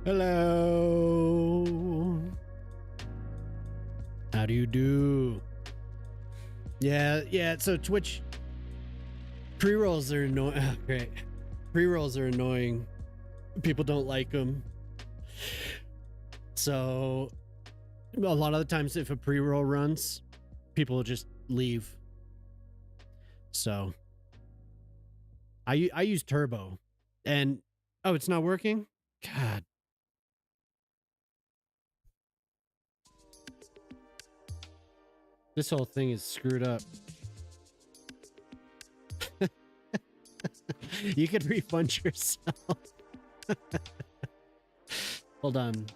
Hello. How do you do? Yeah. So Twitch pre-rolls are annoying. Oh, great. Pre-rolls are annoying. People don't like them. So a lot of the times if a pre-roll runs, people will just leave. So I use turbo and oh, it's not working? God. This whole thing is screwed up. You could refund yourself. Hold on.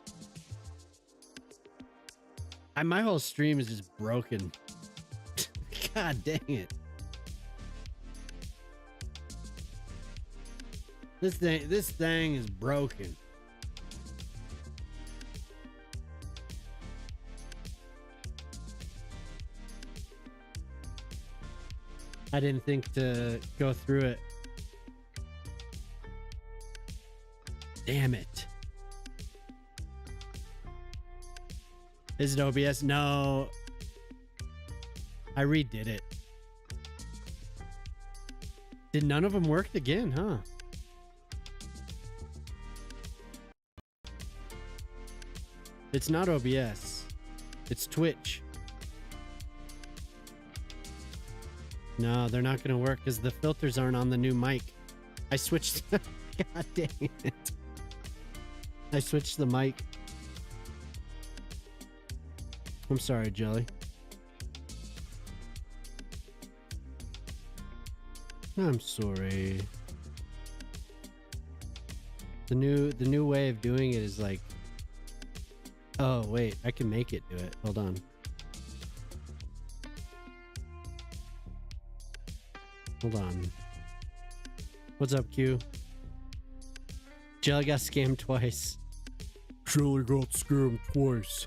My whole stream is just broken. God dang it. This thing is broken. I didn't think to go through it. Damn it. Is it OBS? No. I redid it. Did none of them work again, huh? It's not OBS. It's Twitch. No, they're not going to work because the filters aren't on the new mic. I switched. God dang it. I switched the mic. I'm sorry, Jelly. I'm sorry. The new way of doing it is like, oh wait, I can make it do it. Hold on. Hold on. What's up, Q? Jelly got scammed twice. Jelly got scammed twice.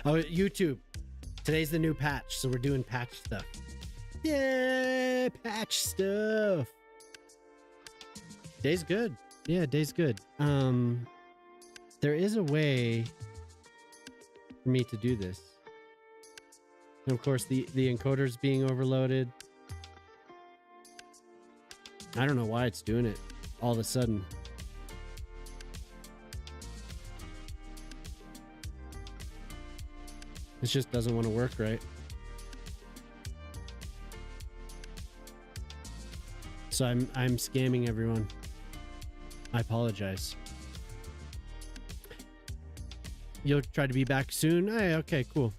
Oh, YouTube. Today's the new patch, so we're doing patch stuff. Yeah, patch stuff. Day's good. Yeah, day's good. There is a way for me to do this. And of course, the encoder's being overloaded. I don't know why it's doing it all of a sudden. It just doesn't want to work right. So I'm scamming everyone. I apologize. You'll try to be back soon? Hey, okay, cool.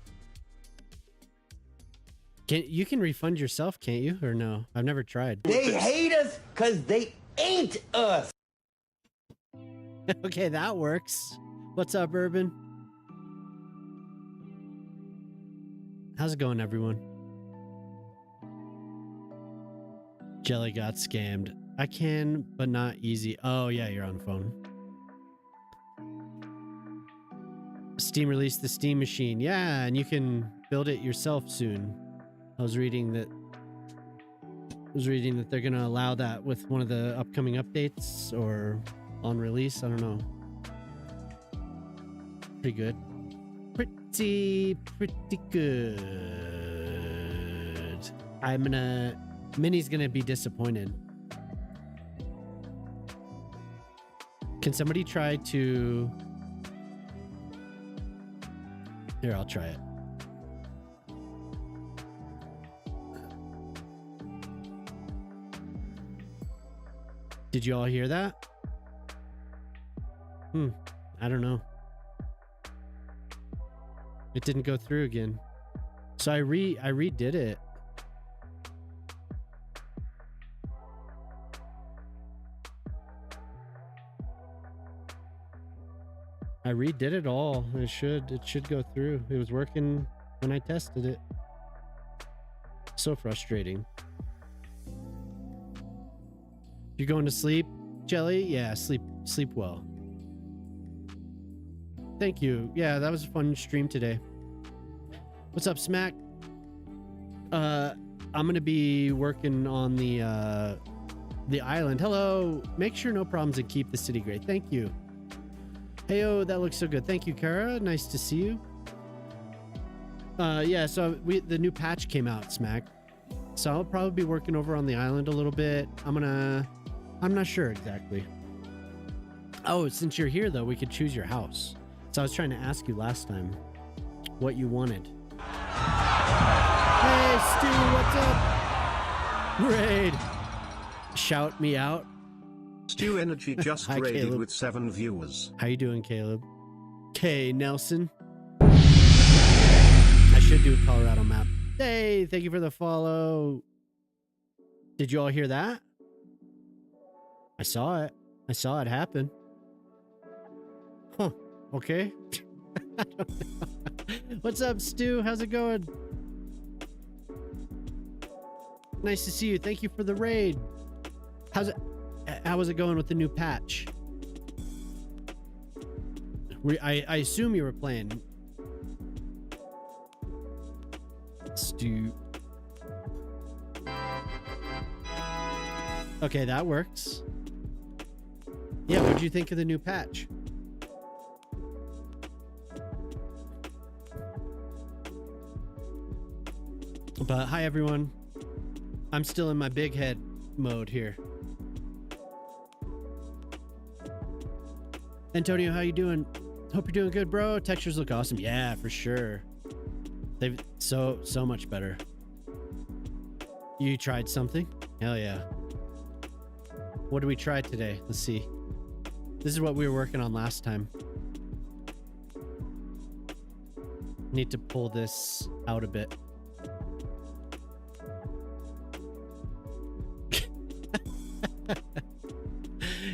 You can refund yourself, can't you? Or no? I've never tried. They hate us because they ain't us. Okay, that works. What's up, Urban? How's it going, everyone? Jelly got scammed. I can, but not easy. Oh, yeah, you're on the phone. Steam released the Steam Machine. Yeah, and you can build it yourself soon. I was reading that they're going to allow that with one of the upcoming updates or on release. I don't know. Pretty good. Pretty good. Minnie's gonna be disappointed. Can somebody try to... Here, I'll try it. Did you all hear that? I don't know. It didn't go through again. So I redid it. I redid it all. It should go through. It was working when I tested it. So frustrating. You're going to sleep, Jelly? Yeah, sleep well. Thank you. Yeah, that was a fun stream today. What's up, Smack? I'm gonna be working on the the island. Hello. Make sure no problems and keep the city great. Thank you. Heyo, that looks so good. Thank you, Kara. Nice to see you. Yeah, so the new patch came out, Smack. So I'll probably be working over on the island a little bit. I'm not sure exactly. Oh, since you're here though, we could choose your house. So I was trying to ask you last time what you wanted. Hey, Stu, what's up? Raid. Shout me out. Stu Energy just Hi, raided Caleb. with 7 viewers. How you doing, Caleb? K Nelson. I should do a Colorado map. Hey, thank you for the follow. Did you all hear that? I saw it. I saw it happen. Huh. Okay. I don't know. What's up, Stu? How's it going? Nice to see you. Thank you for the raid. How was it going with the new patch? I assume you were playing. Stu. Okay, that works. Yeah, what'd you think of the new patch? But hi everyone. I'm still in my big head mode here. Antonio, how you doing? Hope you're doing good, bro. Textures look awesome. Yeah, for sure. They've so much better. You tried something? Hell yeah. What did we try today? Let's see. This is what we were working on last time. Need to pull this out a bit.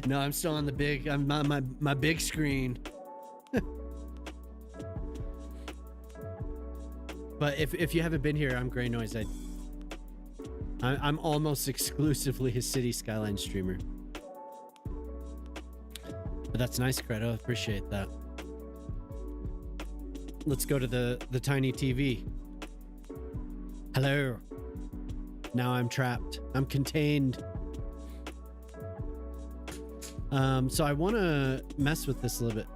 No, I'm still on the big. I'm on my big screen. But if you haven't been here, I'm Grey Noise. I'm almost exclusively a City Skyline streamer. But that's nice, Credo. Appreciate that. Let's go to the tiny TV. Hello. Now I'm trapped. I'm contained. So I want to mess with this a little bit.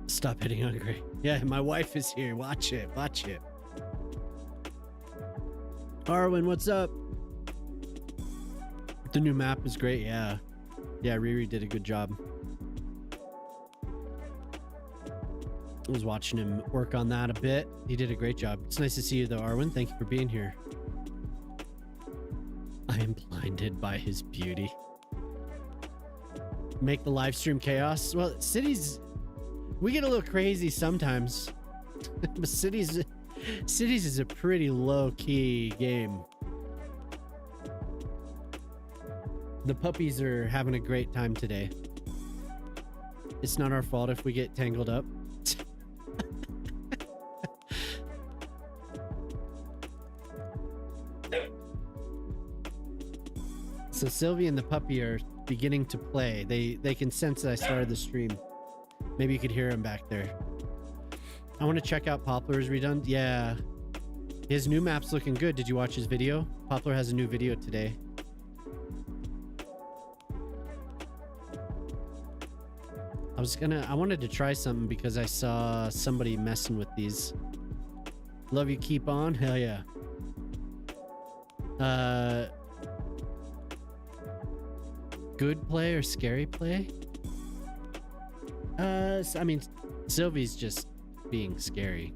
Stop hitting hungry. Yeah, my wife is here. Watch it. Watch it. Arwen, what's up? The new map is great. Yeah. Yeah, Riri did a good job. I was watching him work on that a bit. He did a great job. It's nice to see you though, Arwen. Thank you for being here. I am blinded by his beauty. Make the live stream chaos. Well, cities, we get a little crazy sometimes. But cities is a pretty low-key game. The puppies are having a great time today. It's not our fault if we get tangled up. So Sylvie and the puppy are beginning to play. They can sense that I started the stream. Maybe you could hear him back there. I want to check out Poplar's redone. Yeah. His new map's looking good. Did you watch his video? Poplar has a new video today. I wanted to try something because I saw somebody messing with these. Love you, keep on. Hell yeah. Good play or scary play? I mean, Sylvie's just being scary.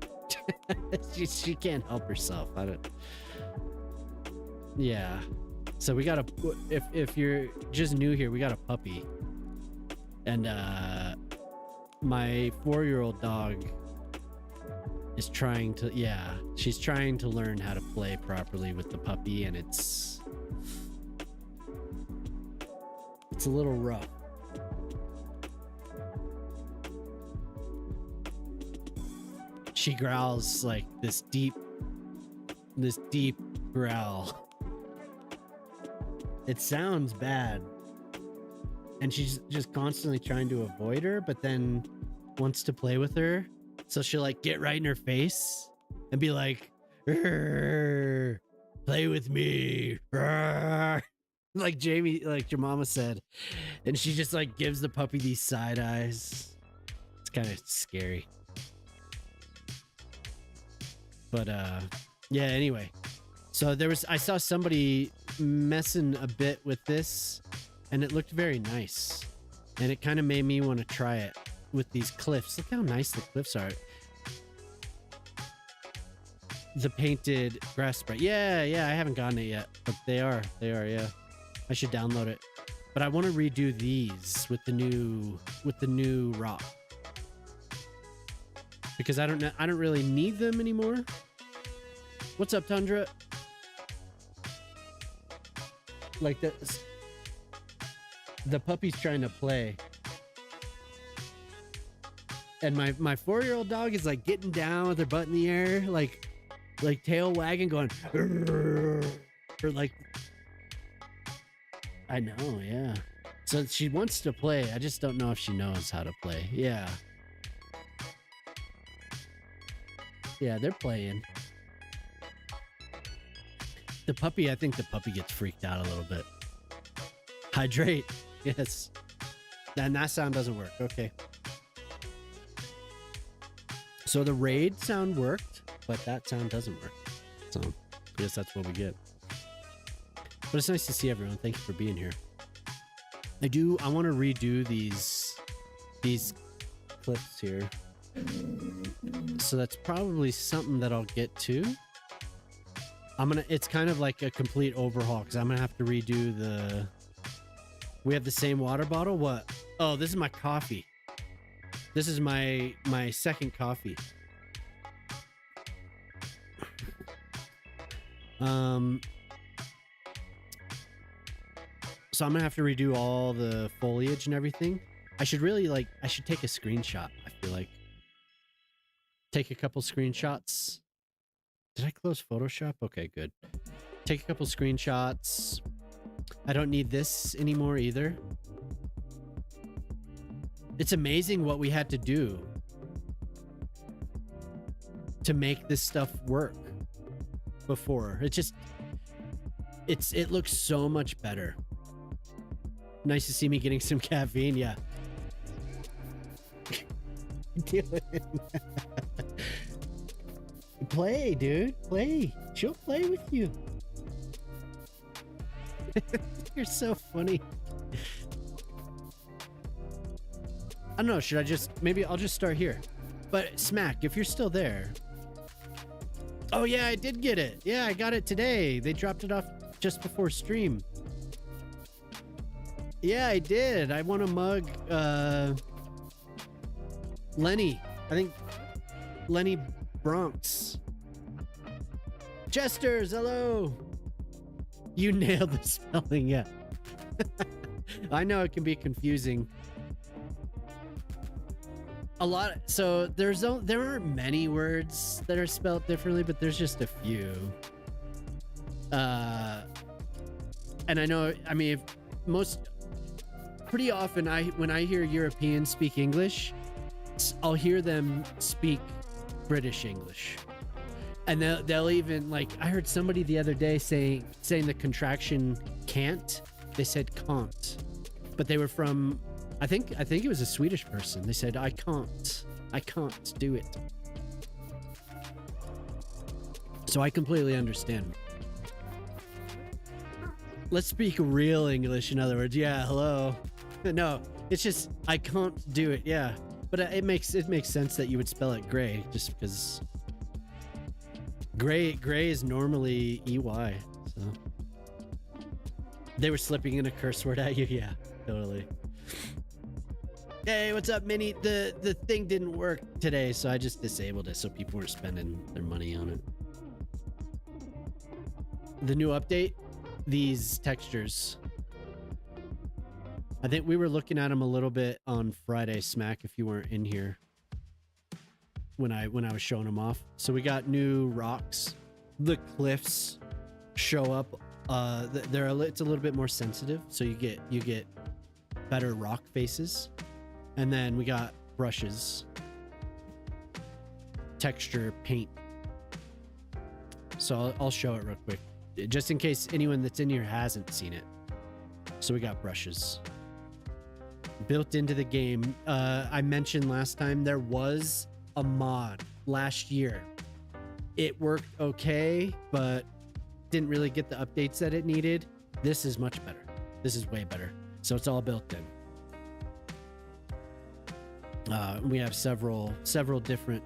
she can't help herself. I don't. Yeah. So we got a. If you're just new here, we got a puppy, and my 4-year-old dog is trying to. Yeah, she's trying to learn how to play properly with the puppy, and it's a little rough. She growls like this deep growl. It sounds bad. And she's just constantly trying to avoid her, but then wants to play with her. So she'll like get right in her face and be like, play with me. Like Jamie, like your mama said. And she just like gives the puppy these side eyes. It's kind of scary. But yeah, anyway. So I saw somebody messing a bit with this and it looked very nice. And it kind of made me want to try it with these cliffs. Look how nice the cliffs are. The painted grass spray. Yeah, I haven't gotten it yet, but they are, yeah. I should download it. But I want to redo these with the new rock. Because I don't really need them anymore. What's up, Tundra? Like the puppy's trying to play. And my 4-year-old dog is like getting down with her butt in the air, like tail wagging, going, or like, I know, yeah. So she wants to play. I just don't know if she knows how to play. Yeah. Yeah, they're playing. I think the puppy gets freaked out a little bit. Hydrate. Yes. And that sound doesn't work. Okay. So the raid sound worked, but that sound doesn't work. So I guess that's what we get. But it's nice to see everyone. Thank you for being here. I want to redo these clips here. So that's probably something that I'll get to. It's kind of like a complete overhaul because I'm gonna have to redo we have the same water bottle. What? Oh, this is my coffee. This is my second coffee. So I'm gonna have to redo all the foliage and everything. I should take a screenshot. I feel like take a couple screenshots. Did I close Photoshop? Okay, good. Take a couple screenshots. I don't need this anymore either. It's amazing what we had to do to make this stuff work before. It looks so much better. Nice to see me getting some caffeine. Yeah. Play, dude. Play. She'll play with you. You're so funny. I don't know. Maybe I'll just start here. But Smack, if you're still there. Oh yeah, I did get it. Yeah, I got it today. They dropped it off just before stream. Yeah, I did. I won a mug. Lenny. I think Lenny Bronx. Jesters, hello. You nailed the spelling, yeah. I know it can be confusing. So there aren't many words that are spelled differently, but there's just a few. And I know, pretty often when I hear Europeans speak English, I'll hear them speak British English. And they'll even, like, I heard somebody the other day saying the contraction can't. They said can't. But they were from, I think it was a Swedish person. They said, I can't do it. So I completely understand. Let's speak real English, in other words. Yeah, hello. No, it's just, I can't do it. Yeah. But it makes sense that you would spell it gray, just because gray is normally EY. So they were slipping in a curse word at you. Yeah, totally. Hey, what's up, Minnie? The thing didn't work today, so I just disabled it so people weren't spending their money on it. The new update, these textures. I think we were looking at them a little bit on Friday, Smack, if you weren't in here when I was showing them off. So we got new rocks. The cliffs show up. It's a little bit more sensitive, so you get better rock faces. And then we got brushes, texture, paint. So I'll show it real quick, just in case anyone that's in here hasn't seen it. So we got brushes built into the game. I mentioned last time there was a mod last year. It worked okay, but didn't really get the updates that it needed. This is much better. This is way better. So it's all built in. We have several different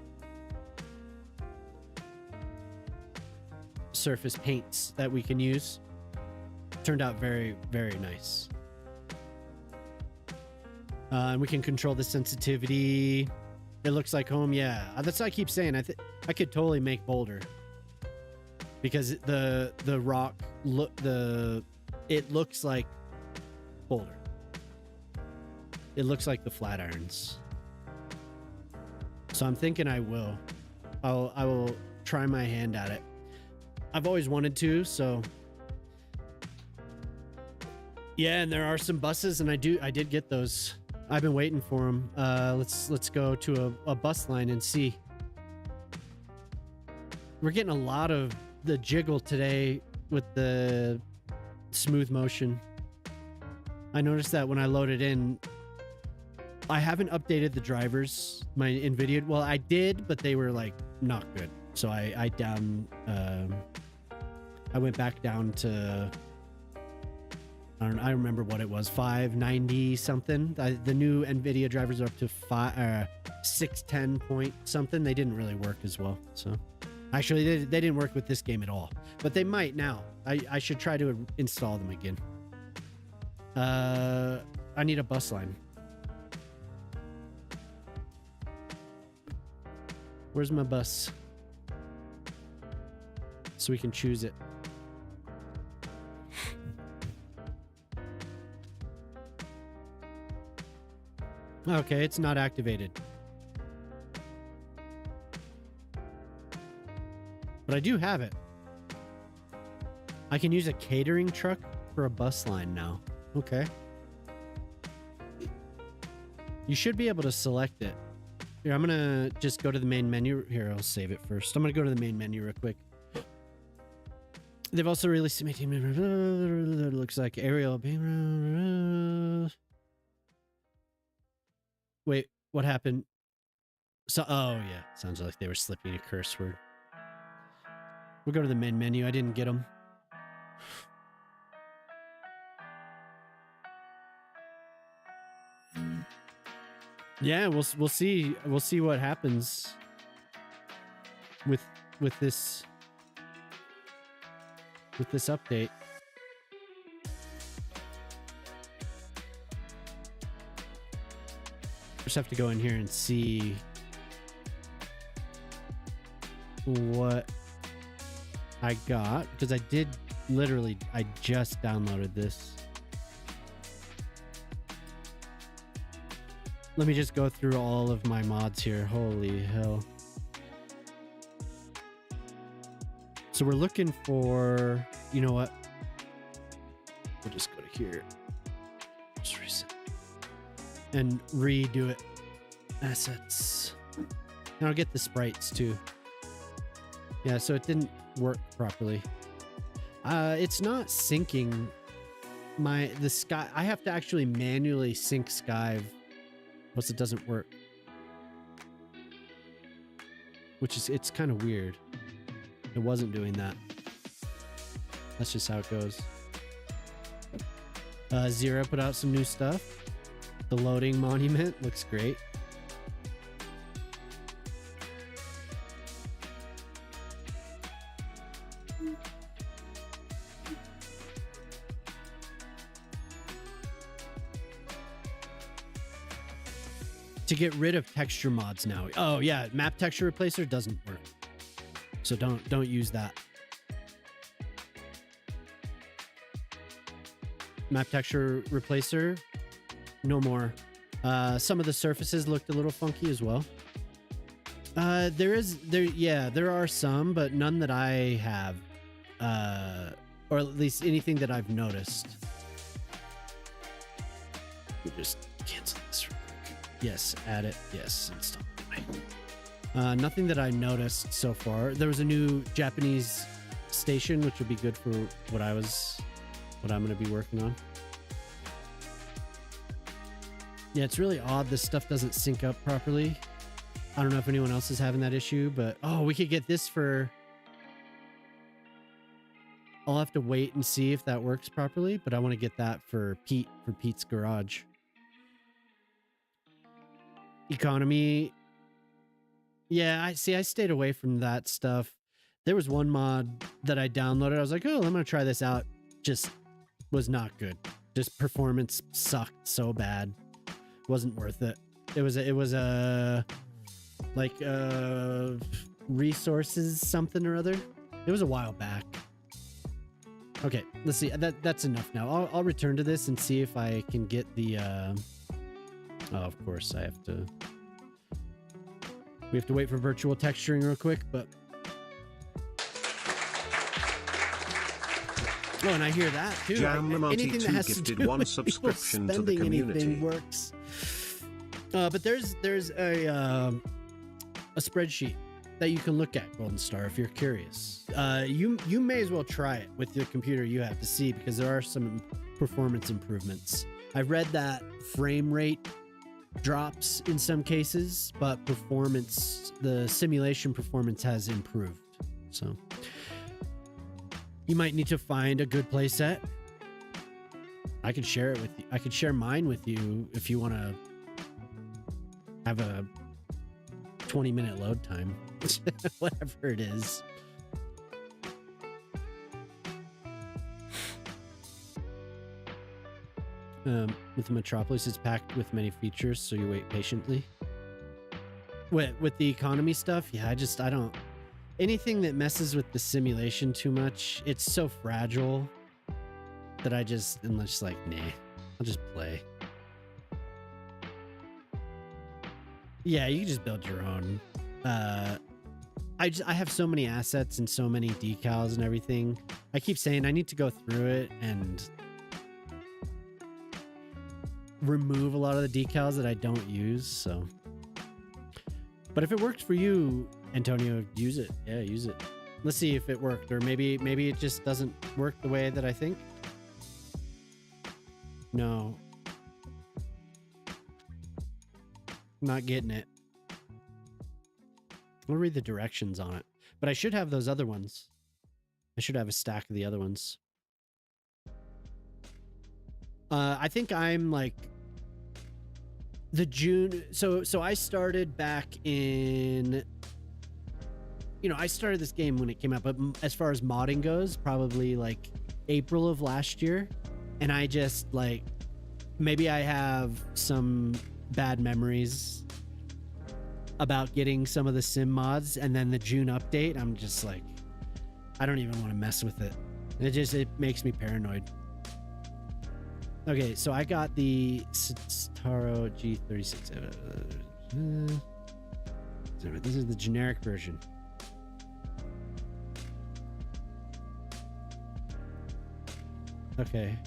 surface paints that we can use. Turned out very, very nice. And we can control the sensitivity. It looks like home. Yeah, that's what I keep saying. I could totally make Boulder because the rock it looks like Boulder. It looks like the Flatirons. So I'm thinking I will try my hand at it. I've always wanted to, so yeah. And there are some buses, and I did get those. I've been waiting for them. Let's go to a bus line and see. We're getting a lot of the jiggle today with the smooth motion. I noticed that when I loaded in. I haven't updated the drivers, my NVIDIA. Well, I did, but they were like not good. So I went back down to, I don't remember what it was, 590 something. The new NVIDIA drivers are up to 610 point something. They didn't really work as well. So actually they didn't work with this game at all, but they might now. I should try to install them again. I need a bus line. Where's my bus? So we can choose it. Okay, it's not activated. But I do have it. I can use a catering truck for a bus line now. Okay. You should be able to select it. Here, I'm gonna just go to the main menu. Here, I'll save it first. I'm gonna go to the main menu real quick. They've also released some 18. Looks like aerial. Wait, what happened? So, oh yeah, sounds like they were slipping a curse word. We'll go to the main menu. I didn't get them. Yeah, we'll see what happens with this update. Just have to go in here and see what I got, because I just downloaded this. Let me just go through all of my mods here. Holy hell. So we're looking for, you know what? We'll just go to here. Just reset. And redo it. Assets. And I'll get the sprites too. Yeah, so it didn't work properly. It's not syncing the sky. I have to actually manually sync Skive. Plus it doesn't work, it's kind of weird. It wasn't doing that. That's just how it goes. Zero put out some new stuff. The loading monument looks great. To get rid of texture mods now. Oh yeah, map texture replacer doesn't work. So don't use that. Map texture replacer, no more. Some of the surfaces looked a little funky as well. There are some, but none that I have. Or at least anything that I've noticed. We'll just cancel this. Yes, add it. Yes, install. Nothing that I noticed so far. There was a new Japanese station, which would be good for what I'm going to be working on. Yeah, it's really odd. This stuff doesn't sync up properly. I don't know if anyone else is having that issue, but oh, we could get this for... I'll have to wait and see if that works properly, but I want to get that for Pete's garage. Economy. Yeah, I stayed away from that stuff. There was one mod that I downloaded. I was like, oh, I'm going to try this out. Just was not good. Just performance sucked so bad. Wasn't worth it. It was a like resources something or other. It was a while back. Okay, let's see. That's enough now. I'll return to this and see if I can get the oh, of course I have to. We have to wait for virtual texturing real quick, but oh, and I hear that too. Anything that has to do one with subscription to the spending community anything works. But there's a spreadsheet that you can look at, Golden Star, if you're curious. You may as well try it with the computer you have to see, because there are some performance improvements. I read that frame rate drops in some cases, but performance, the simulation performance has improved. So you might need to find a good playset. I could share it with you. I could share mine with you if you want to have a 20-minute load time. Whatever it is. With the Metropolis, it's packed with many features, so you wait patiently. With the economy stuff, yeah, I don't... Anything that messes with the simulation too much, it's so fragile that I'm just like, nah, I'll just play. Yeah, you can just build your own. I have so many assets and so many decals and everything. I keep saying I need to go through it and remove a lot of the decals that I don't use. So, but if it worked for you, Antonio, use it. Yeah, use it. Let's see if it worked, or maybe it just doesn't work the way that I think. No, not getting it. I'll read the directions on it, but I should have those other ones. I should have a stack of the other ones. I think I'm like the June. So I started back in, I started this game when it came out, but as far as modding goes, probably like April of last year. And I just like, maybe I have some bad memories about getting some of the sim mods, and then the June update, I'm just like, I don't even want to mess with it. It makes me paranoid. Okay, so I got the Taro G36. This is the generic version. Okay.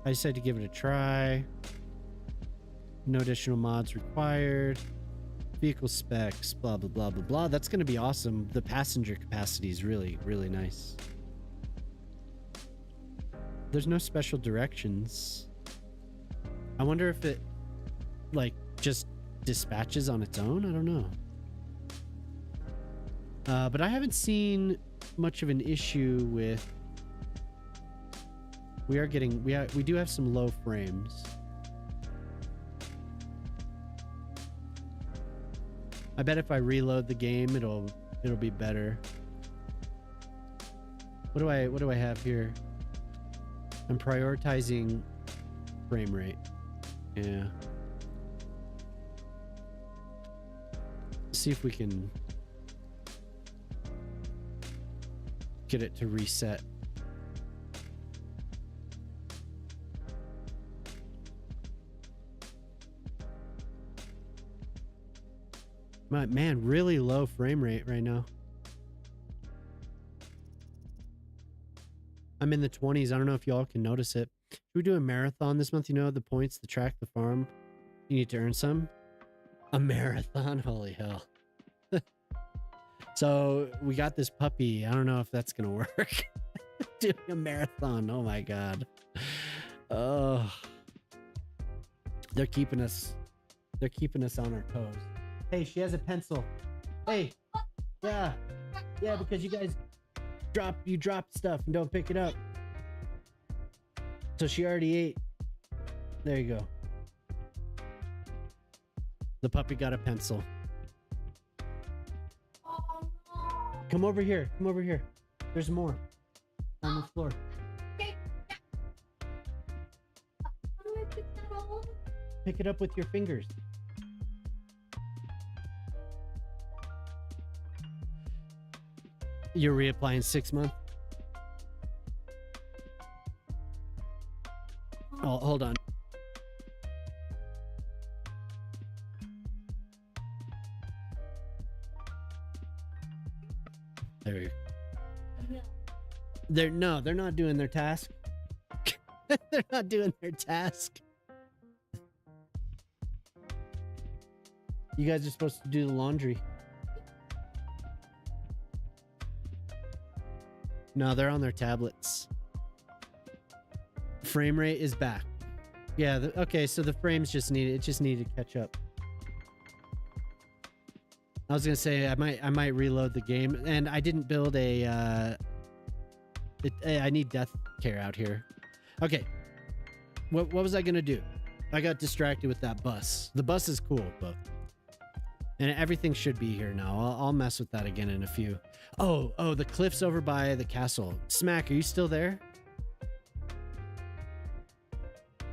I decided to give it a try. No additional mods required. Vehicle specs, blah, blah, blah, blah, blah. That's going to be awesome. The passenger capacity is really, really nice. There's no special directions. I wonder if it, like, just dispatches on its own? I don't know. But I haven't seen much of an issue with... We do have some low frames. I bet if I reload the game, it'll be better. What do I have here? I'm prioritizing frame rate. Yeah. Let's see if we can get it to reset. Man, really low frame rate right now. I'm in the 20s. I don't know if y'all can notice it. Should we do a marathon this month? You know, the points, the track, the farm. You need to earn some. A marathon? Holy hell. So we got this puppy. I don't know if that's going to work. Doing a marathon. Oh my God. Oh, they're keeping us on our toes. Hey, she has a pencil. Hey, yeah, because you guys dropped stuff and don't pick it up. So she already ate. There you go. The puppy got a pencil. Come over here. There's more on the floor. Pick it up with your fingers. You're reapplying 6 months? Oh, hold on. There you go. They're not doing their task. They're not doing their task. You guys are supposed to do the laundry. No, they're on their tablets. Frame rate is back. Yeah, okay, so the frames just needed to catch up. I was gonna say I might reload the game, and I didn't build a I need death care out here. Okay. What was I gonna do? I got distracted with that bus. The bus is cool, but and everything should be here now. I'll mess with that again in a few. Oh, the cliffs over by the castle. Smack, are you still there?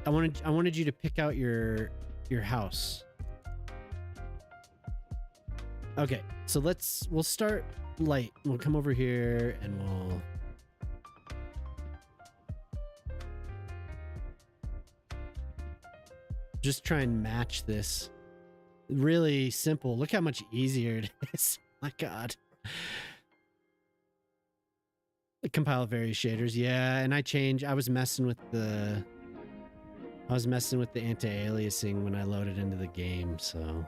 I wanted you to pick out your house. Okay, so we'll start light. We'll come over here and we'll just try and match this. Really simple. Look how much easier it is. My God. Compile various shaders. Yeah, and I was messing with the anti-aliasing when I loaded into the game, so.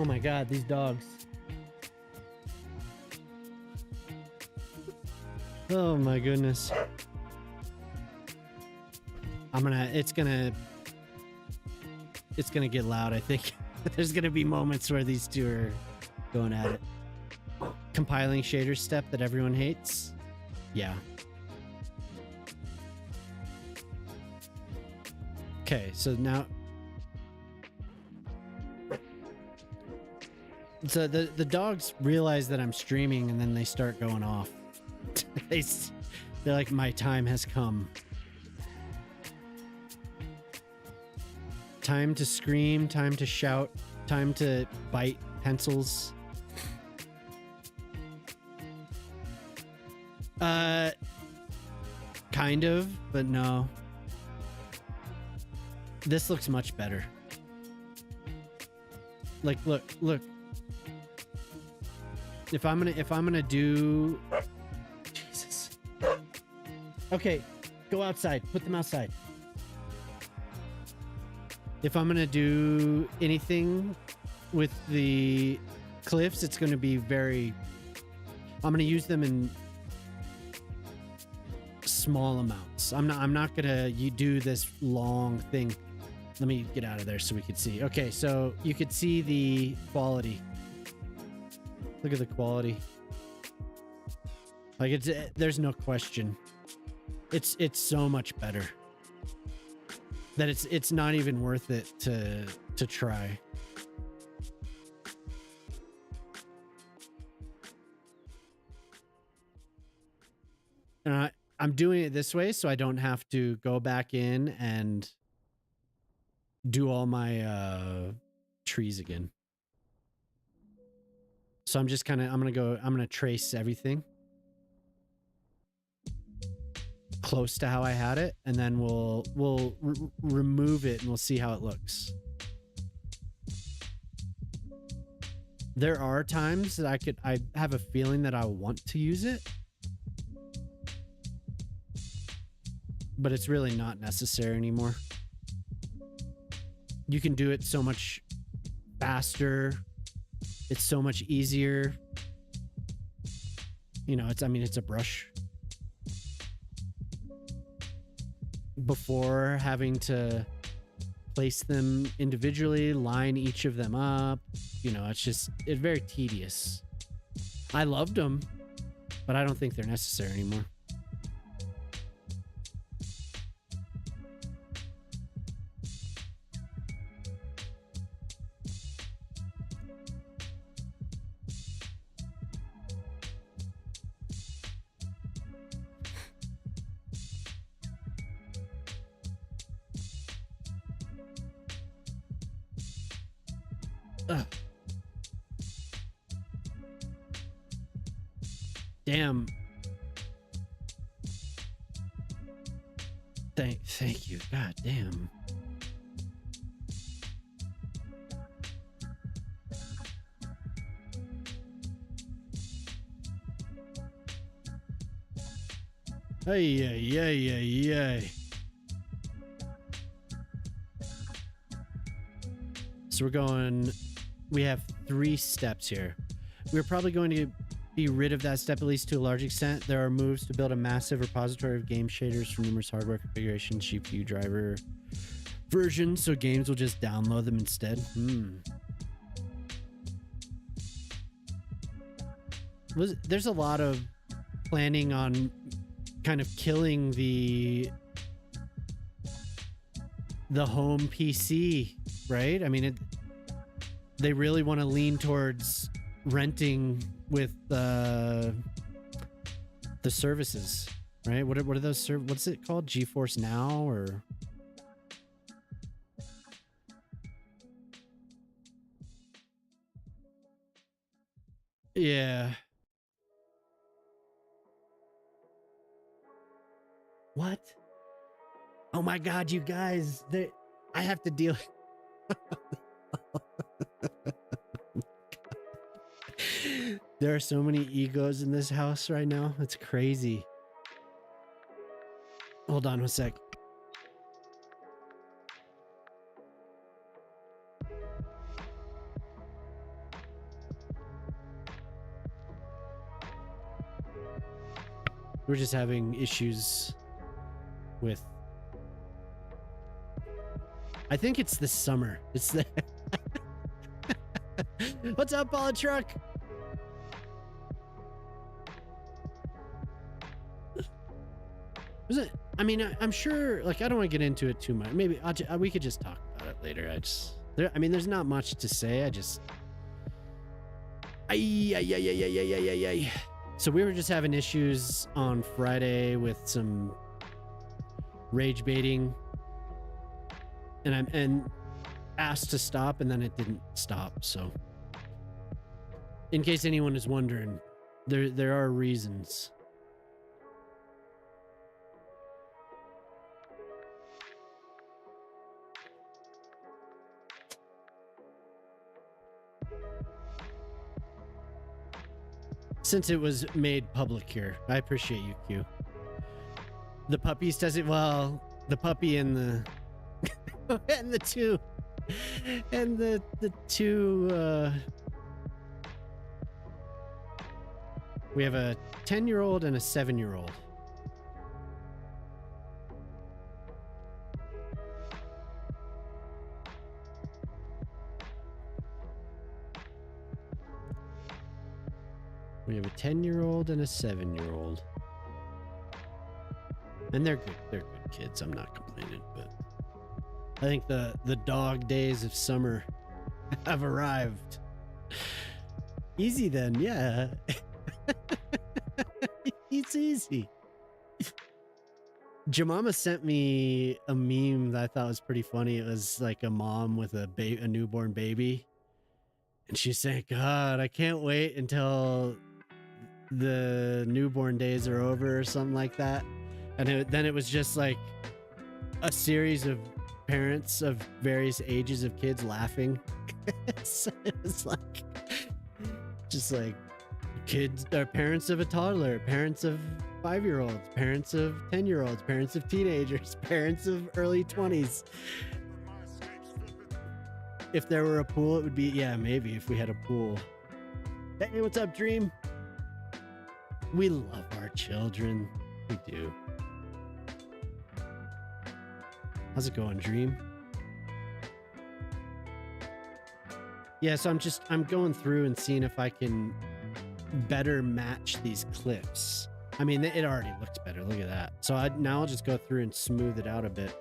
Oh my God, these dogs. Oh my goodness. It's gonna get loud, I think. There's gonna be moments where these two are going at it. Compiling shader step that everyone hates. Yeah. Okay, so now so the dogs realize that I'm streaming and then they start going off. They're like, my time has come. Time to scream, time to shout, time to bite pencils. Kind of, but no. This looks much better. Like, look. If I'm gonna do, Jesus. Okay, go outside. Put them outside. If I'm gonna do anything with the cliffs, it's gonna be I'm gonna use them in small amounts. I'm not gonna do this long thing. Let me get out of there so we could see. Okay, so you could see the quality. Look at the quality. Like there's no question. It's so much better that it's not even worth it to try. And I'm doing it this way so I don't have to go back in and do all my trees again. So I'm gonna trace everything close to how I had it, and then we'll remove it and we'll see how it looks. There are times that I have a feeling that I want to use it, but it's really not necessary anymore. You can do it so much faster. It's so much easier. You know, it's a brush. Before having to place them individually, line each of them up, you know, it's very tedious. I loved them, but I don't think they're necessary anymore. Ugh. Damn. Thank you. God damn. Hey. So we have 3 steps here. We're probably going to be rid of that step, at least to a large extent. There are moves to build a massive repository of game shaders from numerous hardware configurations, GPU driver versions, so games will just download them instead. There's a lot of planning on kind of killing the home PC, right? I mean, they really want to lean towards renting with the services, right? What are those? What's it called? GeForce Now or? Yeah. What? Oh my God, you guys! I have to deal. There are so many egos in this house right now. It's crazy. Hold on one sec. We're just having issues with... I think it's the summer. It's the... What's up, Paula Truck? Was it? I mean, I'm sure. Like, I don't want to get into it too much. Maybe we could just talk about it later. I mean, there's not much to say. So we were just having issues on Friday with some rage baiting, and asked to stop, and then it didn't stop. So, in case anyone is wondering, there are reasons. Since it was made public here, I appreciate you, Q. The puppies does it well. The puppy and the and the two we have a 10-year-old and a 7-year-old. We have a 10-year-old and a 7-year-old. And they're good. They're good kids. I'm not complaining, but I think the dog days of summer have arrived. Easy then, yeah. It's easy. Jemima sent me a meme that I thought was pretty funny. It was like a mom with a newborn baby. And she's saying, God, I can't wait until the newborn days are over or something like that. And then it was just like a series of parents of various ages of kids laughing. So it was like, Just like kids or parents of a toddler, parents of 5-year-olds, parents of 10-year-olds, parents of teenagers, parents of early 20s. If there were a pool, it would be, yeah, maybe if we had a pool. Hey, what's up, Dream? We love our children. We do. How's it going, Dream? Yeah, so I'm going through and seeing if I can better match these cliffs. I mean, it already looks better. Look at that. So now I'll just go through and smooth it out a bit.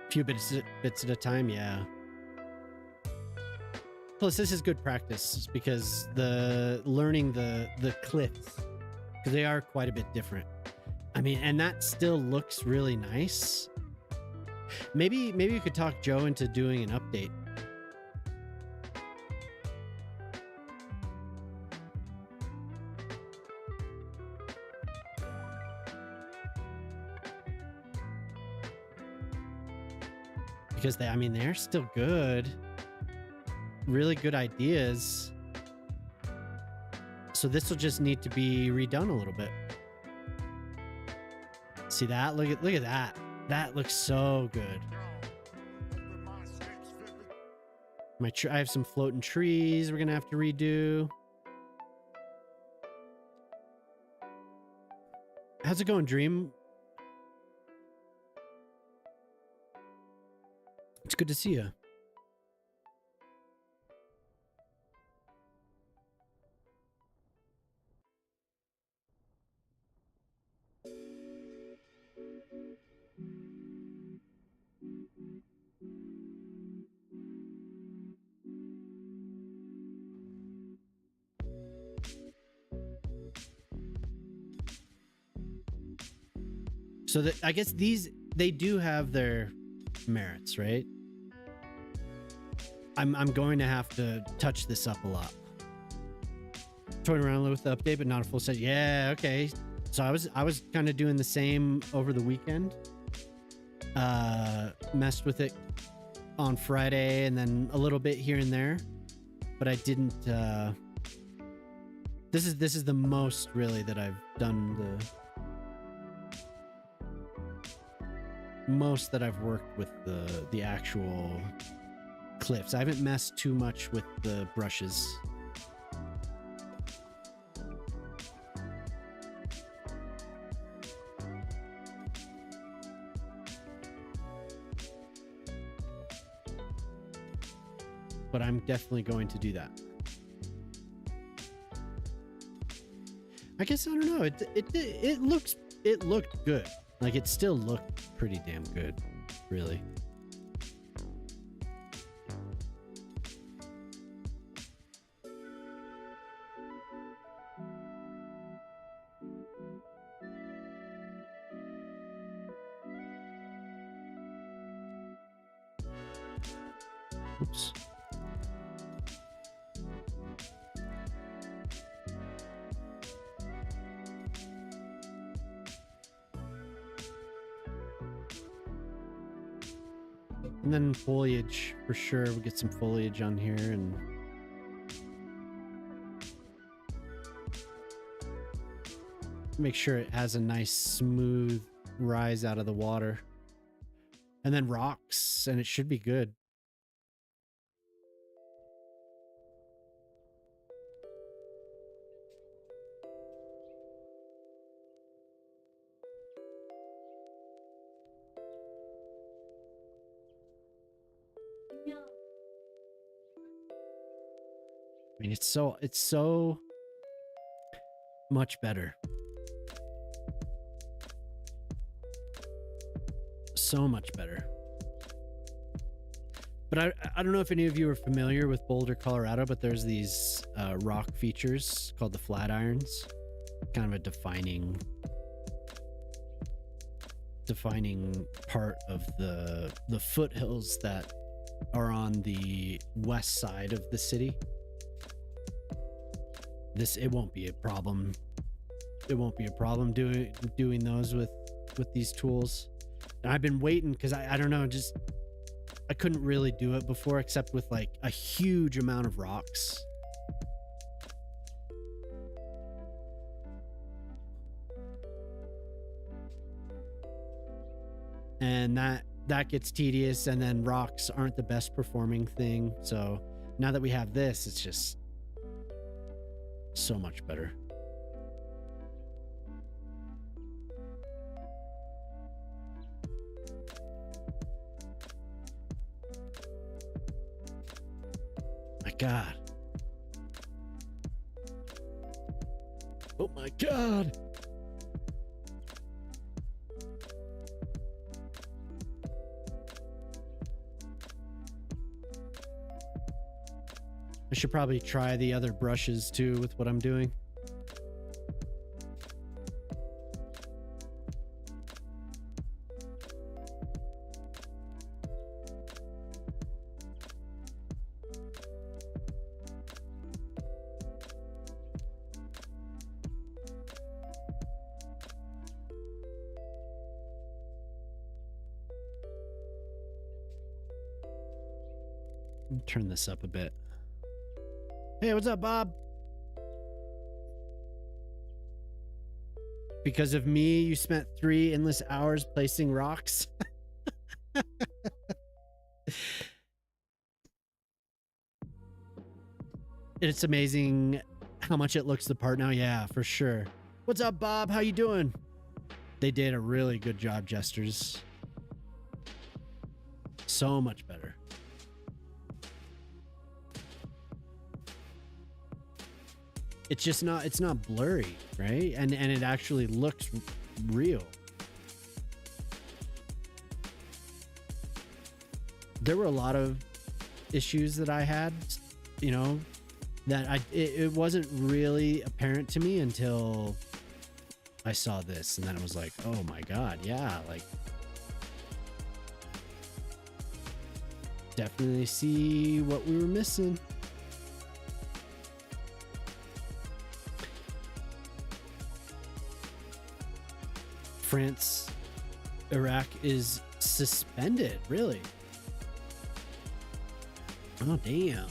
Few bits at a time, yeah. Plus, this is good practice because learning the cliffs, because they are quite a bit different. I mean, and that still looks really nice. Maybe you could talk Joe into doing an update. Because they're still good. Really good ideas. So this will just need to be redone a little bit. See that? Look at that. That looks so good. I have some floating trees we're gonna have to redo. How's it going, Dream? It's good to see you. So I guess they do have their merits, right? I'm going to have to touch this up a lot. Toying around with the update, but not a full set. Yeah, okay. So I was kind of doing the same over the weekend. Messed with it on Friday and then a little bit here and there, but I didn't. This is the most really that I've done most that I've worked with the actual cliffs. I haven't messed too much with the brushes. But I'm definitely going to do that. I guess I don't know. It looked good. Like it still looked pretty damn good, really. Oops. And then foliage, for sure. We'll get some foliage on here and make sure it has a nice smooth rise out of the water. And then rocks, and it should be good. I mean, it's so much better. So much better. But I don't know if any of you are familiar with Boulder, Colorado, but there's these rock features called the Flatirons. Kind of a defining part of the foothills that are on the west side of the city. it won't be a problem. It won't be a problem doing those with these tools. And I've been waiting because I don't know, just I couldn't really do it before except with like a huge amount of rocks. And that gets tedious, and then rocks aren't the best performing thing. So now that we have this, it's just so much better. My God. Oh my God. I should probably try the other brushes too with what I'm doing. Turn this up a bit. Hey, what's up, Bob? Because of me, you spent 3 endless hours placing rocks. It's amazing how much it looks the part now. Yeah, for sure. What's up, Bob? How you doing? They did a really good job, Jesters. So much better. It's just not, it's not blurry, right? And it actually looks real. There were a lot of issues that I had, you know, that it wasn't really apparent to me until I saw this, and then it was like, oh my God, yeah, like definitely see what we were missing. France, Iraq is suspended, really? Oh, damn.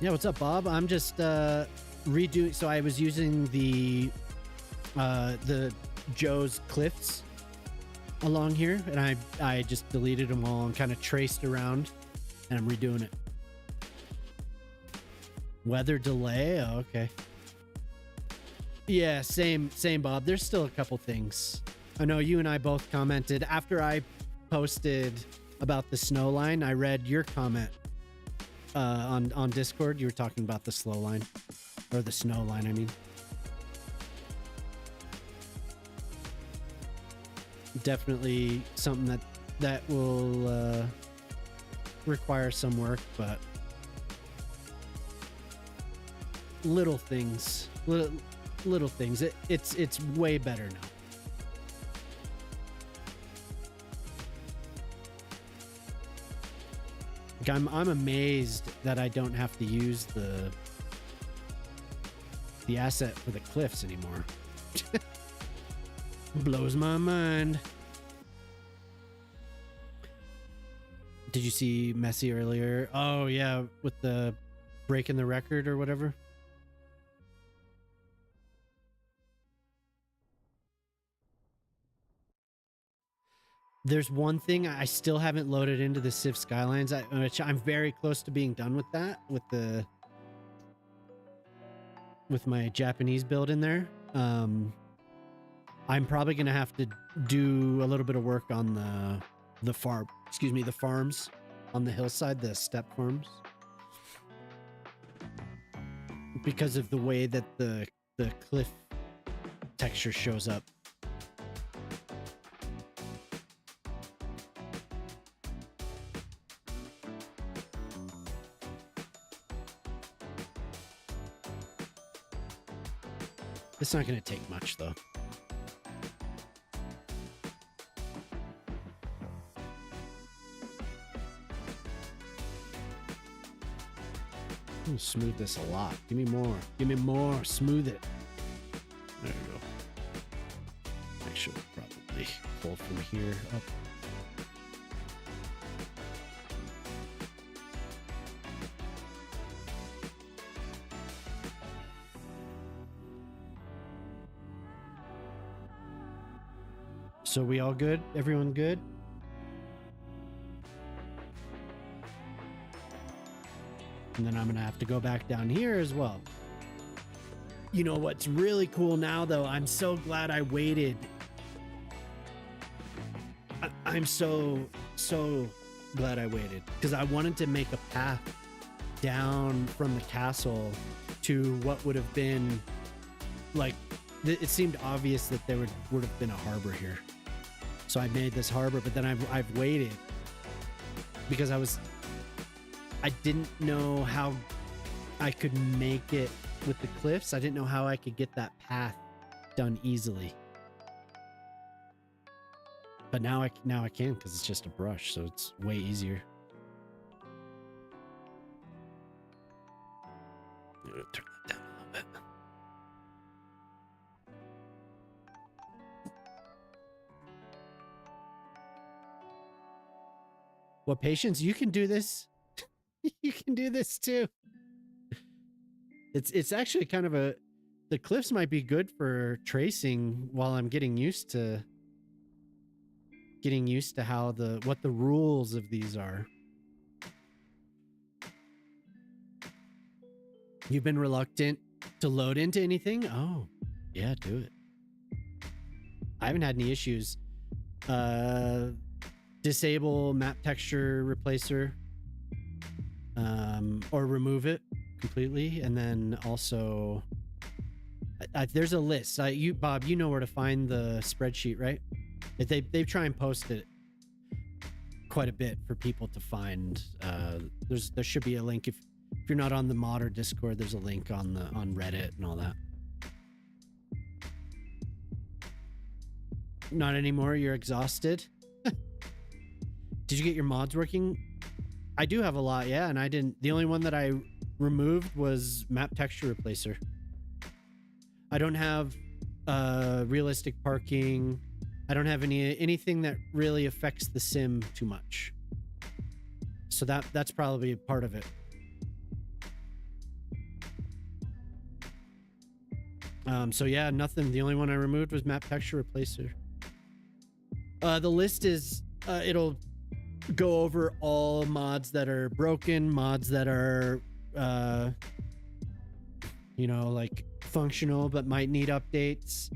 Yeah, what's up, Bob? I'm just redoing, so I was using the Joe's cliffs along here, and I just deleted them all and kind of traced around, and I'm redoing it. Weather delay? Oh, okay. Yeah, same, Bob. There's still a couple things. I know you and I both commented after I posted about the snow line. I read your comment on Discord. You were talking about the slow line, or the snow line, I mean. Definitely something that will require some work, but little things. Little things. It's way better now. Like, I'm amazed that I don't have to use the asset for the cliffs anymore. Blows my mind. Did you see Messi earlier? Oh yeah, with the breaking the record or whatever. There's one thing I still haven't loaded into the Civ Skylines, which I'm very close to being done with that, with my Japanese build in there. I'm probably gonna have to do a little bit of work on the farms on the hillside, the step farms, because of the way that the cliff texture shows up. It's not going to take much, though. Smooth this a lot. Give me more. Give me more. Smooth it. There we go. I should probably pull from here up. So we all good? Everyone good? And then I'm gonna have to go back down here as well. You know what's really cool now though? I'm so glad I waited. I'm so glad I waited because I wanted to make a path down from the castle to what would have been like, it seemed obvious that there would have been a harbor here. So I made this harbor, but then I've waited because I didn't know how I could make it with the cliffs. I didn't know how I could get that path done easily. But now I can because it's just a brush, so it's way easier. I'm gonna turn that down a little bit. Well, Patience, you can do this. You can do this too. It's actually kind of the cliffs might be good for tracing while I'm getting used to how what the rules of these are. You've been reluctant to load into anything? Oh, yeah, do it. I haven't had any issues. Disable map texture replacer, or remove it completely, and then also there's a list. Bob, you know where to find the spreadsheet, right? They try and post it quite a bit for people to find. There should be a link if you're not on the modder Discord. There's a link on Reddit and all that. Not anymore. You're exhausted. Did you get your mods working? I do have a lot, yeah, and I didn't. The only one that I removed was map texture replacer. I don't have realistic parking. I don't have anything that really affects the sim too much. So that's probably part of it. So yeah, nothing. The only one I removed was map texture replacer. The list is it'll go over all mods that are broken, mods that are like functional but might need updates,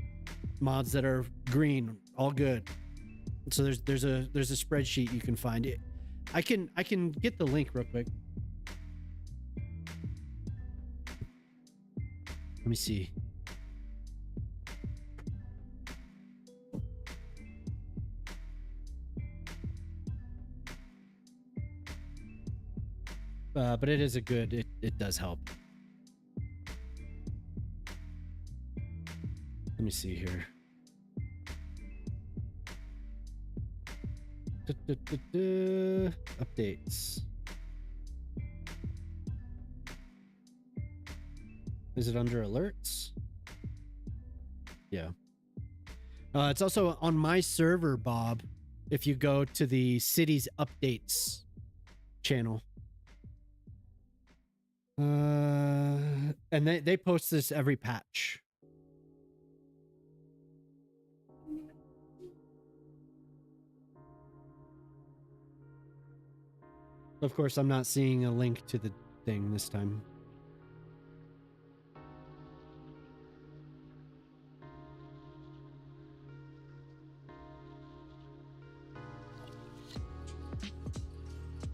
mods that are green, all good. So there's a spreadsheet you can find it. I can get the link real quick. Let me see. But it is it does help. Let me see here. Updates. Is it under alerts? Yeah. It's also on my server, Bob. If you go to the city's updates channel. And they post this every patch. Of course, I'm not seeing a link to the thing this time.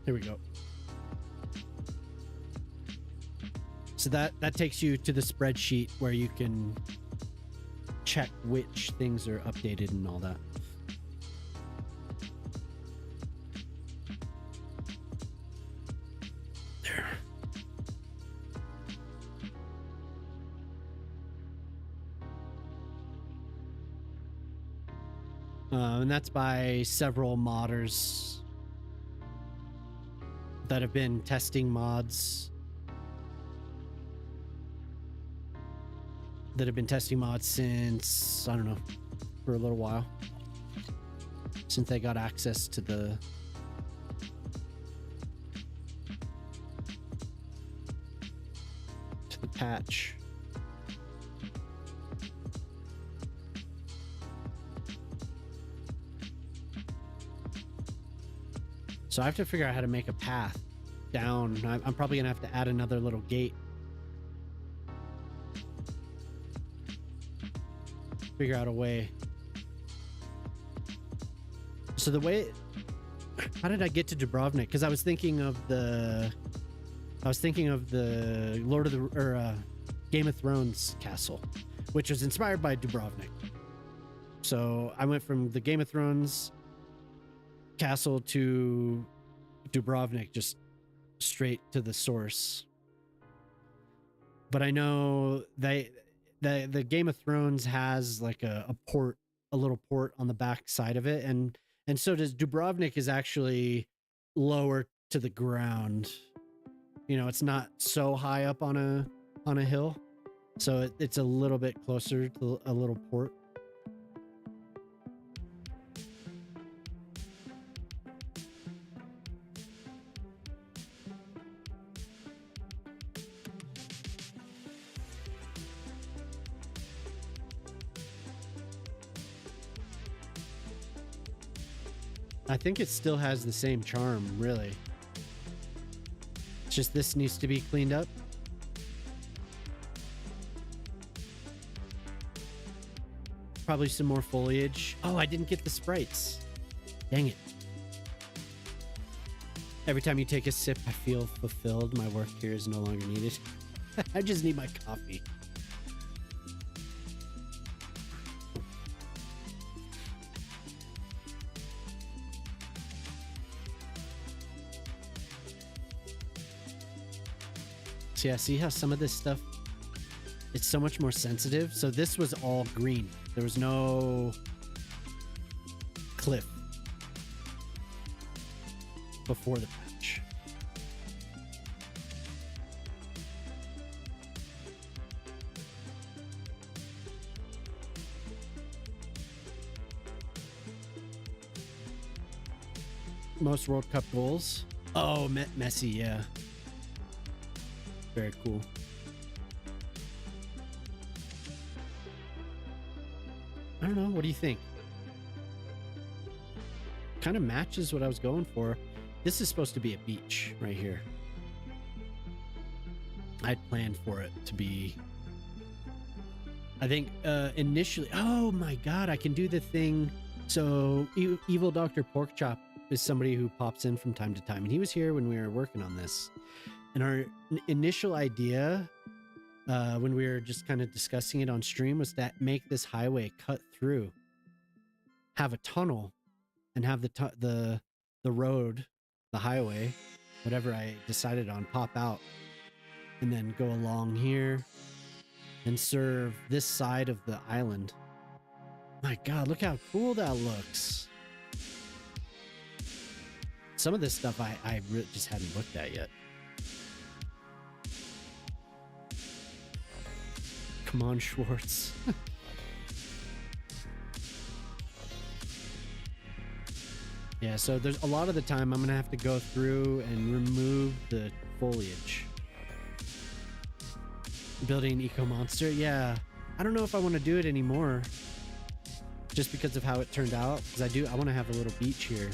Here we go. So that takes you to the spreadsheet where you can check which things are updated and all that. There. And that's by several modders that have been testing mods. that have been testing mods since, I don't know, for a little while. Since they got access to the patch. So I have to figure out how to make a path down. I'm probably gonna have to add another little gate. Figure out a way. So the way, how did I get to Dubrovnik? Because I was thinking of the Lord of the Game of Thrones castle, which was inspired by Dubrovnik. So I went from the Game of Thrones castle to Dubrovnik, just straight to the source. But I know the Game of Thrones has like a port, a little port on the back side of it, and so does Dubrovnik. Is actually lower to the ground. You know, it's not so high up on a hill, so it's a little bit closer to a little port. I think it still has the same charm, really. It's just this needs to be cleaned up. Probably some more foliage. Oh, I didn't get the sprites. Dang it. Every time you take a sip, I feel fulfilled. My work here is no longer needed. I just need my coffee. So yeah, see how some of this stuff, it's so much more sensitive. So this was all green. There was no cliff before the patch. Most World Cup goals. Oh, Messi, yeah. Very cool. I don't know. What do you think? Kind of matches what I was going for. This is supposed to be a beach right here. I'd planned for it to be, I think initially, oh my God, I can do the thing. So Evil Dr. Porkchop is somebody who pops in from time to time. And he was here when we were working on this. And our initial idea, when we were just kind of discussing it on stream, was that make this highway cut through, have a tunnel, and have the road, the highway, whatever I decided on, pop out, and then go along here and serve this side of the island. My God, look how cool that looks. Some of this stuff I just hadn't looked at yet. Come on, Schwartz. Yeah, so there's a lot of the time I'm gonna have to go through and remove the foliage. Building Eco Monster, yeah. I don't know if I want to do it anymore, just because of how it turned out. Because I want to have a little beach here,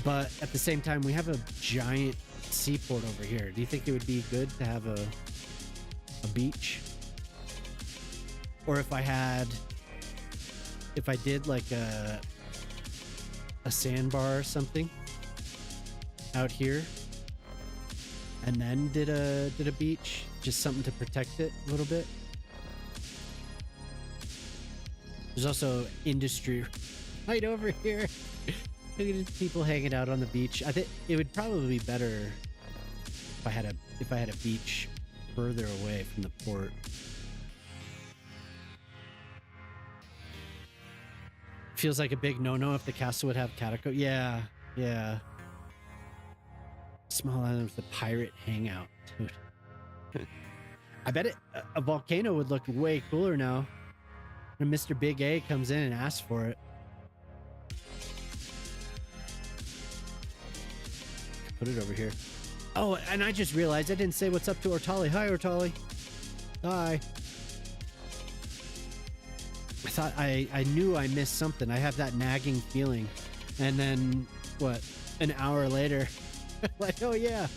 but at the same time, we have a giant seaport over here. Do you think it would be good to have a beach? Or if I did like a sandbar or something out here, and then did a beach, just something to protect it a little bit. There's also industry right over here. Look at people hanging out on the beach. I think it would probably be better if I had a beach further away from the port. Feels like a big no-no if the castle would have catacomb. Yeah. Small island with the pirate hangout. Dude. I bet a volcano would look way cooler now when Mr. Big A comes in and asks for it. Put it over here. Oh, and I just realized I didn't say what's up to Ortali. Hi, Ortali. Hi. I thought I knew I missed something. I have that nagging feeling. And then, what, an hour later, like, oh yeah,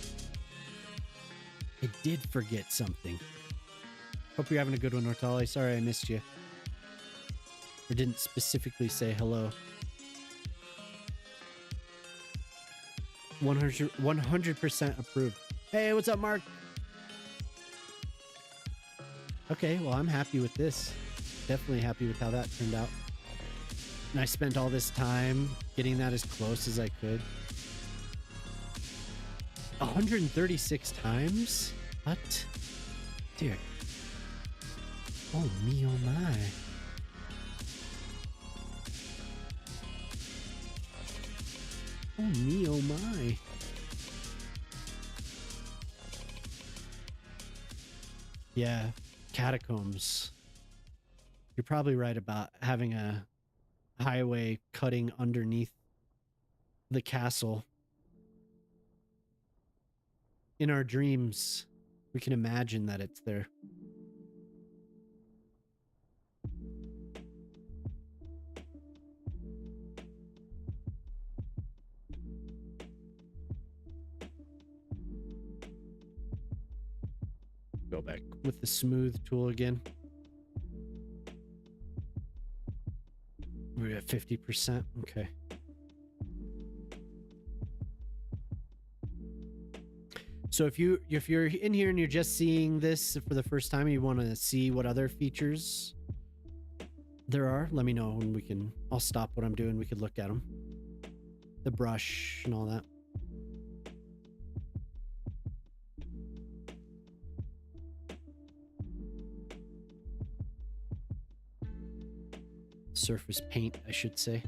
I did forget something. Hope you're having a good one, Ortali. Sorry I missed you. Or didn't specifically say hello. 100% approved. Hey, what's up, Mark? Okay, well, I'm happy with this. Definitely happy with how that turned out. And I spent all this time getting that as close as I could. 136 times? What? Dear. Oh me, oh my. Oh me, oh my. Yeah, catacombs. You're probably right about having a highway cutting underneath the castle. In our dreams, we can imagine that it's there. Go back with the smooth tool again. We're at 50%. Okay. So if you're in here and you're just seeing this for the first time and you want to see what other features there are, let me know and I'll stop what I'm doing. We could look at them. The brush and all that. Surface paint, I should say.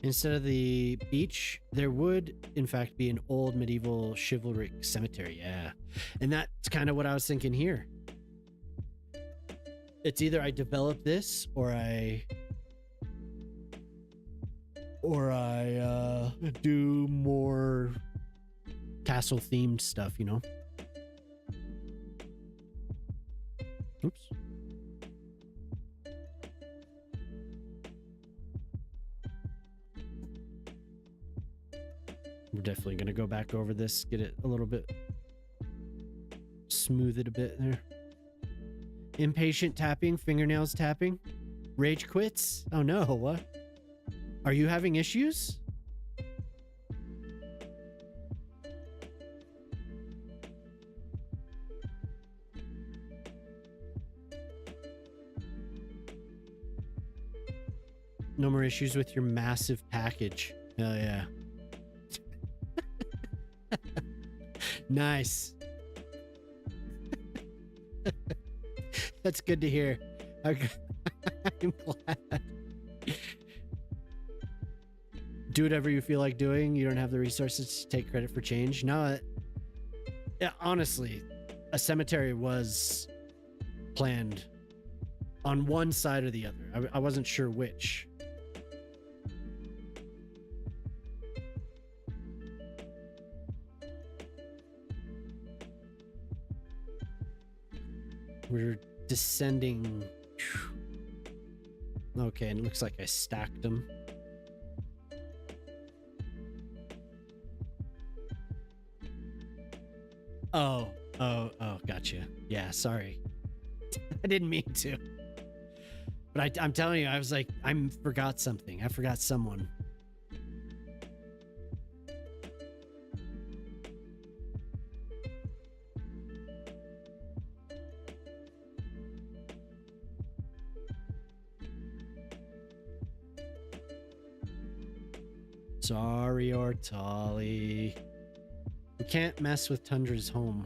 Instead of the beach, there would, in fact, be an old medieval chivalric cemetery. Yeah. And that's kind of what I was thinking here. It's either I develop this or I do more castle themed stuff, you know? Oops. We're definitely going to go back over this, get it a little bit, smooth it a bit there. Impatient tapping, fingernails tapping, rage quits. Oh no, what? Are you having issues? No more issues with your massive package. Hell yeah. Nice. That's good to hear. I'm glad. Do whatever you feel like doing. You don't have the resources to take credit for change. No, yeah, honestly, a cemetery was planned on one side or the other. I wasn't sure which. We're descending. Okay, and it looks like I stacked them. Oh, gotcha. Yeah, sorry. I didn't mean to. But I'm telling you, I was like, I forgot something. I forgot someone. Sorry, Ortali. We can't mess with Tundra's home.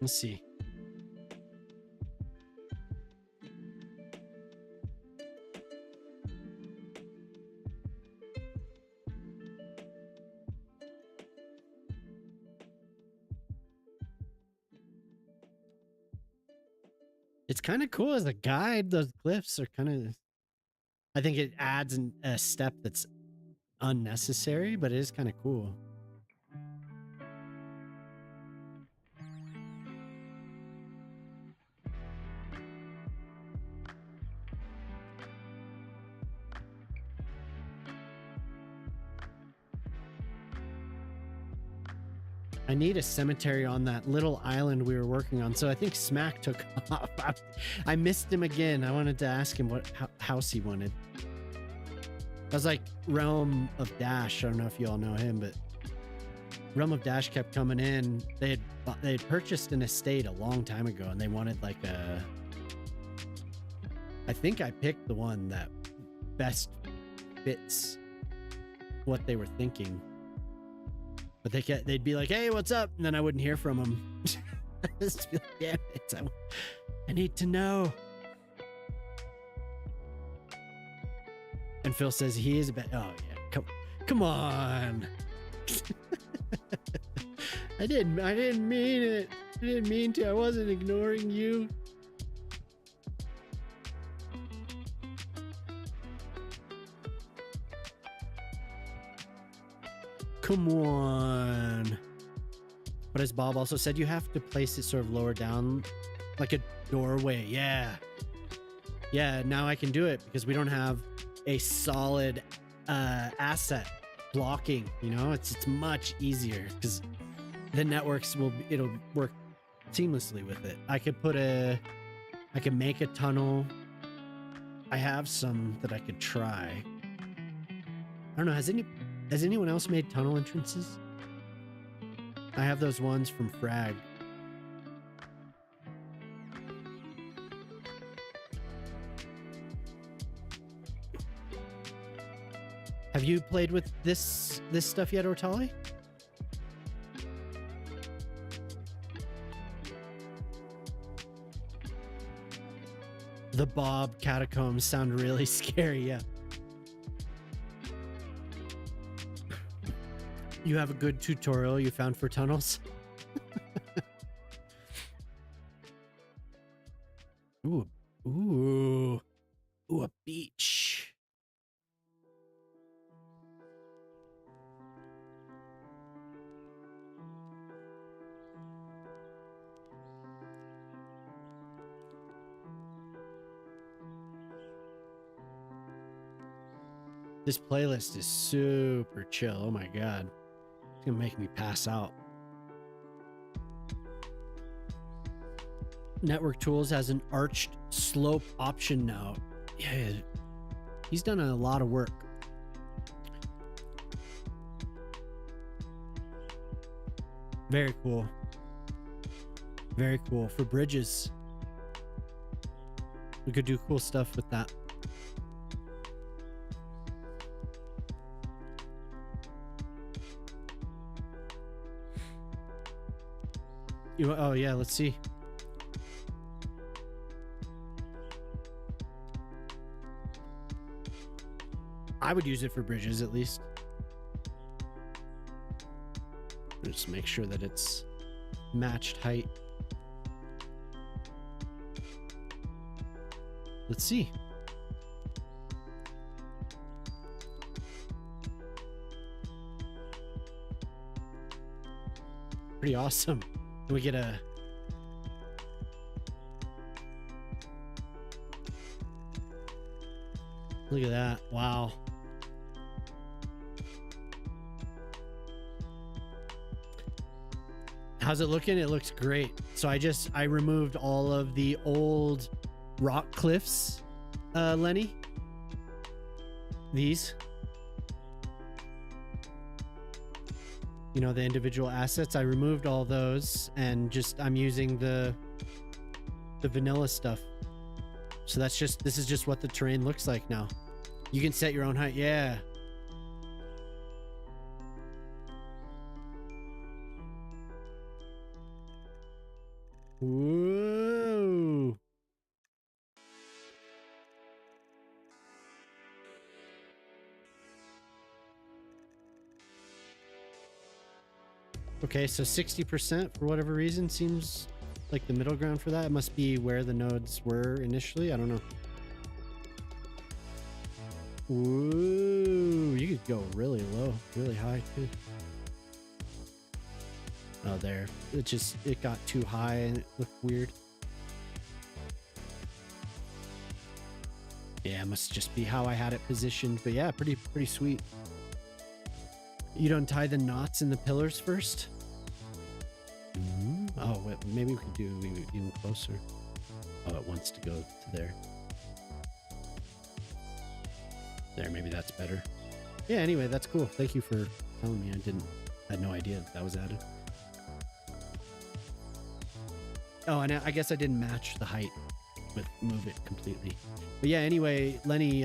Let's see. It's kind of cool as a guide. Those glyphs are kind of, I think it adds a step that's unnecessary, but it is kind of cool. I need a cemetery on that little island we were working on. So I think Smack took off. I missed him again. I wanted to ask him what house he wanted. I was like Realm of Dash. I don't know if you all know him, but Realm of Dash kept coming in. They had purchased an estate a long time ago, and they wanted like a. I think I picked the one that best fits what they were thinking. But they'd be like, "Hey, what's up?" And then I wouldn't hear from them. Just be like, "Damn it, I need to know." And Phil says he is a bit. Oh yeah, come on. I didn't mean it. I didn't mean to. I wasn't ignoring you. Come on. But as Bob also said, you have to place it sort of lower down, like a doorway. Yeah. Yeah, now I can do it because we don't have a solid asset blocking, you know? It's much easier because the networks it'll work seamlessly with it. I could make a tunnel. I have some that I could try. I don't know, has anyone else made tunnel entrances? I have those ones from Frag. Have you played with this stuff yet, Ortali? The Bob catacombs sound really scary, yeah. You have a good tutorial you found for tunnels? Ooh, ooh, ooh, a beach. This playlist is super chill. Oh my God. It's gonna make me pass out. Network Tools has an arched slope option now. Yeah, he's done a lot of work. Very cool. Very cool. For bridges, we could do cool stuff with that. Oh yeah, let's see. I would use it for bridges at least. Just make sure that it's matched height. Let's see. Pretty awesome. We get a look at that. Wow. How's it looking? It looks great. So I removed all of the old rock cliffs, Lenny. These. You know, the individual assets. I removed all those and I'm using the vanilla stuff. So this is just what the terrain looks like now. You can set your own height. Yeah. Okay, so 60% for whatever reason seems like the middle ground for that. It must be where the nodes were initially. I don't know. Ooh, you could go really low, really high too. Oh, there. It got too high and it looked weird. Yeah, it must just be how I had it positioned. But yeah, pretty sweet. You don't tie the knots in the pillars first? Oh, wait, maybe we could do even closer. Oh, it wants to go to there. There, maybe that's better. Yeah, anyway, that's cool. Thank you for telling me. I had no idea that was added. Oh, and I guess I didn't match the height with move it completely. But yeah, anyway, Lenny,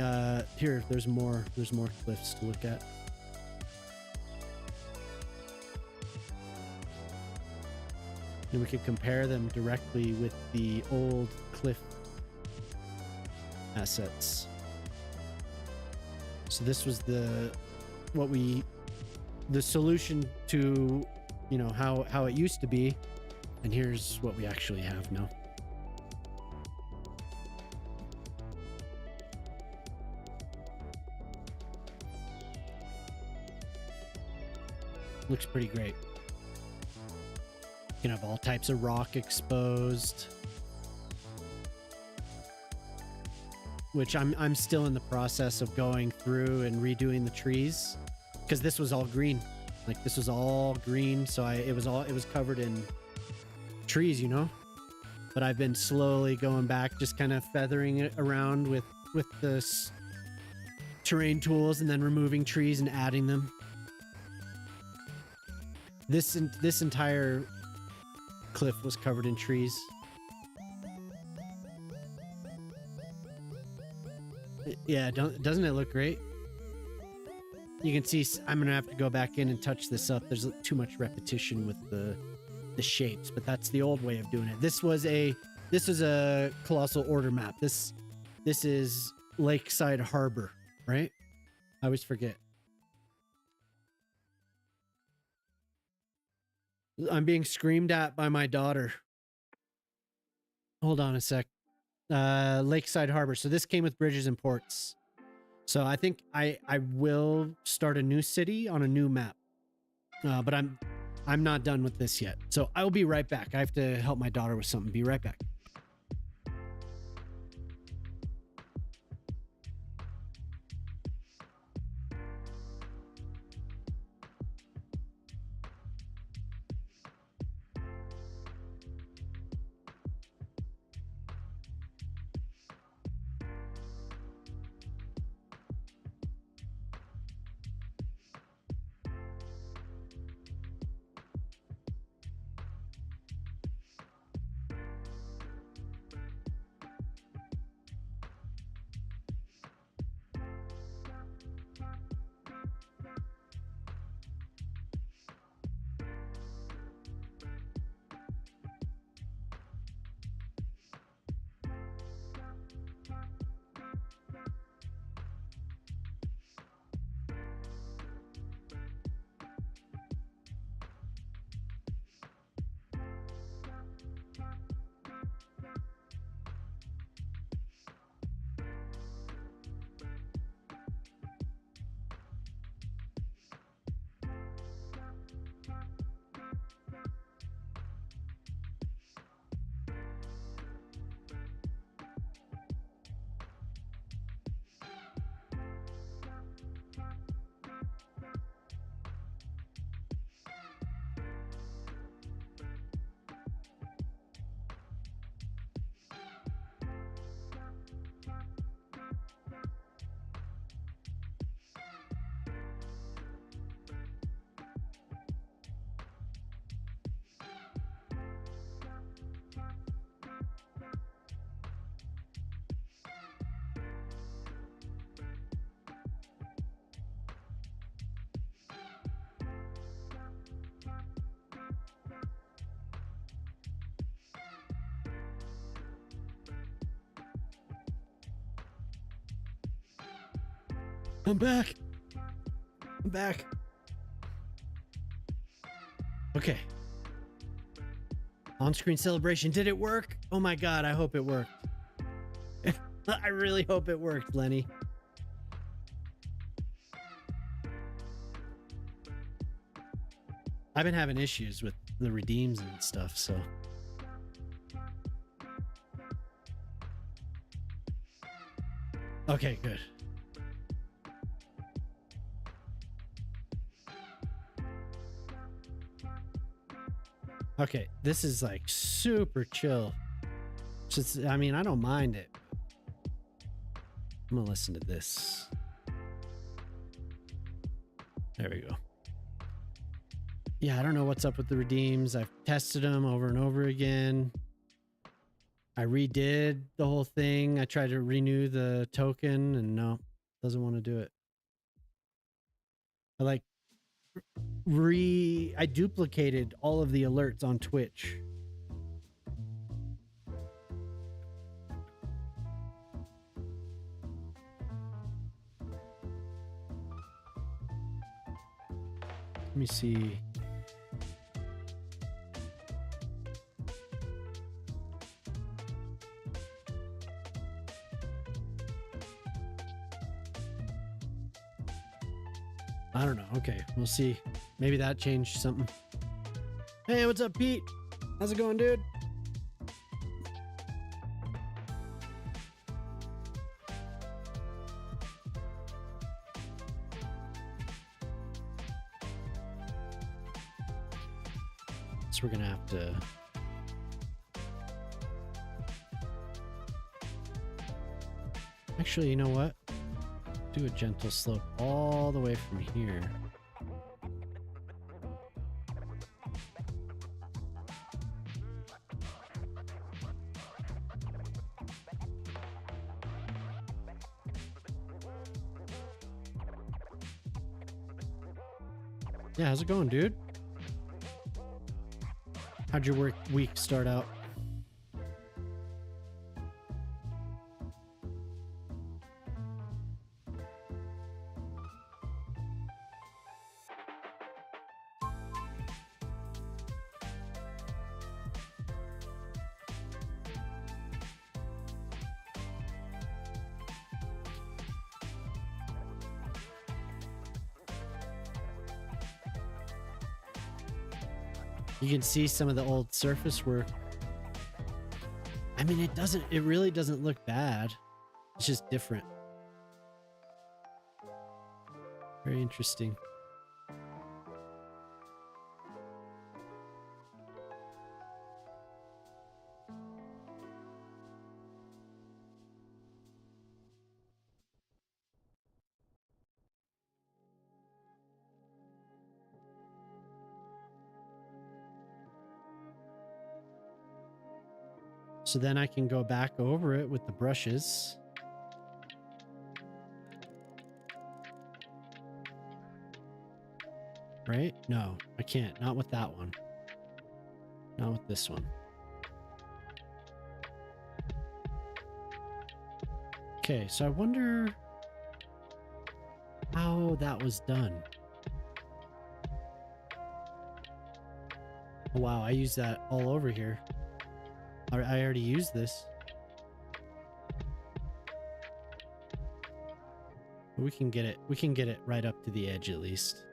here, there's more cliffs to look at. And we could compare them directly with the old cliff assets. So this was the solution to, you know, how it used to be, and here's what we actually have now. Looks pretty great. You can have all types of rock exposed, which I'm still in the process of going through and redoing the trees, because this was all green. Like, this was all green, so it was covered in trees, you know. But I've been slowly going back, just kind of feathering it around with the terrain tools, and then removing trees and adding them. This entire cliff was covered in trees. Yeah, doesn't it look great? You can see I'm gonna have to go back in and touch this up. There's too much repetition with the shapes, but that's the old way of doing it. This is a Colossal Order map. This is Lakeside Harbor, right? I always forget. I'm being screamed at by my daughter. Hold on a sec. Lakeside Harbor. So this came with bridges and ports. So I think I will start a new city on a new map. But I'm not done with this yet. So I'll be right back. I have to help my daughter with something. Be right back. I'm back. I'm back. Okay. On-screen celebration. Did it work? Oh my God, I hope it worked. I really hope it worked, Lenny. I've been having issues with the redeems and stuff, so. Okay, good. Okay, this is like super chill. Just, I mean, I don't mind it. I'm gonna listen to this. There we go. Yeah, I don't know what's up with the redeems. I've tested them over and over again. I redid the whole thing. I tried to renew the token and no, doesn't want to do it. I I duplicated all of the alerts on Twitch. Let me see. I don't know. Okay, we'll see. Maybe that changed something. Hey, what's up, Pete? How's it going, dude? So we're gonna have to... Actually, you know what? Do a gentle slope all the way from here. Yeah, how's it going, dude? How'd your week start out? You can see some of the old surface work. I mean, it really doesn't look bad. It's just different. Very interesting. So then I can go back over it with the brushes. Right? No, I can't. Not with that one. Not with this one. Okay, so I wonder how that was done. Oh, wow, I used that all over here. I already used this. We can get it right up to the edge at least.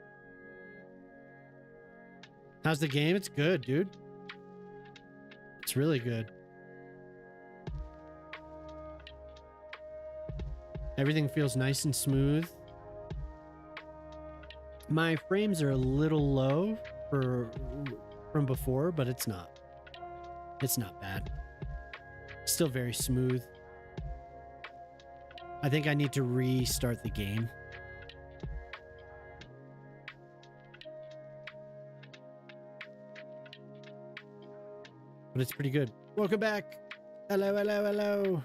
How's the game? It's good, dude. It's really good. Everything feels nice and smooth. My frames are a little low from before, but it's not. It's not bad. Still very smooth. I think I need to restart the game. But it's pretty good. Welcome back. Hello, hello, hello.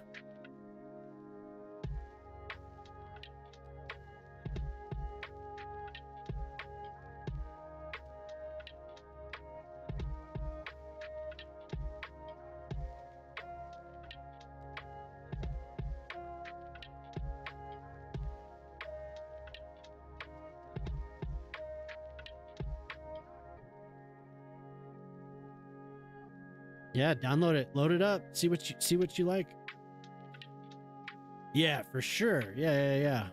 Yeah, download it, load it up, see what you like. Yeah, for sure. Yeah.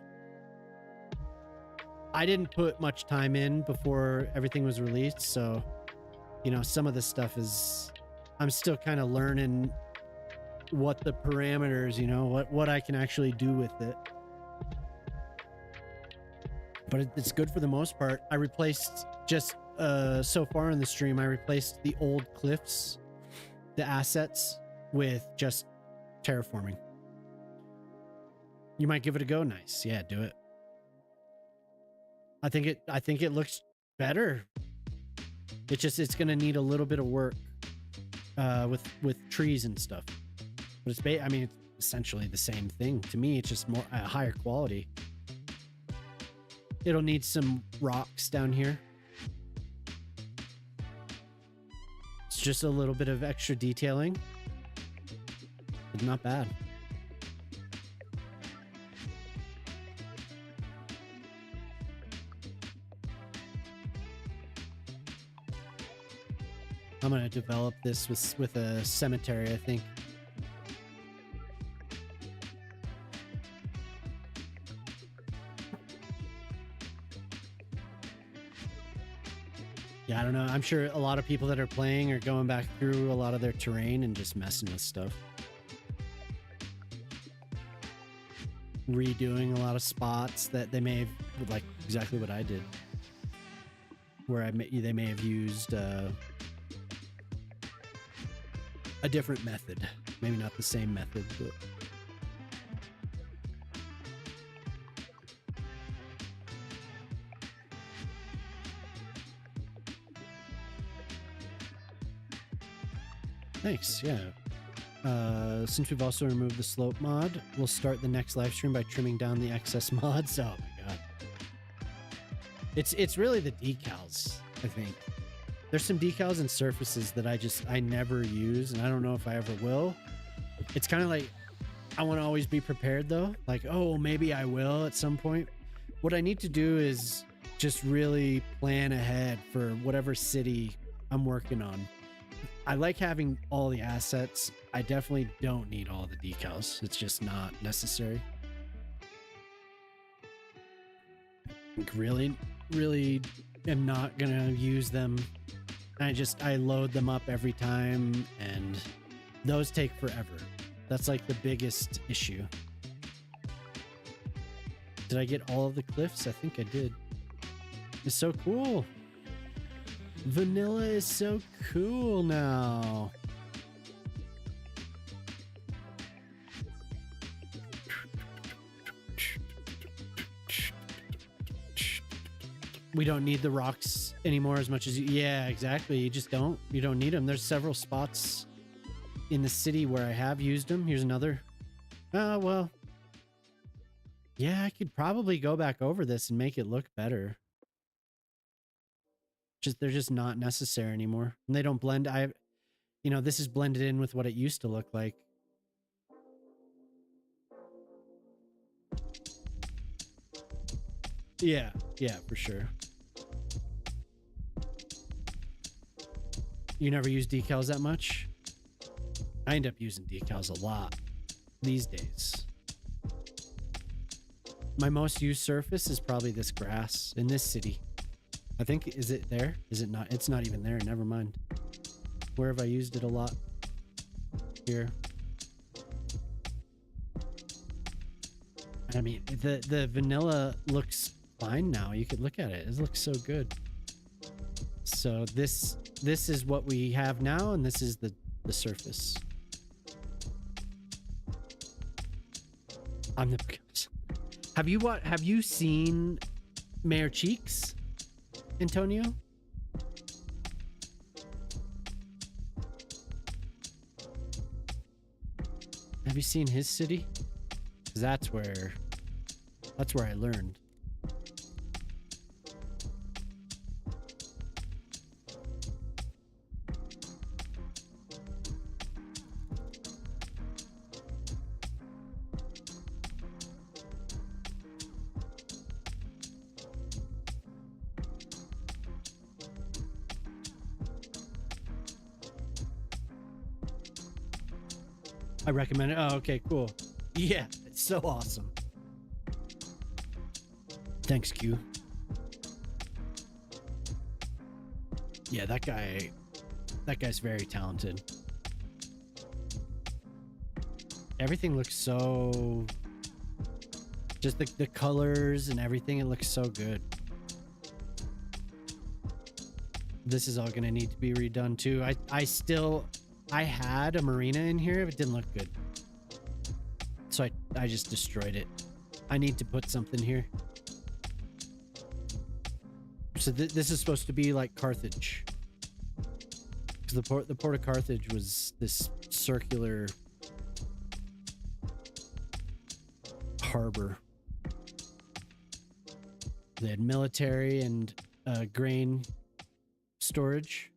I didn't put much time in before everything was released, so you know, some of this stuff is I'm still kind of learning what the parameters, you know, what I can actually do with it. But it's good for the most part. I replaced just so far in the stream, I replaced the old cliffs, the assets, with just terraforming. You might give it a go. Nice. Yeah, do it. I think it looks better. It's gonna need a little bit of work with trees and stuff. But I mean, it's essentially the same thing. To me, it's just more higher quality. It'll need some rocks down here. It's just a little bit of extra detailing. But not bad. I'm gonna develop this with a cemetery, I think. Yeah, I don't know. I'm sure a lot of people that are playing are going back through a lot of their terrain and just messing with stuff. Redoing a lot of spots that they may have, like exactly what I did, where they may have used a different method, maybe not the same method, but thanks. Yeah. Since we've also removed the slope mod, we'll start the next live stream by trimming down the excess mods. Oh my god. It's really the decals, I think. There's some decals and surfaces that I never use, and I don't know if I ever will. It's kind of like, I want to always be prepared though. Like, oh, maybe I will at some point. What I need to do is just really plan ahead for whatever city I'm working on. I like having all the assets. I definitely don't need all the decals. It's just not necessary. Like really am not gonna use them. I load them up every time, and those take forever. That's like the biggest issue. Did I get all of the cliffs? I think I did. It's so cool. Vanilla is so cool now. We don't need the rocks anymore as much as you. Yeah, exactly. You don't need them. There's several spots in the city where I have used them. Here's another. Oh, well. Yeah, I could probably go back over this and make it look better. They're just not necessary anymore. And they don't blend. This is blended in with what it used to look like. Yeah, for sure. You never use decals that much? I end up using decals a lot these days. My most used surface is probably this grass in this city. I think, is it there? Is it not? It's not even there. Never mind. Where have I used it a lot? Here. I mean, the vanilla looks fine now. You could look at it. It looks so good. So this is what we have now, and this is the surface. Have you seen Mayor Cheeks, Antonio? Have you seen his city? 'Cause that's where I learned. I recommend it. Oh, okay, cool. Yeah, it's so awesome. Thanks, Q. Yeah, that guy's very talented. Everything looks so, just the colors and everything, it looks so good. This is all gonna need to be redone too. I had a marina in here, but it didn't look good. So I just destroyed it. I need to put something here. So this is supposed to be like Carthage. Because the port of Carthage was this circular harbor. They had military and grain storage.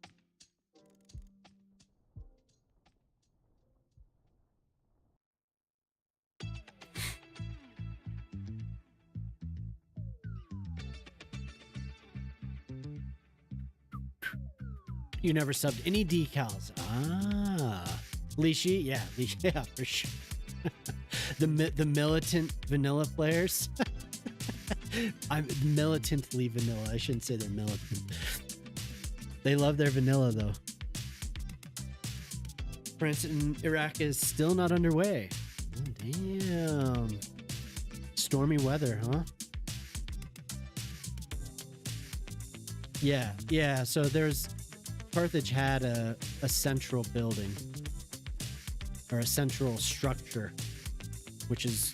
You never subbed any decals. Ah, Lishi, yeah, yeah, for sure. the militant vanilla players. I'm militantly vanilla. I shouldn't say they're militant. They love their vanilla though. France in Iraq is still not underway. Oh, damn. Stormy weather, huh? Yeah. So Carthage had a central building or a central structure, which is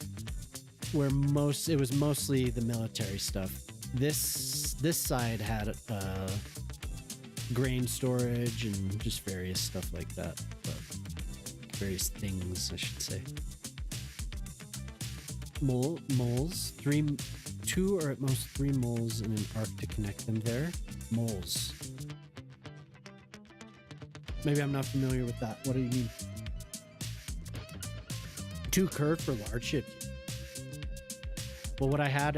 where it was mostly the military stuff. This side had grain storage and just various stuff like that, but various things, I should say. Moles, 2 or at most 3 moles in an arc to connect them there. Moles. Maybe I'm not familiar with that. What do you mean? 2 curve for large ship. Well, what I had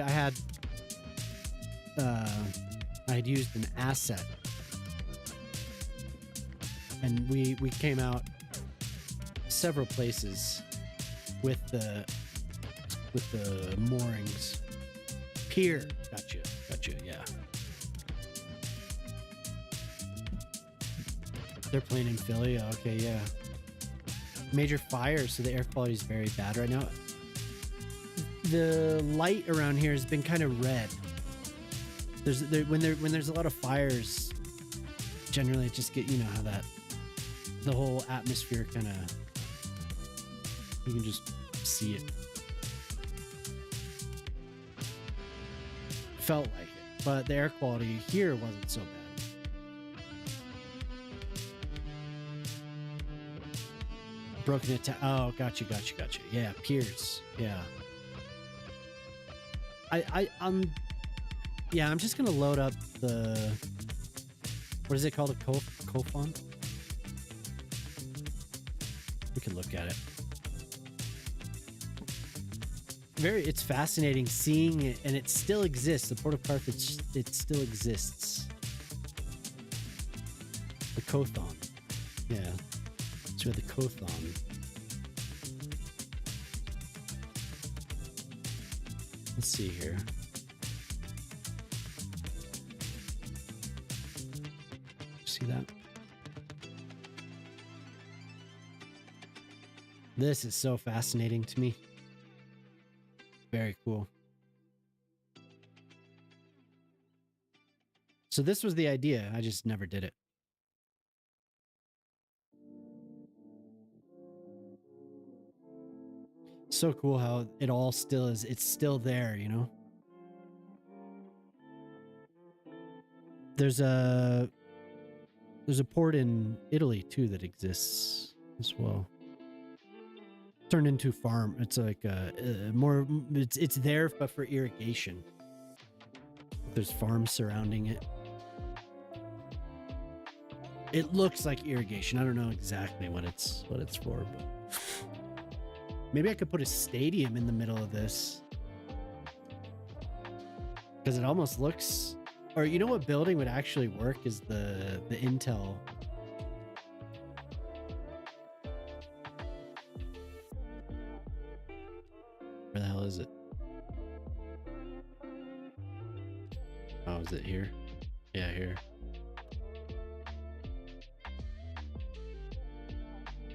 used an asset, and we came out several places with the moorings. Pier, gotcha, yeah. They're playing in Philly. Okay, yeah. Major fires, so the air quality is very bad right now. The light around here has been kind of red. When there's a lot of fires, generally it just get, you know how the whole atmosphere kind of, you can just see it. Felt like it, but the air quality here wasn't so bad. Broken it to, oh, gotcha. Yeah, piers. Yeah. I'm just gonna load up the, what is it called, a Kofon? We can look at it. It's fascinating seeing it, and it still exists. The Port of Carthage, it still exists. The Kothon. Yeah. So the Kothon. Let's see here. See that? This is so fascinating to me. Very cool. So this was the idea. I just never did it. So cool how it all still is. It's still there, you know? There's a port in Italy too that exists as well. Turned into farm. It's like more. It's there, but for irrigation. There's farms surrounding it. It looks like irrigation. I don't know exactly what it's for, but maybe I could put a stadium in the middle of this, because it almost looks. Or you know what building would actually work is the Intel. Was it here? Yeah, here.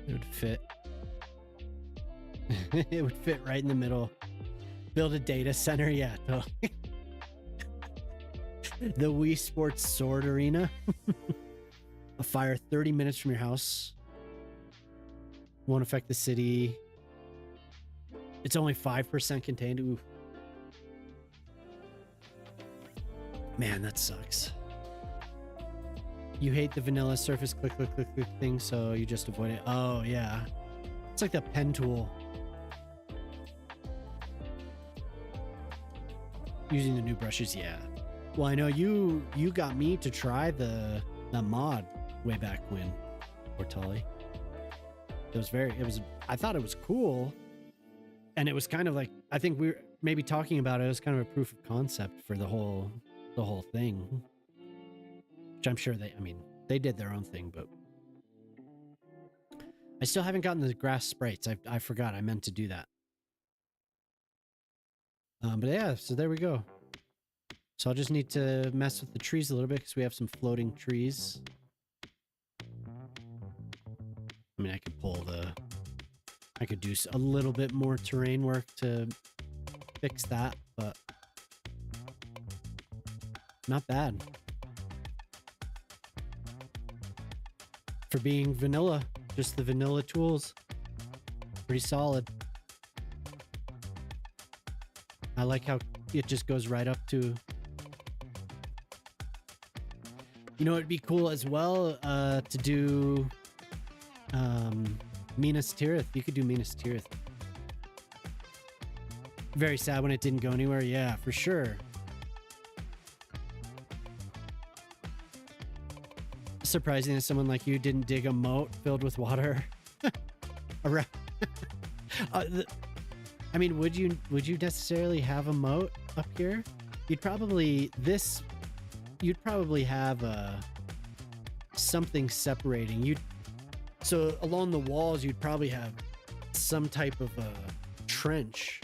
It would fit. It would fit right in the middle. Build a data center, yeah, totally. The Wii Sports Sword Arena. A fire 30 minutes from your house. Won't affect the city. It's only 5% contained. Ooh. Man, that sucks. You hate the vanilla surface click thing, so you just avoid it. Oh, yeah. It's like the pen tool. Using the new brushes, yeah. Well, I know you got me to try the mod way back when, Ortali. I thought it was cool. And it was kind of like, I think we were maybe talking about it as kind of a proof of concept for the whole thing. Which I'm sure they did their own thing, but I still haven't gotten the grass sprites. I forgot I meant to do that. But yeah, so there we go. So I'll just need to mess with the trees a little bit because we have some floating trees. I mean, I could do a little bit more terrain work to fix that, but not bad. For being vanilla, just the vanilla tools. Pretty solid. I like how it just goes right up to... You know, it'd be cool as well to do Minas Tirith. You could do Minas Tirith. Very sad when it didn't go anywhere. Yeah, for sure. Surprising that someone like you didn't dig a moat filled with water around. I mean, would you necessarily have a moat up here? You'd probably have something separating. So along the walls, you'd probably have some type of a trench.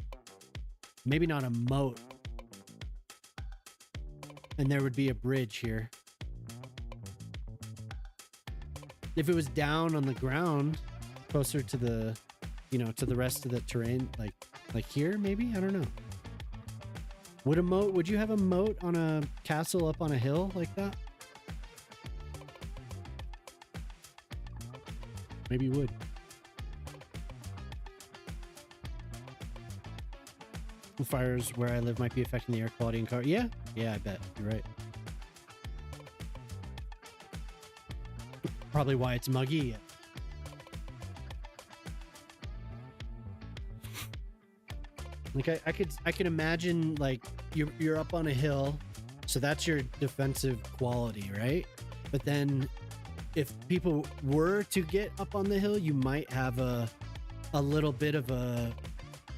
Maybe not a moat. And there would be a bridge here. If it was down on the ground, closer to the, to the rest of the terrain, like here, maybe? I don't know. Would you have a moat on a castle up on a hill like that? Maybe you would. The fires where I live might be affecting the air quality in car. Yeah, I bet. You're right. Probably why it's muggy. Like I could imagine like you're up on a hill, so that's your defensive quality, right? But then if people were to get up on the hill, you might have a little bit of a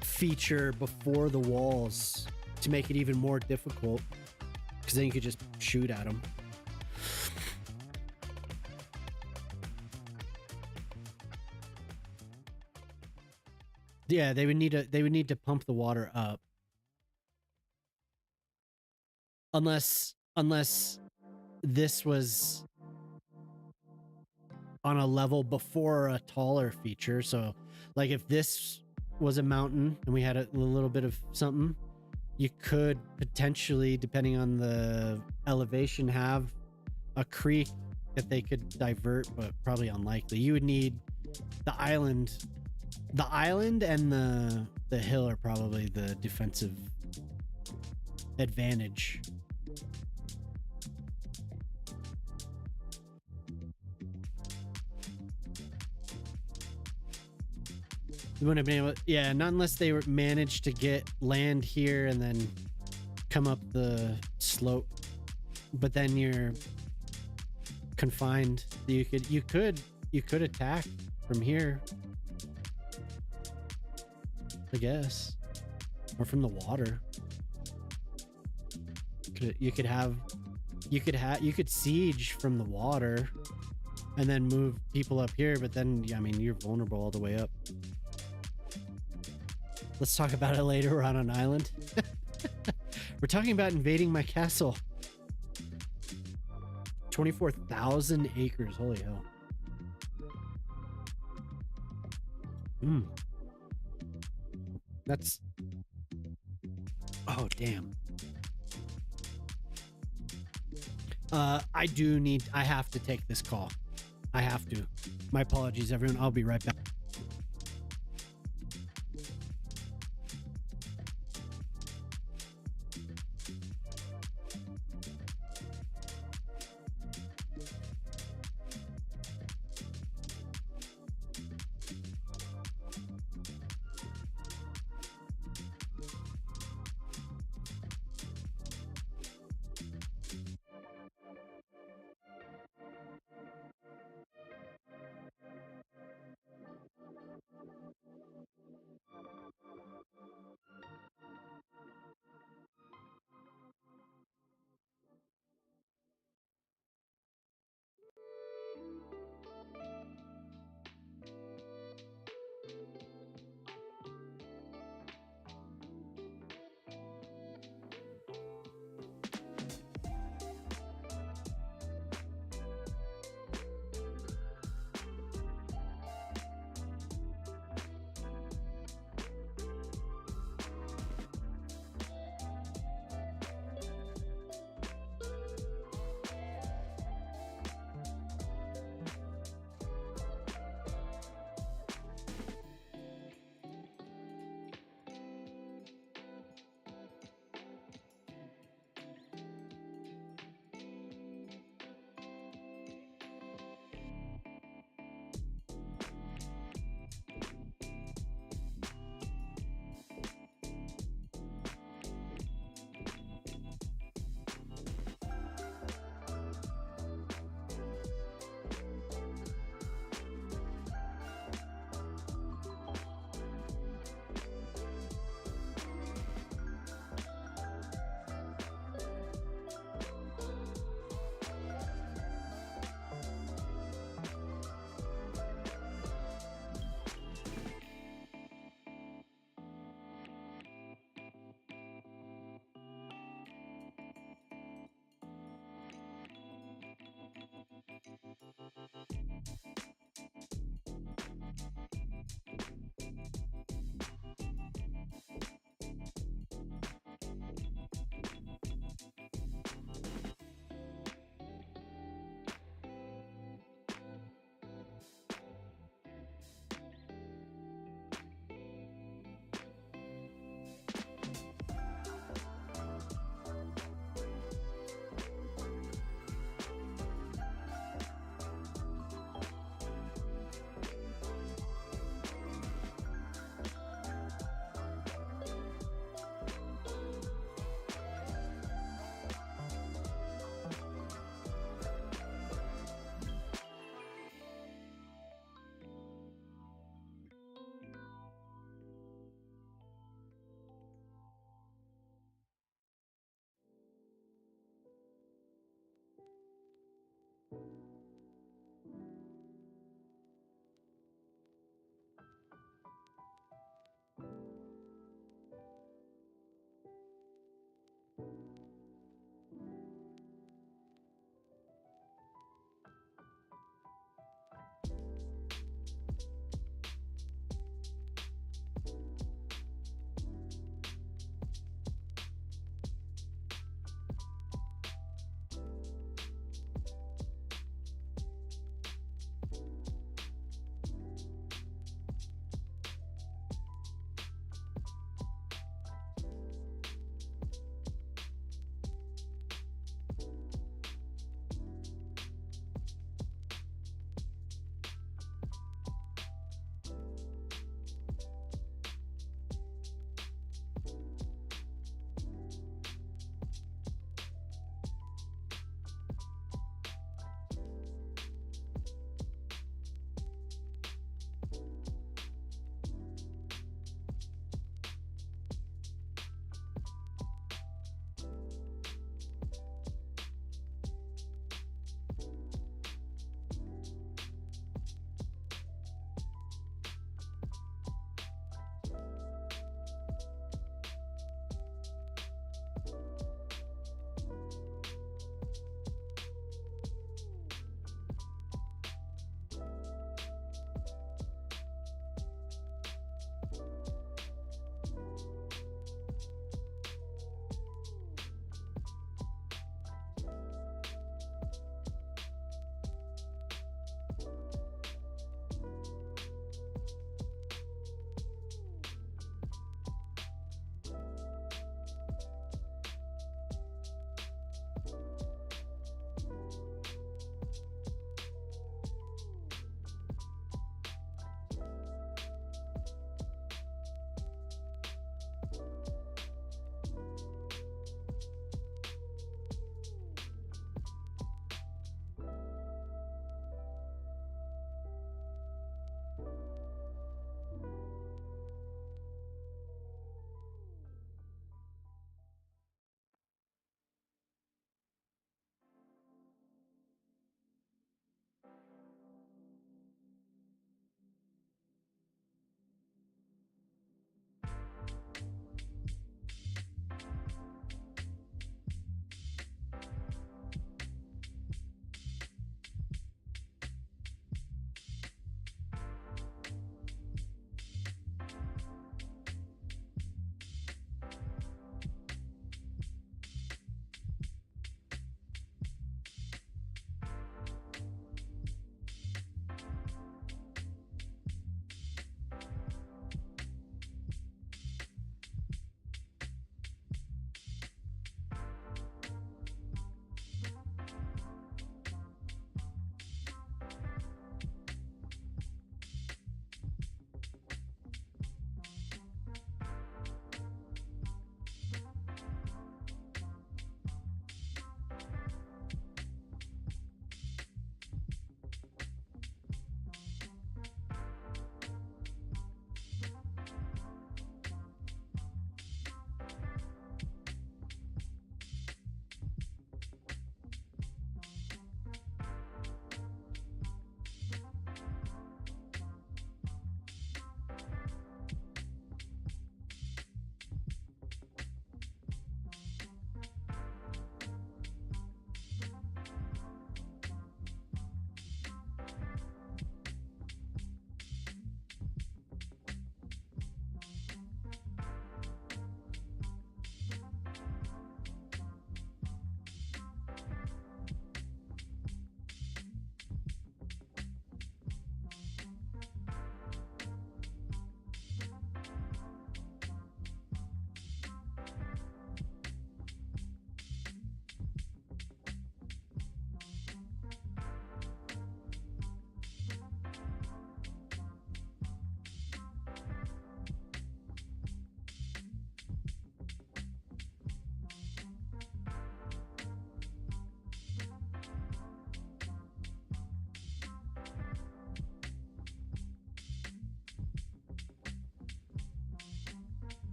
feature before the walls to make it even more difficult, because then you could just shoot at them. Yeah, they would need to pump the water up. Unless this was on a level before a taller feature. So like if this was a mountain and we had a little bit of something, you could potentially, depending on the elevation, have a creek that they could divert, but probably unlikely. You would need the island. The island and the hill are probably the defensive advantage. You wouldn't have been able to, yeah, not unless they managed to get land here and then come up the slope. But then you're confined. You could attack from here, I guess, or from the water. You could siege from the water and then move people up here, but then I mean you're vulnerable all the way up. Let's talk about it later. We're on an island. We're talking about invading my castle. 24,000 acres. Holy hell. That's... Oh, damn. I have to take this call. I have to. My apologies, everyone. I'll be right back.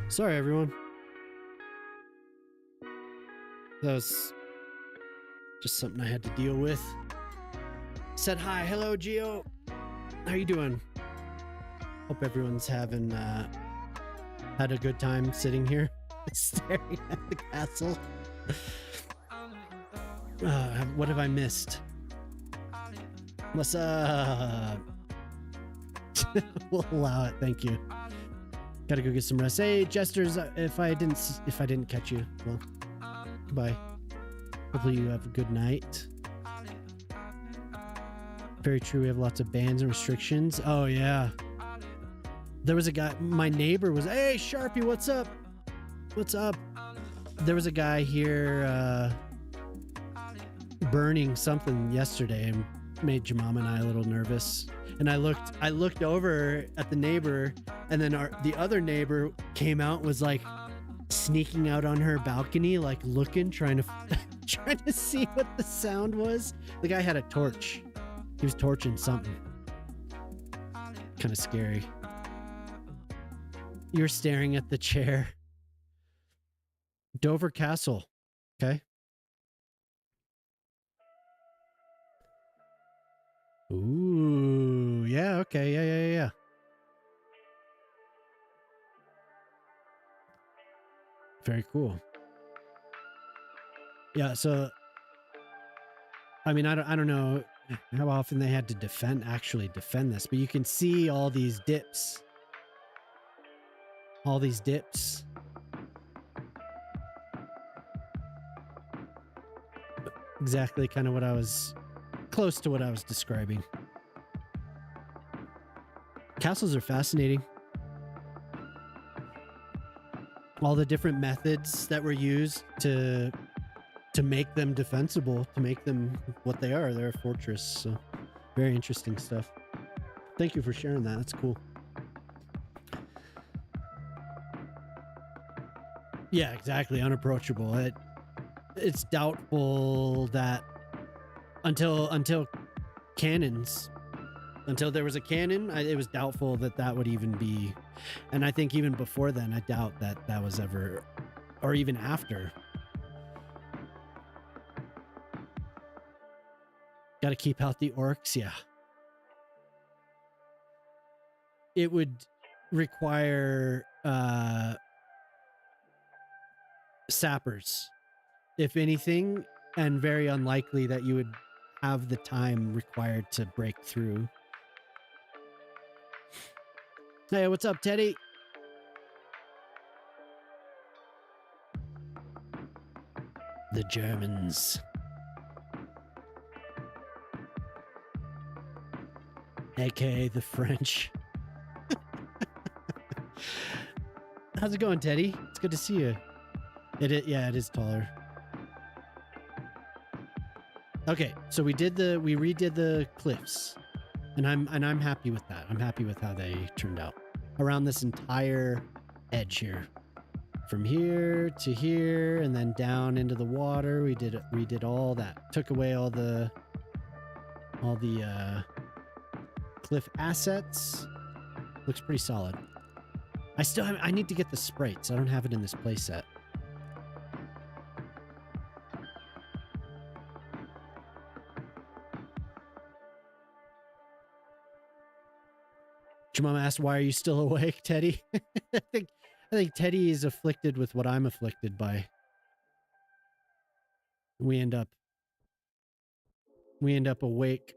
Sorry, everyone. That was just something I had to deal with. Said hi. Hello, Gio. How you doing? Hope everyone's having had a good time sitting here staring at the castle. What have I missed? What's up? We'll allow it. Thank you. Gotta go get some rest. Hey, Jesters, if I didn't catch you, well, goodbye. Hopefully you have a good night. Very true. We have lots of bans and restrictions. Oh yeah. There was a guy. My neighbor was. Hey, Sharpie, what's up? What's up? There was a guy here burning something yesterday and made your mom and I a little nervous. And I looked over at the neighbor, and then the other neighbor came out, was like sneaking out on her balcony, like looking, trying to see what the sound was. The guy had a torch. He was torching something. Kind of scary. You're staring at the chair. Dover Castle. Okay. Ooh, yeah, okay, yeah. Very cool. Yeah, so I mean, I don't know how often they had to actually defend this, but you can see all these dips. All these dips. Exactly kind of what I was close to what I was describing. Castles are fascinating. All the different methods that were used to make them defensible, to make them what they are. They're a fortress. So very interesting stuff. Thank you for sharing that. That's cool. Yeah, exactly. Unapproachable. It's doubtful that until cannons, until there was a cannon, it was doubtful that would even be. And I think even before then, I doubt that was ever, or even after. Got to keep out the orcs. Yeah. It would require sappers, if anything, and very unlikely that you would have the time required to break through. Hey, what's up, Teddy? The Germans. AKA the French. How's it going, Teddy? It's good to see you. Yeah, it is taller. Okay, so we redid the cliffs, and I'm happy with that. I'm happy with how they turned out around this entire edge here, from here to here, and then down into the water. We did all that. Took away all the cliff assets. Looks pretty solid. I need to get the sprites. I don't have it in this playset. Your mom asked, "Why are you still awake, Teddy?" I think Teddy is afflicted with what I'm afflicted by. We end up awake.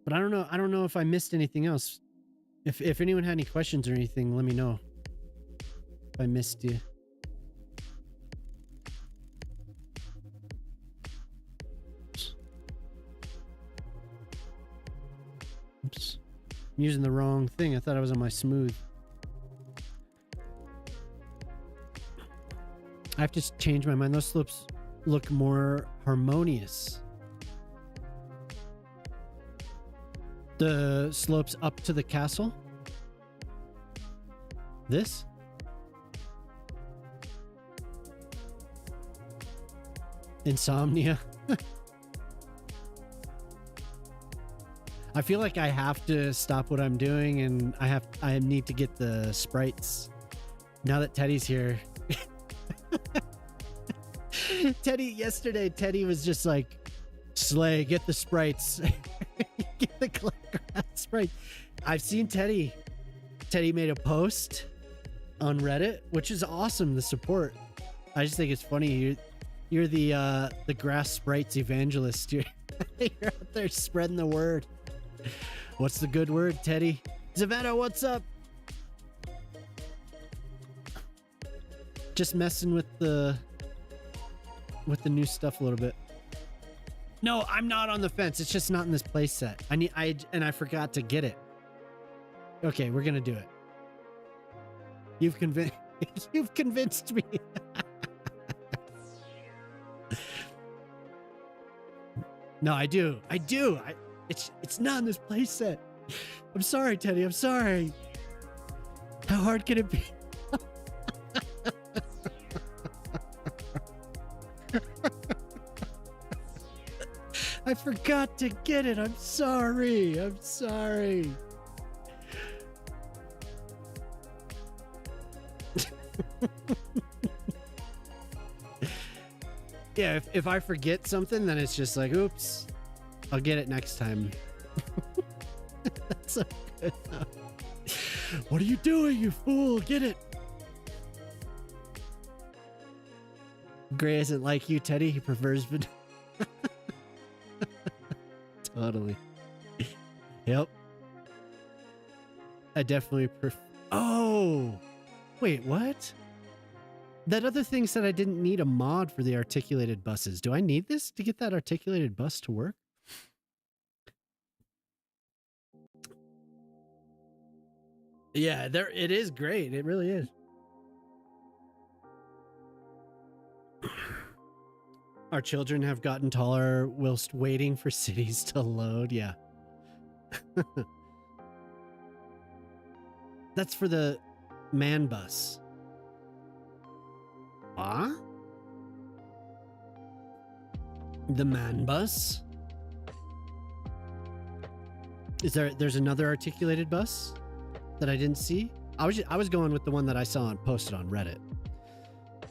But I don't know if I missed anything else. If anyone had any questions or anything, let me know. If I missed you. Oops. I'm using the wrong thing. I thought I was on my smooth. I have to change my mind. Those slopes look more harmonious. The slopes up to the castle? This? Insomnia. I feel like I have to stop what I'm doing and I need to get the sprites. Now that Teddy's here. Teddy was just like, Slay, get the sprites. Get the grass sprite. I've seen Teddy. Teddy made a post on Reddit, which is awesome, the support. I just think it's funny. You're the grass sprites evangelist. You're out there spreading the word. What's the good word, Teddy? Zavetta, what's up? Just messing with the new stuff a little bit. No, I'm not on the fence. It's just not in this play set. I forgot to get it. Okay, we're gonna do it. You've convinced me. No, I do. It's not in this play set. I'm sorry, Teddy. I'm sorry. How hard can it be? I forgot to get it. I'm sorry. Yeah, if I forget something, then it's just like, oops. I'll get it next time. That's so good. What are you doing, you fool? Get it. Gray isn't like you, Teddy. He prefers vanilla. Totally. Yep. I definitely prefer. Oh! Wait, what? That other thing said I didn't need a mod for the articulated buses. Do I need this to get that articulated bus to work? Yeah, it is great. It really is. Our children have gotten taller whilst waiting for cities to load. Yeah. That's for the man bus. Huh? The man bus? There's another articulated bus that I didn't see? I was going with the one that I saw and posted on Reddit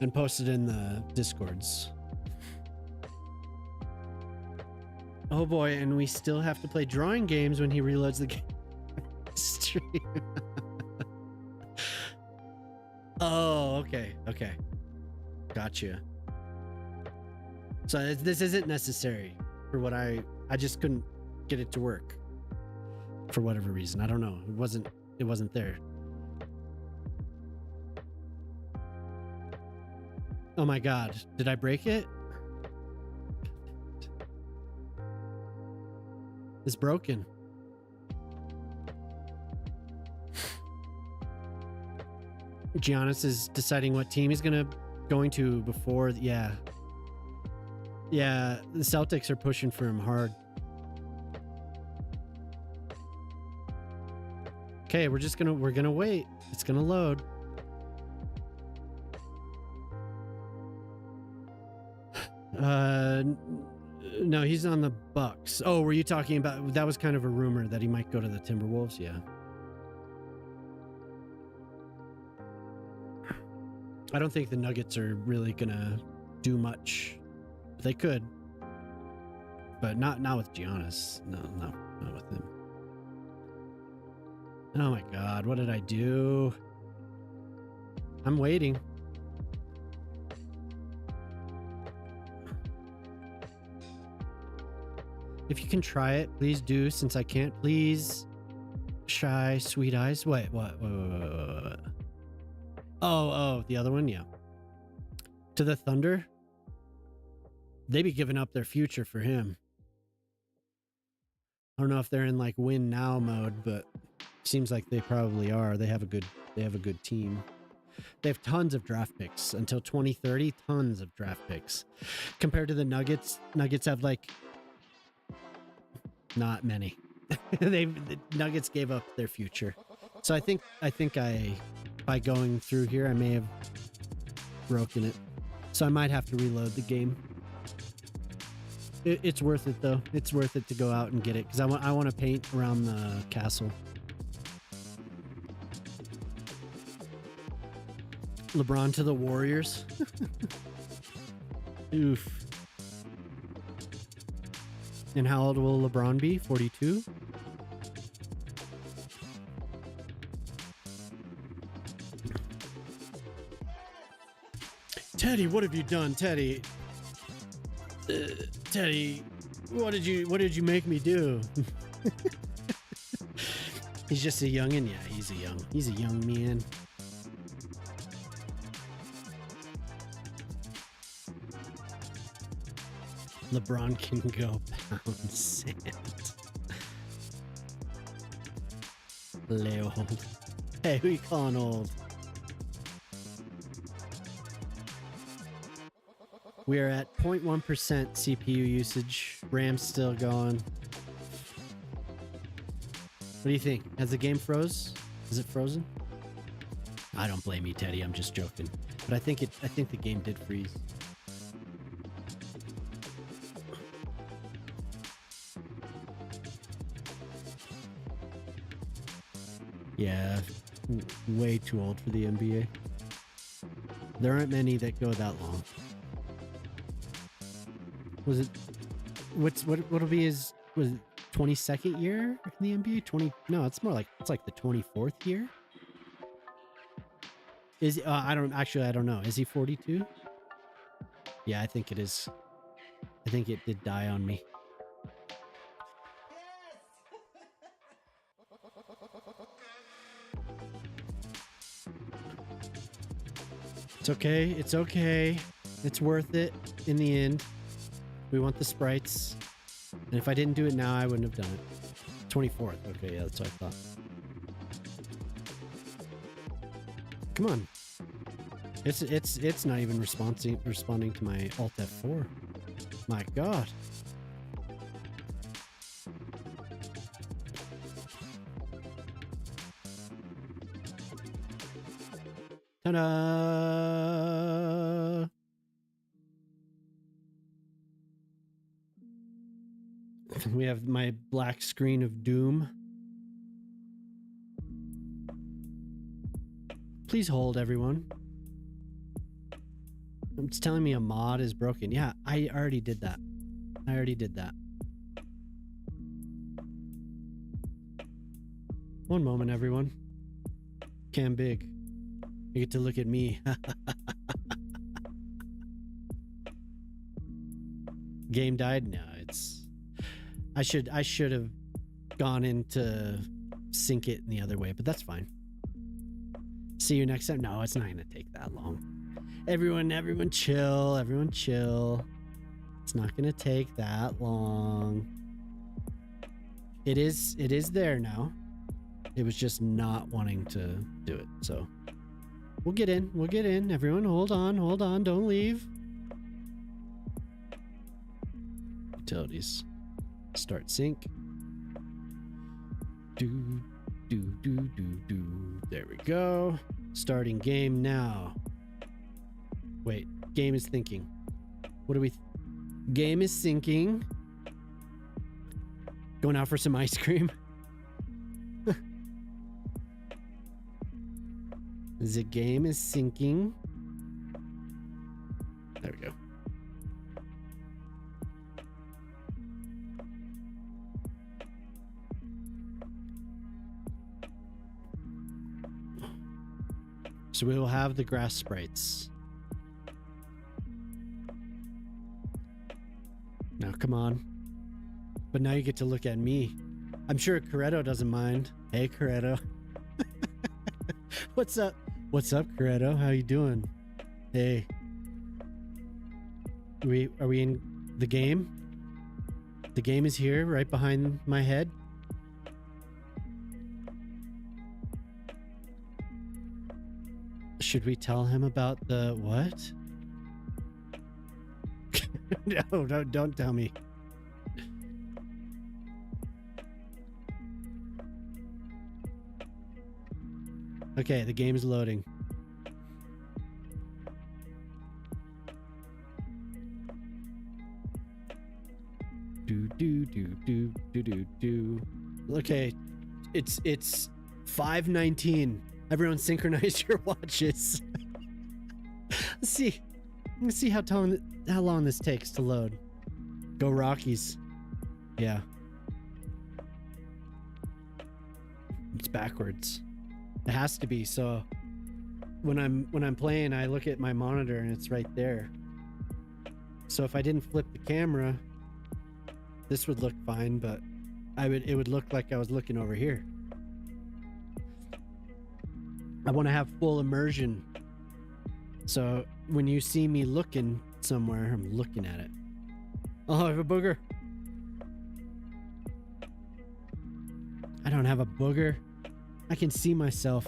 and posted in the Discords. Oh boy, and we still have to play drawing games when he reloads the game stream. Oh, okay. Gotcha. So this isn't necessary for what I just couldn't get it to work for whatever reason. I don't know. It wasn't there. Oh my god. Did I break it? It's broken. Giannis is deciding what team he's going to before. Yeah, the Celtics are pushing for him hard. Okay, we're gonna wait. It's gonna load. No, he's on the Bucks. Oh, were you talking about, that was kind of a rumor that he might go to the Timberwolves? Yeah. I don't think the Nuggets are really gonna do much. They could, but not with Giannis. No, not with him. Oh my god, what did I do? I'm waiting. If you can try it, please do, since I can't. Please. Shy, sweet eyes. Wait, what? Oh, the other one? Yeah. To the Thunder? They be giving up their future for him. I don't know if they're in like win now mode, but seems like they probably are. They have a good team. They have tons of draft picks until 2030, tons of draft picks. Compared to the Nuggets, Nuggets have like not many. The Nuggets gave up their future. So I think by going through here I may have broken it. So I might have to reload the game. It's worth it though. It's worth it to go out and get it because I want to paint around the castle. LeBron to the Warriors. Oof. And how old will LeBron be? 42? Teddy, what have you done, Teddy? Teddy, what did you make me do? He's just a youngin'. Yeah, he's a young man. LeBron can go pound sand. Lay old. Hey, who you calling old? We are at 0.1% CPU usage. RAM's still going. What do you think? Has the game froze? Is it frozen? I don't blame you, Teddy. I'm just joking. But I think the game did freeze. Yeah, way too old for the NBA. There aren't many that go that long. Was it? What'll be his? Was it 22nd year in the NBA? No, it's more like it's like the 24th year. Is I don't know. Is he 42? Yeah, I think it is. I think it did die on me. It's okay. It's okay. It's worth it in the end. We want the sprites. And if I didn't do it now, I wouldn't have done it. 24th. Okay, yeah, that's what I thought. Come on. It's not even responding to my Alt F4. My God. Ta-da! We have my black screen of doom. Please hold, everyone. It's telling me a mod is broken. Yeah, I already did that. One moment, everyone. Cam Big. You get to look at me. Game died? No, it's... I should have gone in to sync it in the other way, but that's fine. See you next time. No, it's not going to take that long. Everyone chill. Everyone chill. It's not going to take that long. It is there now. It was just not wanting to do it. So we'll get in. Everyone hold on. Don't leave. Utilities. Start sync. Do. There we go. Starting game now. Wait, game is thinking. What do we... Game is syncing. Going out for some ice cream. The game is syncing. There we go. So we will have the grass sprites. Now, come on. But now you get to look at me. I'm sure Corretto doesn't mind. Hey, Corretto. What's up? What's up, Corretto? How you doing? Hey. Are we in the game? The game is here, right behind my head. Should we tell him about the what? No, don't tell me. Okay, the game is loading. Do. Okay, it's 5:19. Everyone synchronize your watches. Let's see. Let's see how long this takes to load. Go Rockies. Yeah. It's backwards. It has to be. So when I'm playing, I look at my monitor and it's right there. So if I didn't flip the camera, this would look fine, but it would look like I was looking over here. I want to have full immersion. So when you see me looking somewhere, I'm looking at it. Oh, I have a booger. I don't have a booger. I can see myself.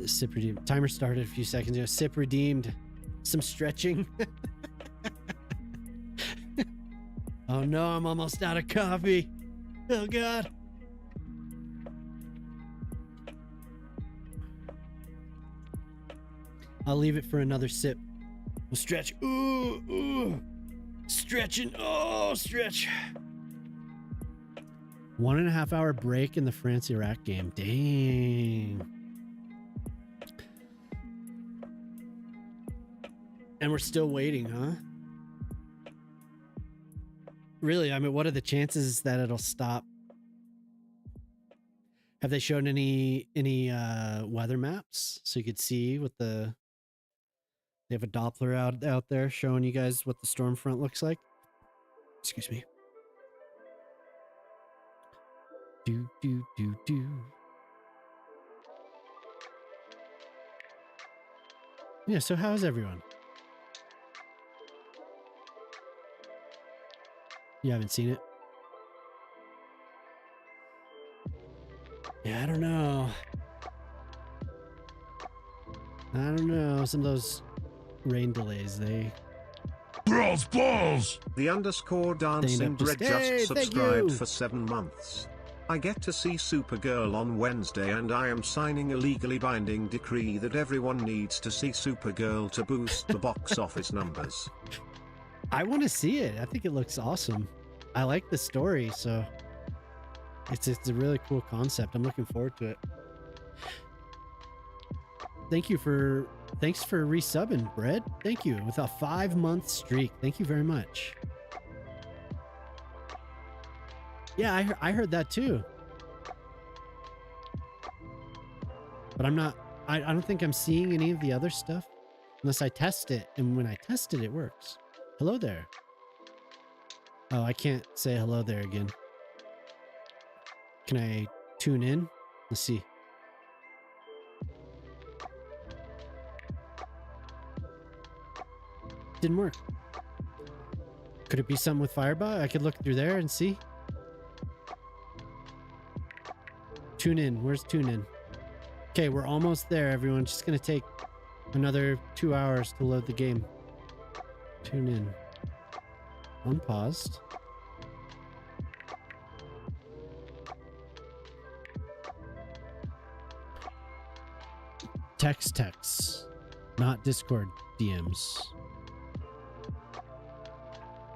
Sip redeemed. Timer started a few seconds ago. Sip redeemed. Some stretching. Oh no, I'm almost out of coffee. Oh God. I'll leave it for another sip. We'll stretch. Ooh. Stretching. Oh, stretch. 1.5 hour break in the France-Iraq game. Dang. And we're still waiting, huh? Really? I mean, what are the chances that it'll stop? Have they shown any weather maps so you could see what the... They have a Doppler out there showing you guys what the storm front looks like. Excuse me. Do. Yeah, so how's everyone? You haven't seen it? Yeah, I don't know. Some of those rain delays, they... Balls! The _ dancing bread Hey, just subscribed for 7 months. I get to see Supergirl on Wednesday and I am signing a legally binding decree that everyone needs to see Supergirl to boost the box office numbers. I want to see it. I think it looks awesome. I like the story, so it's a really cool concept. I'm looking forward to it. Thanks for resubbing, Bread. Thank you. With a 5-month streak. Thank you very much. Yeah, I heard that too. But I don't think I'm seeing any of the other stuff unless I test it. And when I test it, it works. Hello there. Oh, I can't say hello there again. Can I tune in? Let's see. Didn't work. Could it be something with Firebot? I could look through there and see. Tune in. Where's tune in? Okay, we're almost there, everyone. Just gonna take another 2 hours to load the game. Tune in. Unpaused. Text. Not Discord DMs.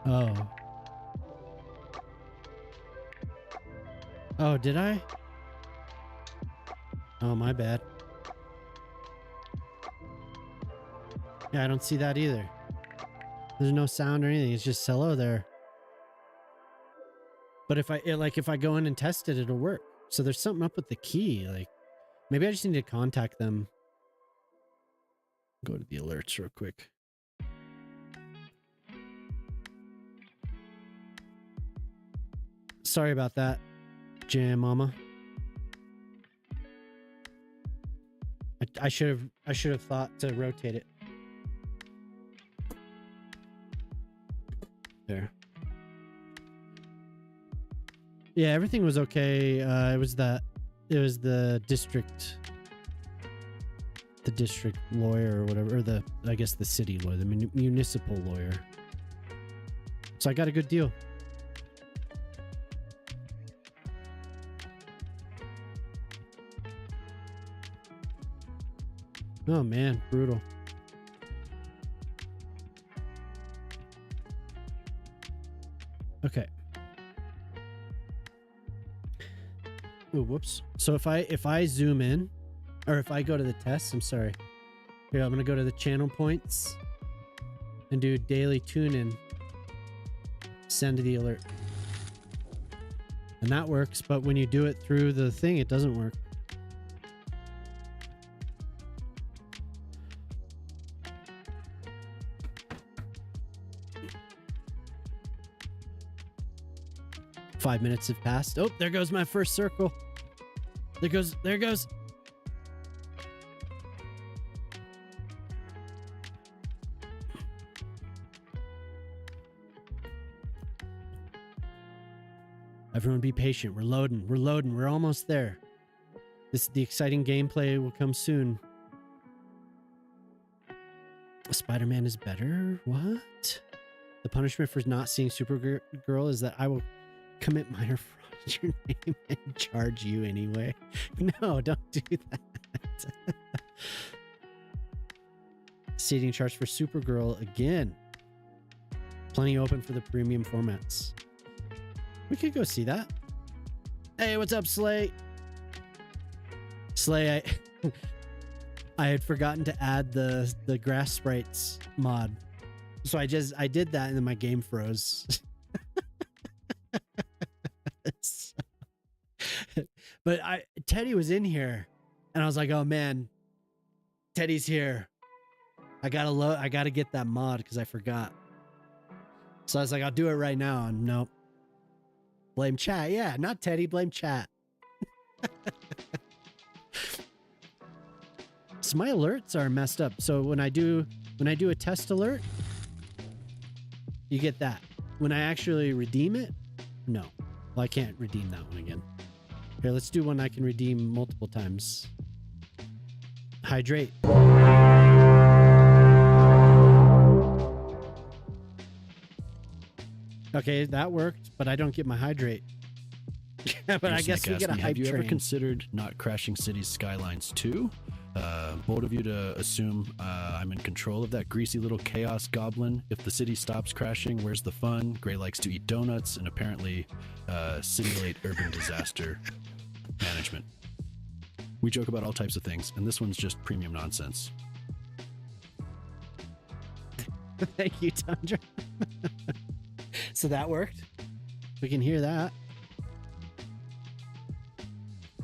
Oh. Oh, did I? Oh, my bad. Yeah, I don't see that either. There's no sound or anything. It's just hello there. But if I go in and test it, it'll work. So there's something up with the key. Like, maybe I just need to contact them. Go to the alerts real quick. Sorry about that, Jam Mama. I should have thought to rotate it. There. Yeah, everything was okay. It was the district lawyer or whatever, or I guess the city lawyer, the municipal lawyer. So I got a good deal. Oh man, brutal. Okay. Oh, whoops. So if I zoom in, or if I go to the tests, I'm sorry. Here, I'm gonna go to the channel points and do daily tune-in. Send the alert. And that works, but when you do it through the thing, it doesn't work. Five minutes have passed. Oh, there goes my first circle. There it goes. Everyone be patient. We're loading. We're almost there. The exciting gameplay will come soon. Spider-Man is better? What? The punishment for not seeing Supergirl is that I will commit minor fraud in your name and charge you anyway. No, don't do that. Seating charts for Supergirl again. Plenty open for the premium formats. We could go see that. Hey, what's up, Slay? Slay, I had forgotten to add the grass sprites mod. So I did that and then my game froze. But Teddy was in here and I was like, oh man, Teddy's here. I gotta get that mod because I forgot. So I was like, I'll do it right now. And nope. Blame chat. Yeah, not Teddy, blame chat. So my alerts are messed up. So when I do a test alert, you get that. When I actually redeem it, no. Well, I can't redeem that one again. Here, let's do one I can redeem multiple times. Hydrate. Okay, that worked, but I don't get my hydrate. But I guess we get a hype Have you train. ever considered not crashing Cities Skylines 2? Bold of you to assume I'm in control of that greasy little chaos goblin. If the city stops crashing, where's the fun? Gray likes to eat donuts and apparently simulate urban disaster management. We joke about all types of things, and this one's just premium nonsense. Thank you, Tundra. So that worked. We can hear that.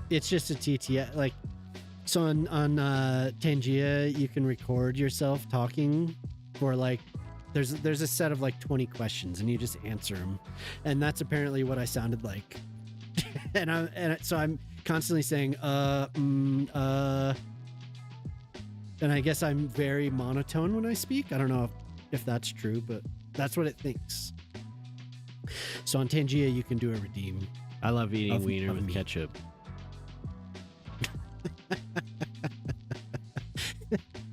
It's just a TTS. Like, so on Tangia, you can record yourself talking for like, there's a set of like 20 questions and you just answer them. And that's apparently what I sounded like. So I'm constantly saying, and I guess I'm very monotone when I speak. I don't know if that's true, but that's what it thinks. So on Tangia, you can do a redeem. I love eating wiener with ketchup.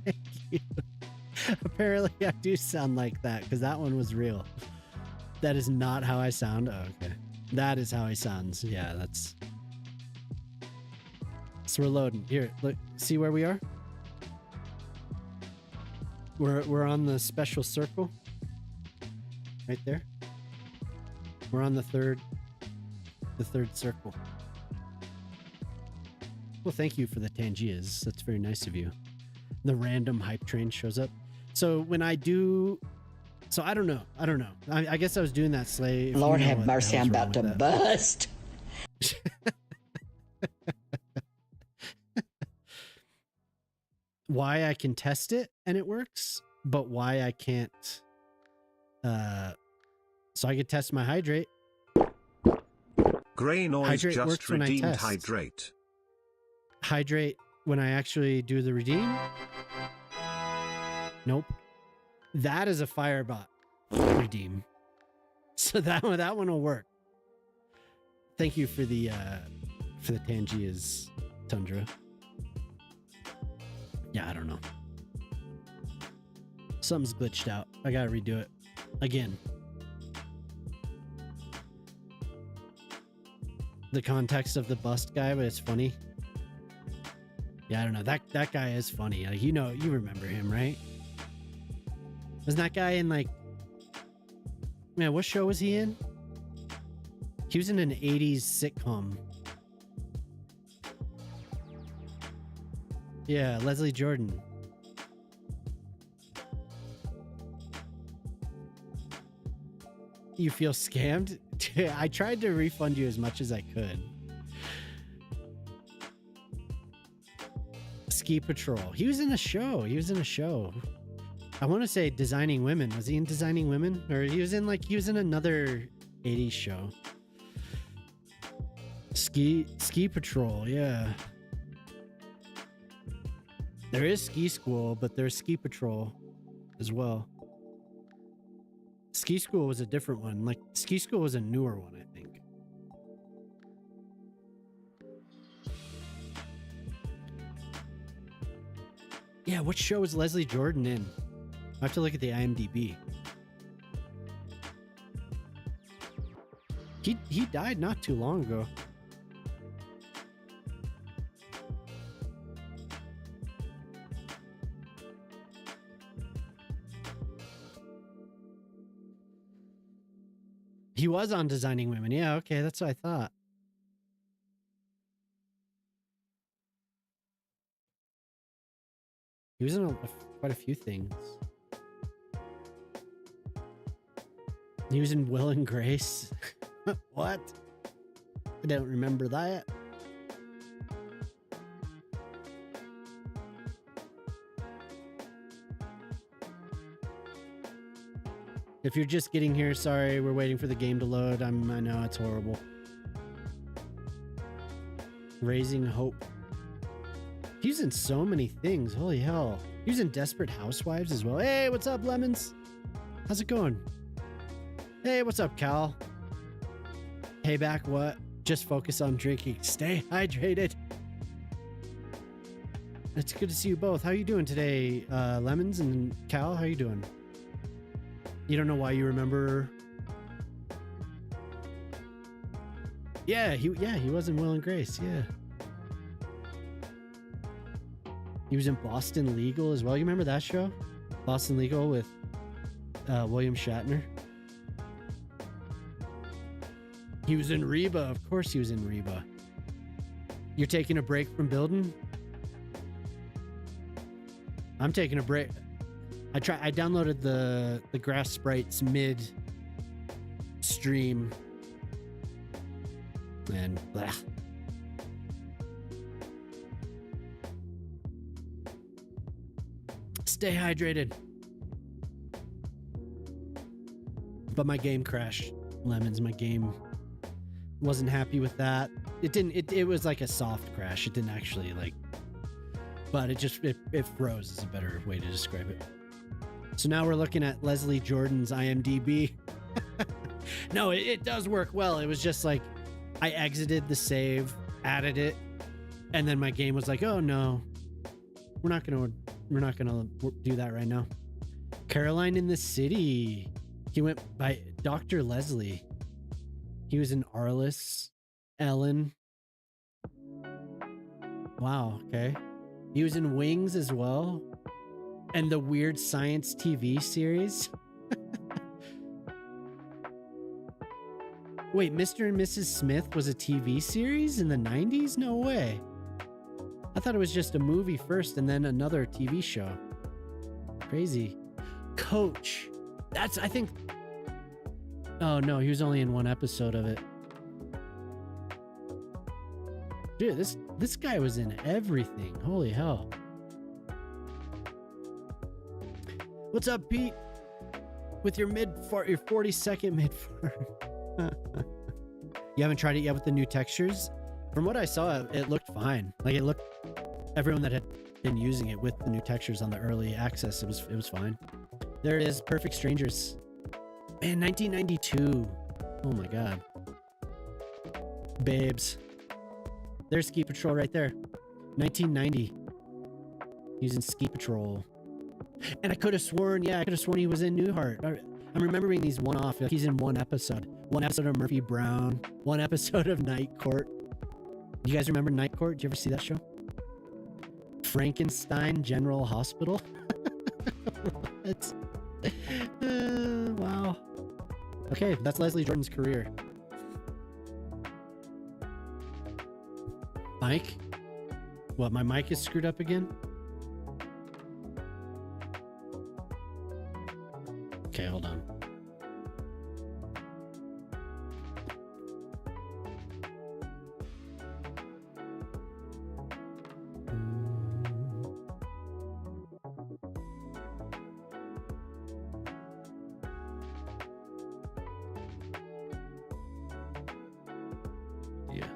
Thank you. Apparently, I do sound like that because that one was real. That is not how I sound. Oh, okay. That is how he sounds. Yeah, that's. So we're loading. Here, look. See where we are? We're on the special circle. Right there. We're on the third circle. Well, thank you for the Tangias. That's very nice of you. The random hype train shows up. So when I do, so I don't know. I guess I was doing that, Slay. Lord have mercy, I'm about to bust. Why I can test it and it works, but why I can't. So I could test my hydrate. Gray noise Hydrate just works when I redeemed test. hydrate. Hydrate when I actually do the redeem. Nope. That is a Firebot redeem. So that one will work. Thank you for the Tangia's Tundra. Yeah, I don't know. Something's glitched out. I gotta redo it again. The context of the bust guy, but it's funny. Yeah, I don't know. That guy is funny. Like, you remember him, right? Wasn't that guy in like, man, what show was he in? He was in an 80s sitcom. Yeah, Leslie Jordan. You feel scammed? I tried to refund you as much as I could. Ski Patrol. He was in a show. I want to say Designing Women. Was he in Designing Women? Or he was in another 80s show. Ski Patrol, yeah. There is Ski School, but there's Ski Patrol as well. Ski School was a different one. Like, Ski School was a newer one, I think. Yeah, what show is Leslie Jordan in? I have to look at the IMDb. He died not too long ago. He was on Designing Women. Yeah, okay, that's what I thought. He was in quite a few things. He was in Will and Grace. What? I don't remember that. If you're just getting here, sorry, we're waiting for the game to load. I know it's horrible. Raising Hope. He was in so many things. Holy hell. He was in Desperate Housewives as well. Hey, what's up, Lemons? How's it going? Hey, what's up, Cal? Hey, back what? Just focus on drinking. Stay hydrated. It's good to see you both. How you doing today, Lemons and Cal? How you doing? You don't know why you remember? Yeah, he was in Will and Grace. Yeah. He was in Boston Legal as well. You remember that show? Boston Legal with William Shatner. He was in Reba. Of course he was in Reba. You're taking a break from building? I'm taking a break. I downloaded the Grass Sprites mid stream and blah. Stay hydrated. But my game crashed. Lemons, my game wasn't happy with that. It was like a soft crash. It didn't actually but it froze is a better way to describe it. So now we're looking at Leslie Jordan's IMDb. No, it does work well. It was just like I exited the save, added it, and then my game was like, "Oh no, we're not gonna do that right now." Caroline in the City. He went by Dr. Leslie. He was in Arliss, Ellen. Wow. Okay. He was in Wings as well. And the Weird Science TV series. Wait, Mr. and Mrs. Smith was a TV series in the 90s? No way. I thought it was just a movie first and then another TV show. Crazy. Coach. I think... Oh, no, he was only in one episode of it. Dude, this guy was in everything. Holy hell. What's up, Pete? With your 40-second mid-fart. You haven't tried it yet with the new textures? From what I saw, it looked fine. Like, it looked everyone that had been using it with the new textures on the early access, it was fine. There it is, Perfect Strangers. Man, 1992. Oh my god. Babes. There's Ski Patrol right there. 1990. Using Ski Patrol. And I could have sworn he was in Newhart. I'm remembering these one-off. He's in one episode. One episode of Murphy Brown. One episode of Night Court. You guys remember Night Court? Did you ever see that show? Frankenstein General Hospital. What? Wow. Okay, that's Leslie Jordan's career. Mike? What, my mic is screwed up again? Okay, hold on. Yeah.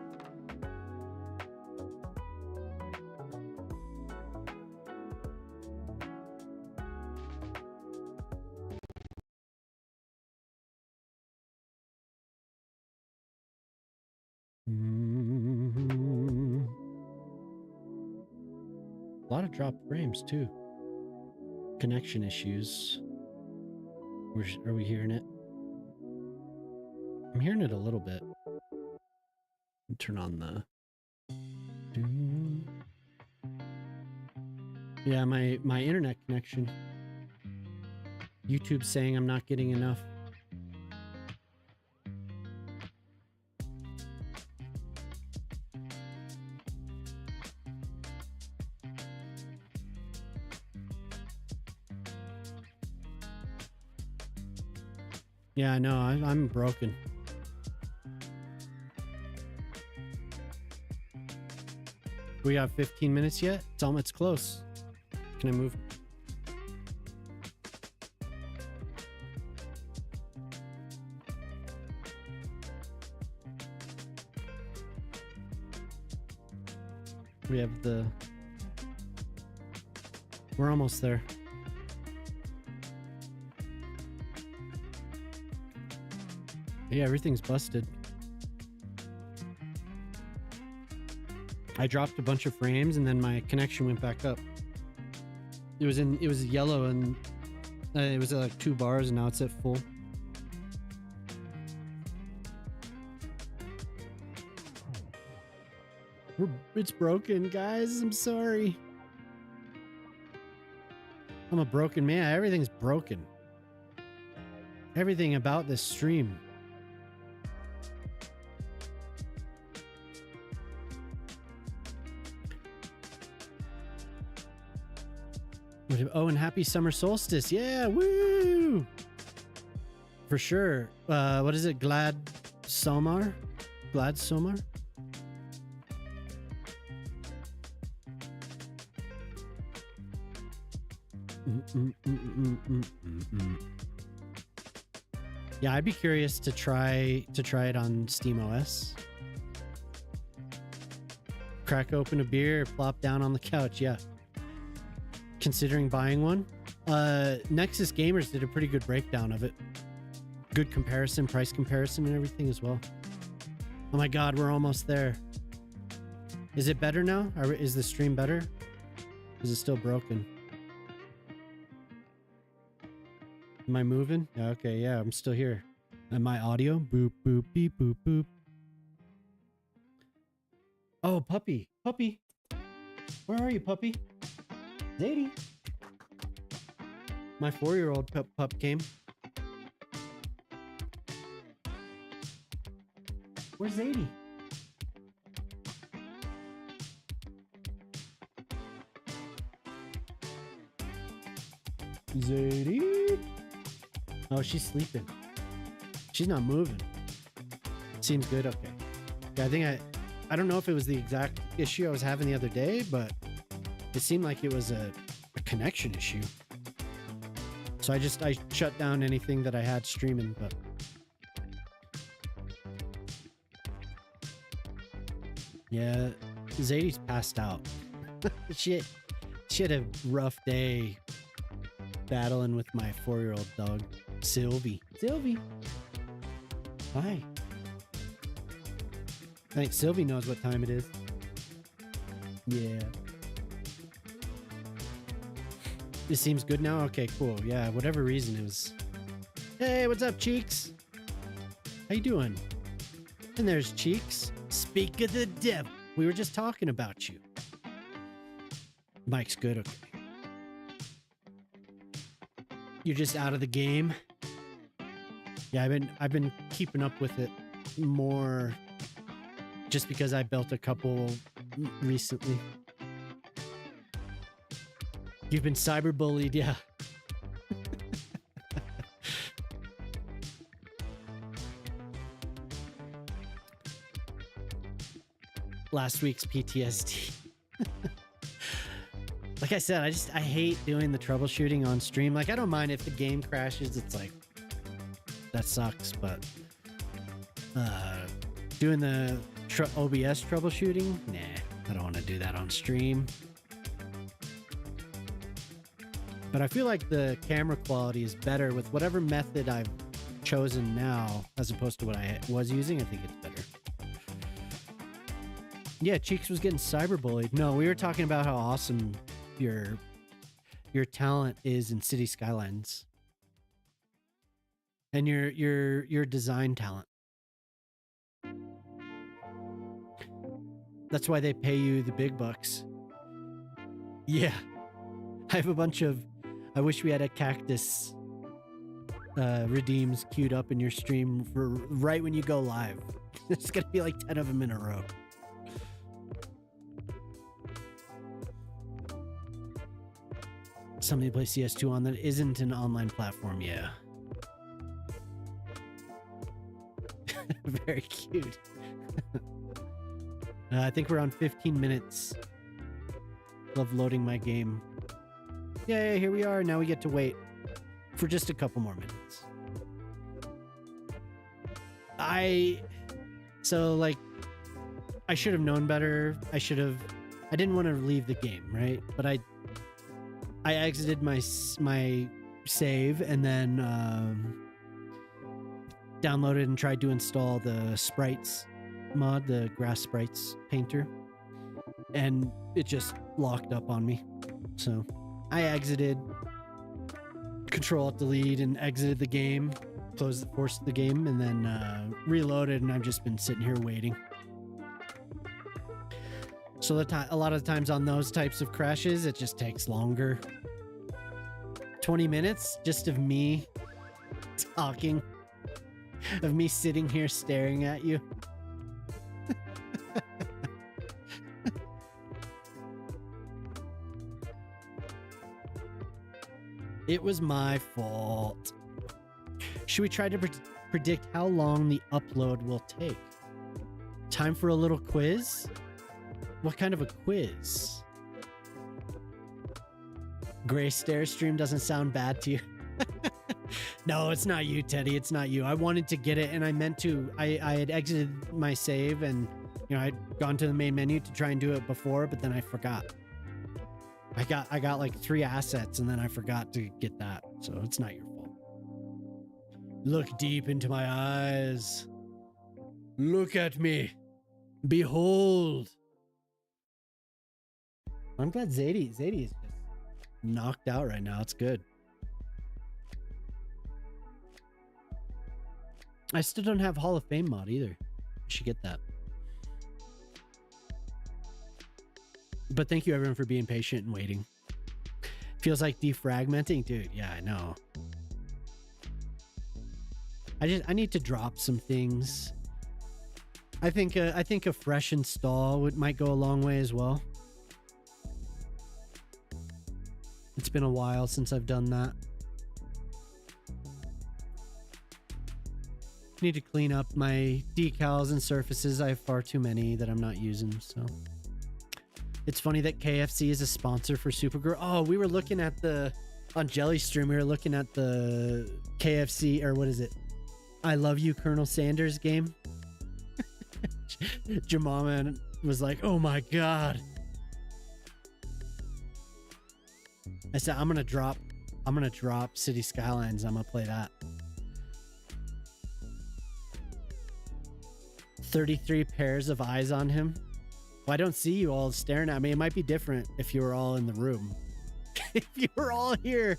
A lot of dropped frames too. Connection issues. Are we hearing it? I'm hearing it a little bit. Turn on the... Yeah, my internet connection. YouTube's saying I'm not getting enough. Yeah, I know. I'm broken. We got 15 minutes yet? It's close. Can I move? We have the... We're almost there. Yeah, everything's busted. I dropped a bunch of frames and then my connection went back up. It was yellow and it was at like 2 bars and now it's at full. It's broken, guys. I'm sorry. I'm a broken man. Everything's broken. Everything about this stream. Oh, and happy summer solstice. Yeah, woo! For sure. What is it? Glad Somar? Glad Somar? Yeah, I'd be curious to try it on SteamOS. Crack open a beer, plop down on the couch. Yeah. Considering buying one. Nexus Gamers did a pretty good breakdown of it. Good comparison, price comparison and everything as well. Oh my god, we're almost there. Is it better now? Is the stream better? Is it still broken? Am I moving? Okay, yeah, I'm still here. And my audio? Boop, boop, beep, boop, boop. Oh, puppy. Puppy. Where are you, puppy? Zadie. My 4-year-old pup came. Where's Zadie? Zadie? Oh, she's sleeping. She's not moving. Seems good. Okay. Yeah, I think I don't know if it was the exact issue I was having the other day, but it seemed like it was a connection issue. So I shut down anything that I had streaming, but yeah, Zadie's passed out. she had a rough day battling with my 4-year-old dog, Sylvie. Sylvie. Hi. I think Sylvie knows what time it is. Yeah. This seems good now? Okay, cool. Yeah, whatever reason it was. Hey, what's up, Cheeks? How you doing? And there's Cheeks. Speak of the devil. We were just talking about you. Mike's good, okay. You're just out of the game. Yeah, I've been keeping up with it more just because I built a couple recently. You've been cyberbullied, yeah. Last week's PTSD. Like I said, I hate doing the troubleshooting on stream. Like, I don't mind if the game crashes. It's like, that sucks, but doing the OBS troubleshooting, nah, I don't want to do that on stream. But I feel like the camera quality is better with whatever method I've chosen now as opposed to what I was using. I think it's better. Yeah, Cheeks was getting cyberbullied. No, we were talking about how awesome your talent is in City Skylines. And your design talent. That's why they pay you the big bucks. Yeah. I have a bunch of I wish we had a cactus redeems queued up in your stream for right when you go live. There's gonna be like 10 of them in a row. Somebody play CS2 on that isn't an online platform, yeah. Very cute. I think we're on 15 minutes. Love loading my game. Yeah, here we are. Now we get to wait for just a couple more minutes. I should have known better. I didn't want to leave the game, right? But I exited my save and then downloaded and tried to install the sprites mod, the grass sprites painter, and it just locked up on me. So I exited, Control-Alt-Delete, and exited the game, forced the game, and then reloaded, and I've just been sitting here waiting. So a lot of times on those types of crashes, it just takes longer. 20 minutes just of me talking, of me sitting here staring at you. It was my fault. Should we try to predict how long the upload will take? Time for a little quiz? What kind of a quiz? Gray Stare stream doesn't sound bad to you. No, it's not you, Teddy. It's not you. I wanted to get it, and I meant to. I had exited my save, and I'd gone to the main menu to try and do it before, but then I forgot. I got like 3 assets, and then I forgot to get that. So it's not your fault. Look deep into my eyes. Look at me. Behold. I'm glad Zadie is just knocked out right now. It's good. I still don't have Hall of Fame mod either. I should get that. But thank you everyone for being patient and waiting. Feels like defragmenting, dude. Yeah, I know. I need to drop some things. I think a fresh install might go a long way as well. It's been a while since I've done that. Need to clean up my decals and surfaces. I have far too many that I'm not using, so. It's funny that KFC is a sponsor for Supergirl. Oh, we were looking at on Jelly Stream, we were looking at the KFC, or what is it? I Love You, Colonel Sanders game. Jamama was like, oh my God. I said I'm gonna drop City Skylines. I'm gonna play that. 33 pairs of eyes on him. Well, I don't see you all staring at me. It might be different if you were all in the room. If you were all here.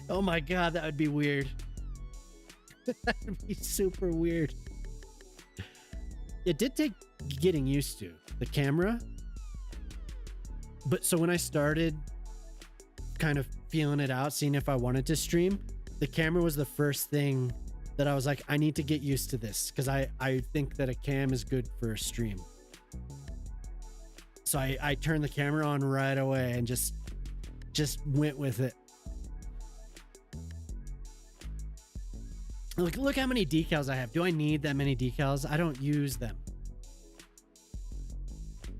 Oh my god, that would be weird. That would be super weird. It did take getting used to the camera. But so when I started kind of feeling it out, seeing if I wanted to stream, the camera was the first thing that I was like, I need to get used to this because I think that a cam is good for a stream. So I turned the camera on right away and just went with it. Look how many decals I have. Do I need that many decals? I don't use them.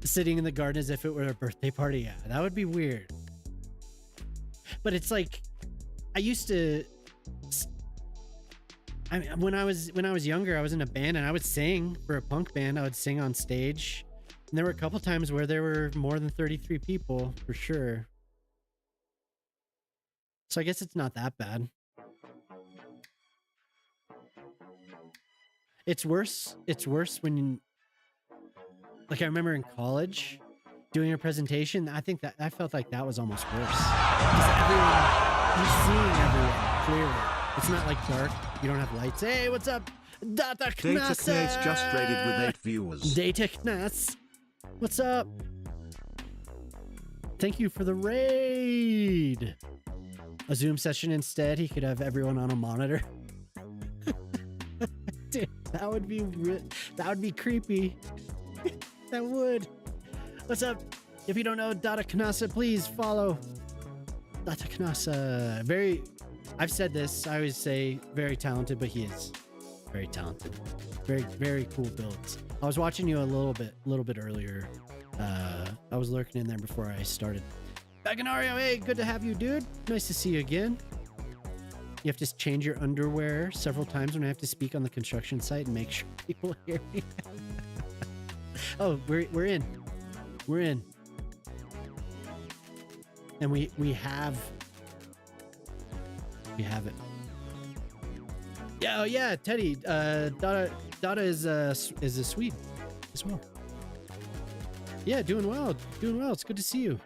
Sitting in the garden as if it were a birthday party. Yeah, that would be weird. But it's like, I used to, I mean, when I was younger, I was in a band and I would sing for a punk band. I would sing on stage. And there were a couple times where there were more than 33 people for sure. So I guess it's not that bad. It's worse when you, like, I remember in college doing a presentation. I think that I felt like that was almost worse. Because you're seeing everyone clearly. It's not like dark. You don't have lights. Hey, what's up? Data Knass just raided with 8 viewers. Data Knass. What's up? Thank you for the raid. A Zoom session instead. He could have everyone on a monitor. Dude, that would be creepy. That would. What's up? If you don't know Data Knasa, please follow Data Knasa. I've said this, I always say very talented, but he is very talented. Very, very cool builds. I was watching you a little bit earlier. I was lurking in there before I started. Baganario, hey, good to have you, dude. Nice to see you again. You have to change your underwear several times when I have to speak on the construction site and make sure people hear me. Oh, we're in. We're in. And we have it. Yeah, oh yeah, Teddy. Dada is a Swede as well. Yeah, doing well. Doing well. It's good to see you.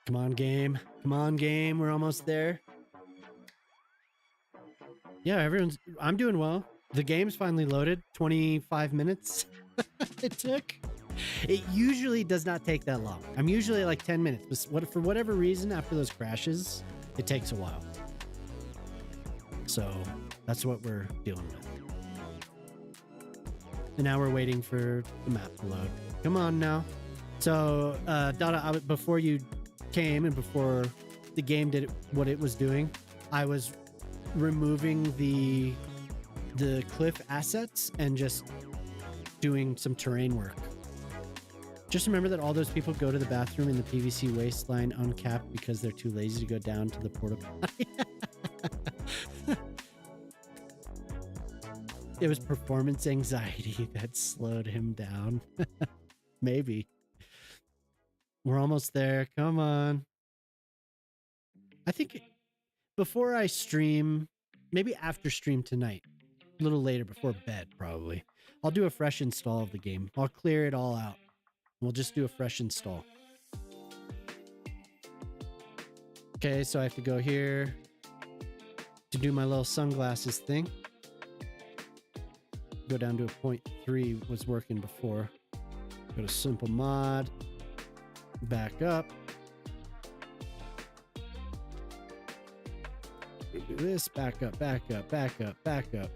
Come on, game. Come on, game. We're almost there. Yeah, I'm doing well. The game's finally loaded. 25 minutes it took. It usually does not take that long. I'm usually like 10 minutes. But for whatever reason, after those crashes, it takes a while. So that's what we're dealing with. And now we're waiting for the map to load. Come on now. So, Dada, before you came and before the game did what it was doing, I was removing the cliff assets and just doing some terrain work. Just remember that all those people go to the bathroom in the PVC waistline uncapped because they're too lazy to go down to the porta potty. It was performance anxiety that slowed him down. Maybe. We're almost there. Come on. I think before I stream, maybe after stream tonight, a little later before bed, probably, I'll do a fresh install of the game. I'll clear it all out. We'll just do a fresh install. Okay, so I have to go here to do my little sunglasses thing. Go down to a 0.3 was working before. Go to simple mod. Back up. Do this. Back up, back up, back up, back up.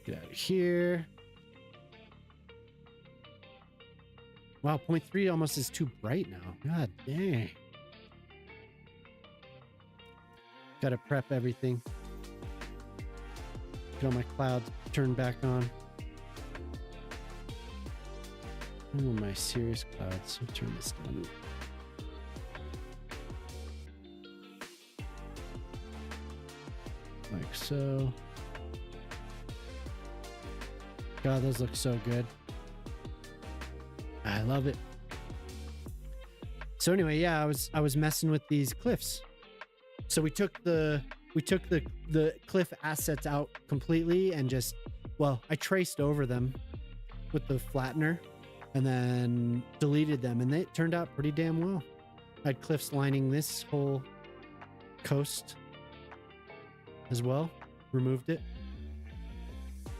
Get out of here. Wow, 0.3 almost is too bright now. God dang. Gotta prep everything. Get all my clouds turned back on. Oh, my serious clouds. I'll turn this down. Like so. God, those look so good. I love it. So anyway, yeah, I was messing with these cliffs. So we took the cliff assets out completely and just, well, I traced over them with the flattener and then deleted them, and they turned out pretty damn well. I had cliffs lining this whole coast as well. Removed it.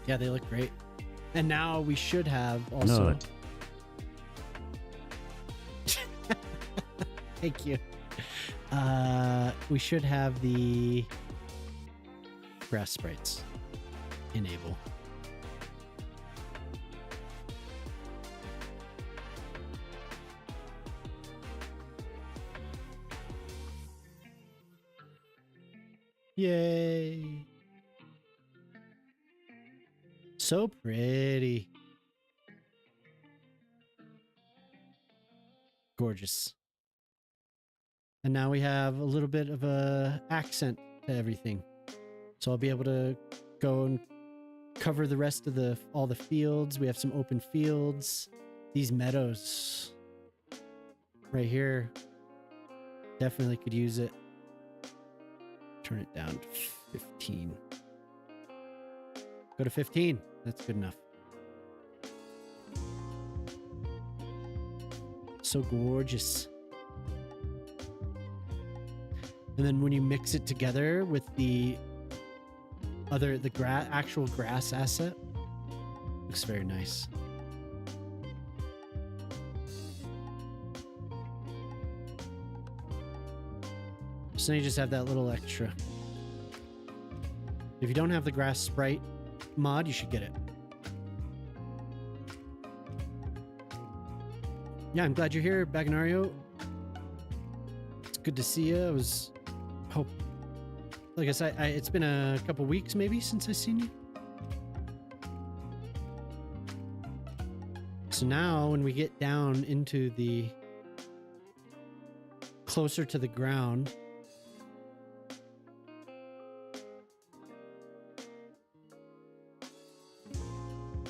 Yeah, they look great. And now we should have also... No. Thank you. We should have the grass sprites enable. Yay. So pretty. Gorgeous. And now we have a little bit of a accent to everything. So I'll be able to go and cover the rest of all the fields. We have some open fields. These meadows right here definitely could use it. Turn it down to 15. Go to 15. That's good enough. So gorgeous. And then when you mix it together with the actual grass asset, looks very nice. So now you just have that little extra. If you don't have the grass sprite mod, you should get it. Yeah, I'm glad you're here, Baganario. It's good to see you. Like I said, it's been a couple weeks maybe since I've seen you. So now when we get down into the closer to the ground,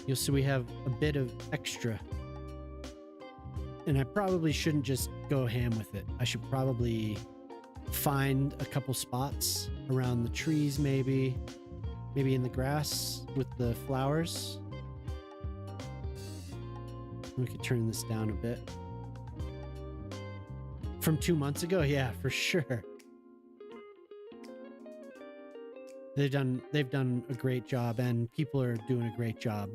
you'll see we have a bit of extra. And I probably shouldn't just go ham with it. I should probably find a couple spots around the trees, maybe in the grass with the flowers. We could turn this down a bit. From 2 months ago, yeah, for sure. They've done a great job, and people are doing a great job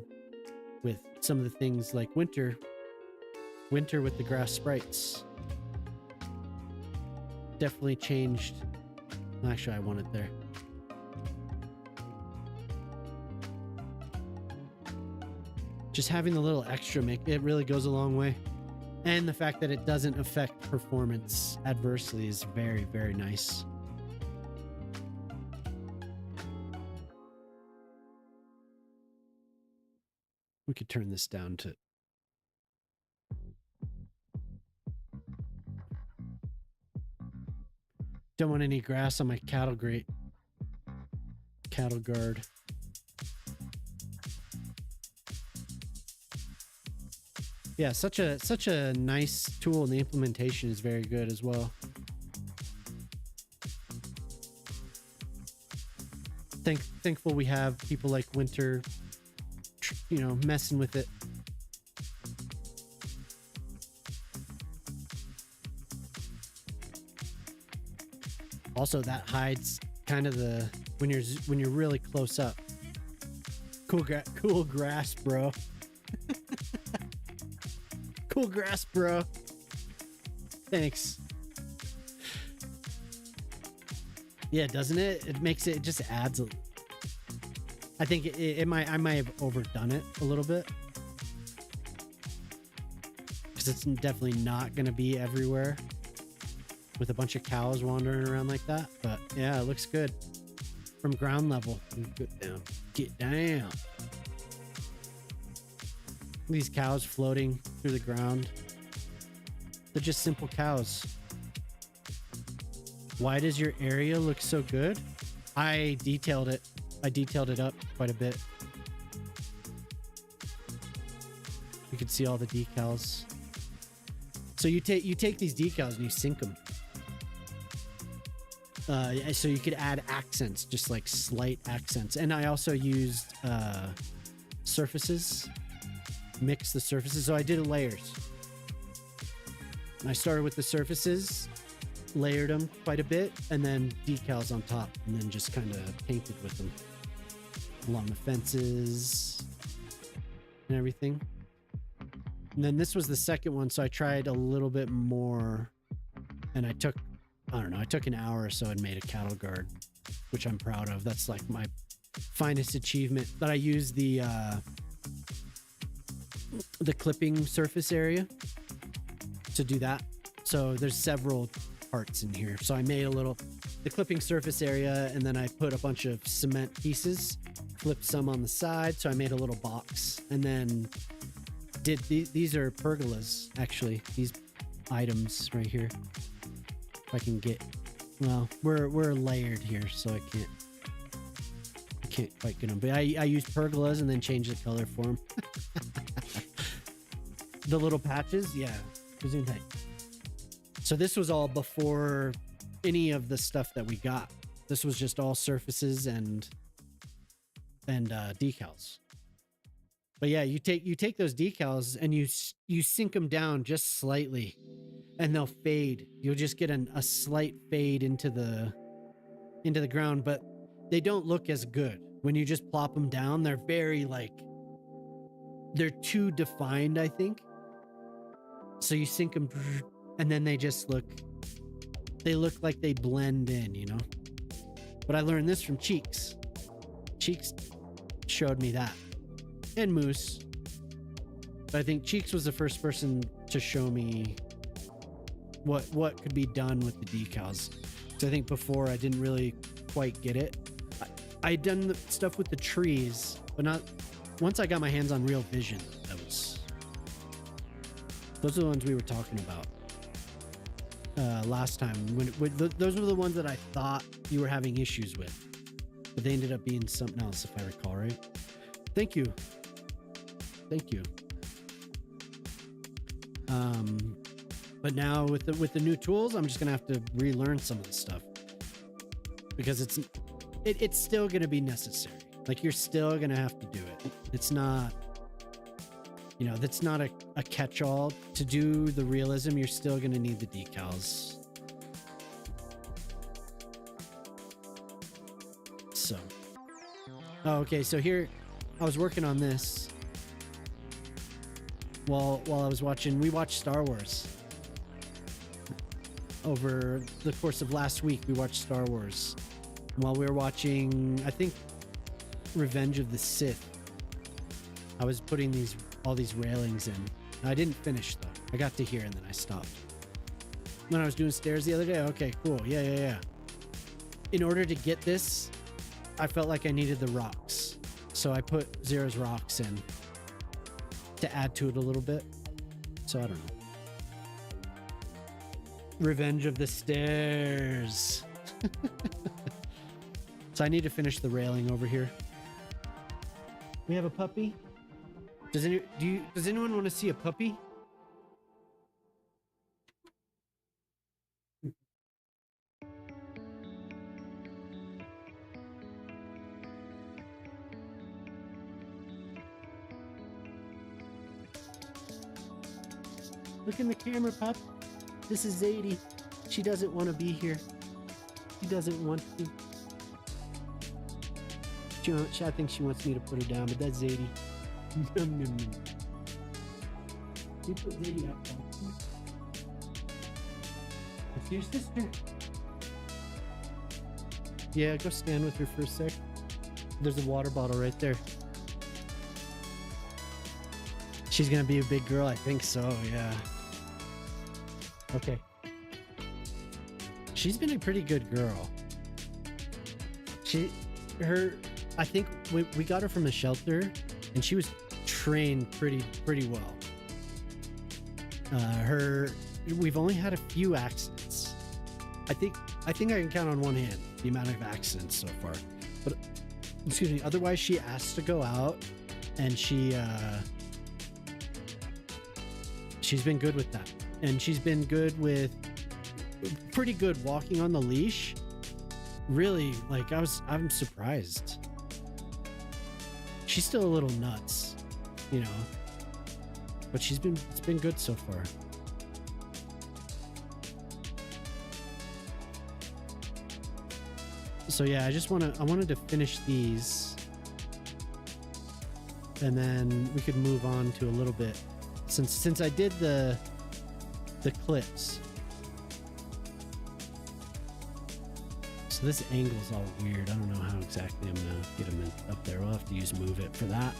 with some of the things like winter with the grass sprites. Definitely changed. Actually, I want it there. Just having the little extra it really goes a long way. And the fact that it doesn't affect performance adversely is very, very nice. We could turn this down to... Don't want any grass on my cattle guard. Yeah, such a nice tool, and the implementation is very good as well. Thankful we have people like Winter, messing with it. Also, that hides kind of when you're really close up. Cool grass, bro. Cool grass, bro. Thanks. Yeah, doesn't it? It just adds a... I think I might have overdone it a little bit. Because it's definitely not going to be everywhere with a bunch of cows wandering around like that. But yeah, it looks good. From ground level. Get down. These cows floating through the ground. They're just simple cows. Why does your area look so good? I detailed it up quite a bit. You can see all the decals. So you take these decals and you sync them. So you could add accents, just like slight accents. And I also used surfaces, mix the surfaces. So I did layers. I started with the surfaces, layered them quite a bit, and then decals on top, and then just kind of painted with them along the fences and everything. And then this was the second one, so I tried a little bit more, and I took an hour or so and made a cattle guard, which I'm proud of. That's like my finest achievement. But I used the clipping surface area to do that. So there's several parts in here. So I made the clipping surface area, and then I put a bunch of cement pieces, flipped some on the side. So I made a little box, and then did these are pergolas, actually, these items right here. If I can get, well, we're layered here, so I can't quite get them. But I used pergolas and then changed the color for them. The little patches, yeah. So this was all before any of the stuff that we got. This was just all surfaces and decals. But yeah, you take those decals and you sink them down just slightly, and they'll fade. You'll just get a slight fade into the ground, but they don't look as good when you just plop them down. They're very they're too defined, I think. So you sink them, and then they look like they blend in, you know. But I learned this from Cheeks. Cheeks showed me that, and Moose. But I think Cheeks was the first person to show me what could be done with the decals. So I think before I didn't really quite get it. I'd done the stuff with the trees, but not once I got my hands on Real Vision. Those are the ones we were talking about last time. Those were the ones that I thought you were having issues with, but they ended up being something else, if I recall right. Thank you. But now with the new tools, I'm just gonna have to relearn some of the stuff, because it's still gonna be necessary. Like, you're still gonna have to do it. It's not, you know, that's not a catch-all. To do the realism, you're still gonna need the decals. So, okay, so here I was working on this while I was we watched Star Wars. Over the course of last week, we watched Star Wars. While we were watching, I think, Revenge of the Sith, I was putting all these railings in. I didn't finish though. I got to here and then I stopped. When I was doing stairs the other day, okay, cool, yeah. In order to get this, I felt like I needed the rocks. So I put Zera's rocks in to add to it a little bit. So I don't know. Revenge of the Stairs. So I need to finish the railing over here. We have a puppy. Does anyone want to see a puppy? Look in the camera, pup. This is Zadie. She doesn't want to be here. She doesn't want to. I think she wants me to put her down, but that's Zadie. You put Zadie up. It's your sister. Yeah, go stand with her for a sec. There's a water bottle right there. She's gonna be a big girl, I think so, yeah. Okay. She's been a pretty good girl. I think we got her from the shelter, and she was trained pretty well. We've only had a few accidents. I think I can count on one hand the amount of accidents so far. But excuse me, otherwise she asked to go out, and she she's been good with that. And she's been good with pretty good walking on the leash. Really, like I'm surprised. She's still a little nuts, you know, but it's been good so far. So yeah, I wanted to finish these, and then we could move on to a little bit since I did the clips. So this angle's all weird. I don't know how exactly I'm gonna get them up there. We'll have to use Move It for that.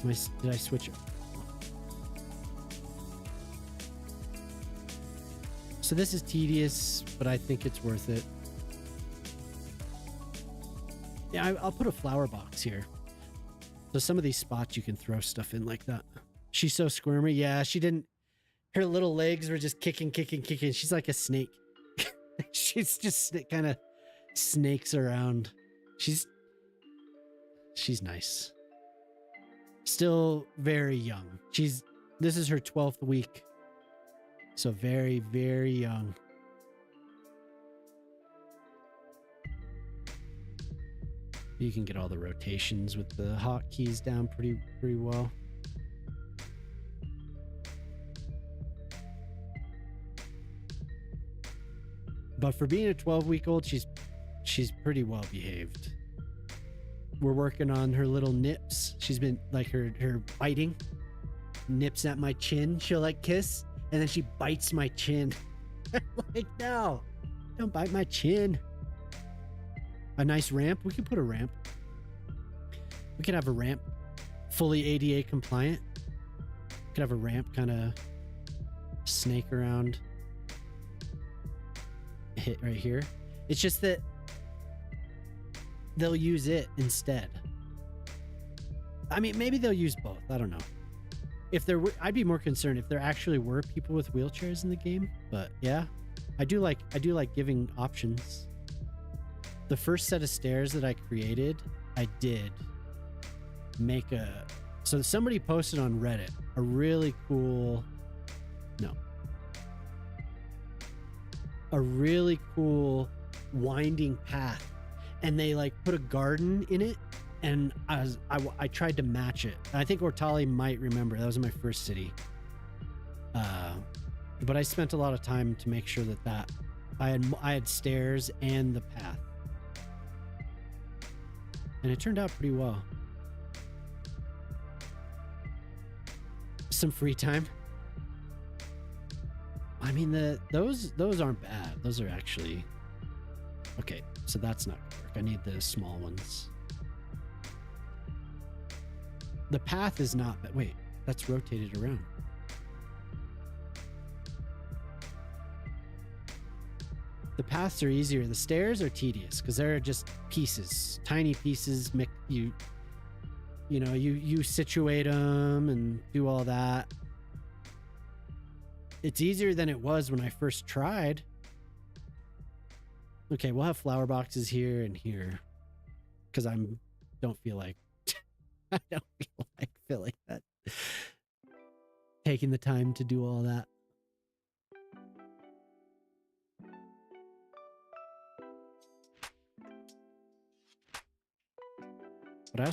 Did I switch it? So this is tedious, but I think it's worth it. Yeah, I'll put a flower box here. So some of these spots you can throw stuff in like that. She's so squirmy. Yeah, she didn't. Her little legs were just kicking. She's like a snake. She's just kind of snakes around. She's nice. Still very young. This is her 12th week. So very, very young. You can get all the rotations with the hotkeys down pretty well. But for being a 12-week-old, she's pretty well behaved. We're working on her little nips. She's been like her biting. Nips at my chin. She'll like kiss, and then she bites my chin. Like, no, don't bite my chin. A nice ramp. We could put a ramp. We could have a ramp, fully ADA compliant. We could have a ramp kind of snake around. Hit right here. It's just that they'll use it instead. I mean, maybe they'll use both. I don't know. If there were, I'd be more concerned if there actually were people with wheelchairs in the game. But yeah, I do like giving options. The first set of stairs that I created, I did make so somebody posted on Reddit a really cool winding path, and they like put a garden in it, and I tried to match it. I think Ortali might remember that was in my first city, but I spent a lot of time to make sure that I had stairs and the path, and it turned out pretty well. Some free time. I mean, those aren't bad. Those are actually okay. So that's not gonna work. I need the small ones. The path is not bad. Wait, that's rotated around. The paths are easier. The stairs are tedious because they're just pieces, tiny pieces. You situate them and do all that. It's easier than it was when I first tried. Okay, we'll have flower boxes here and here because I don't feel like filling that, taking the time to do all that. But I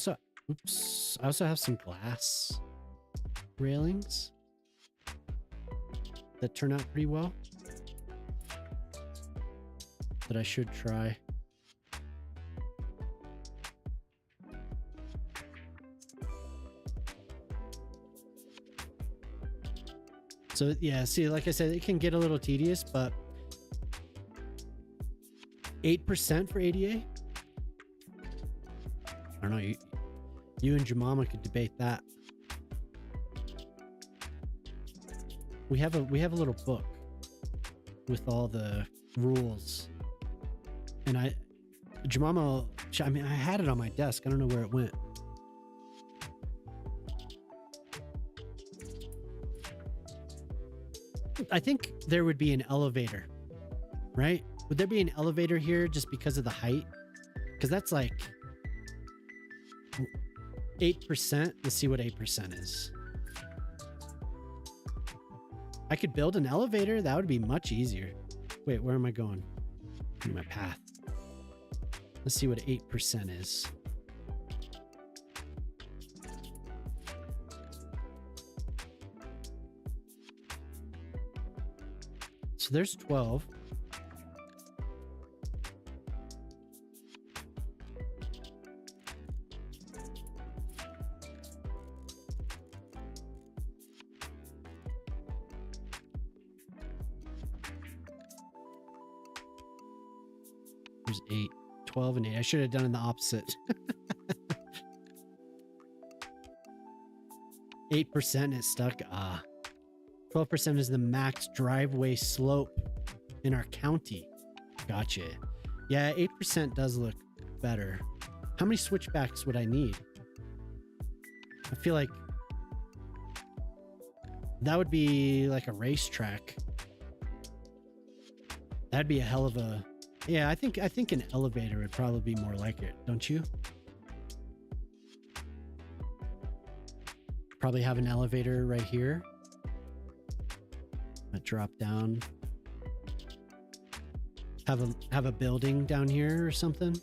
also have some glass railings that turn out pretty well that I should try. So yeah, see, like I said, it can get a little tedious, but 8% for ADA? I don't know, you and Jemima could debate that. We have a little book with all the rules, and Jemima, I mean, I had it on my desk. I don't know where it went. I think there would be an elevator, right? Would there be an elevator here just because of the height? Because that's like 8%. Let's see what 8% is. I could build an elevator. That would be much easier. Wait, where am I going? In my path. Let's see what 8% is. So there's 12. There's 8, 12, and 8. I should have done it the opposite. 8% is stuck. 12% is the max driveway slope in our county. Gotcha. Yeah, 8% does look better. How many switchbacks would I need? I feel like that would be like a racetrack. That'd be a hell of a... Yeah, I think an elevator would probably be more like it, don't you? Probably have an elevator right here. A drop down. Have a building down here or something.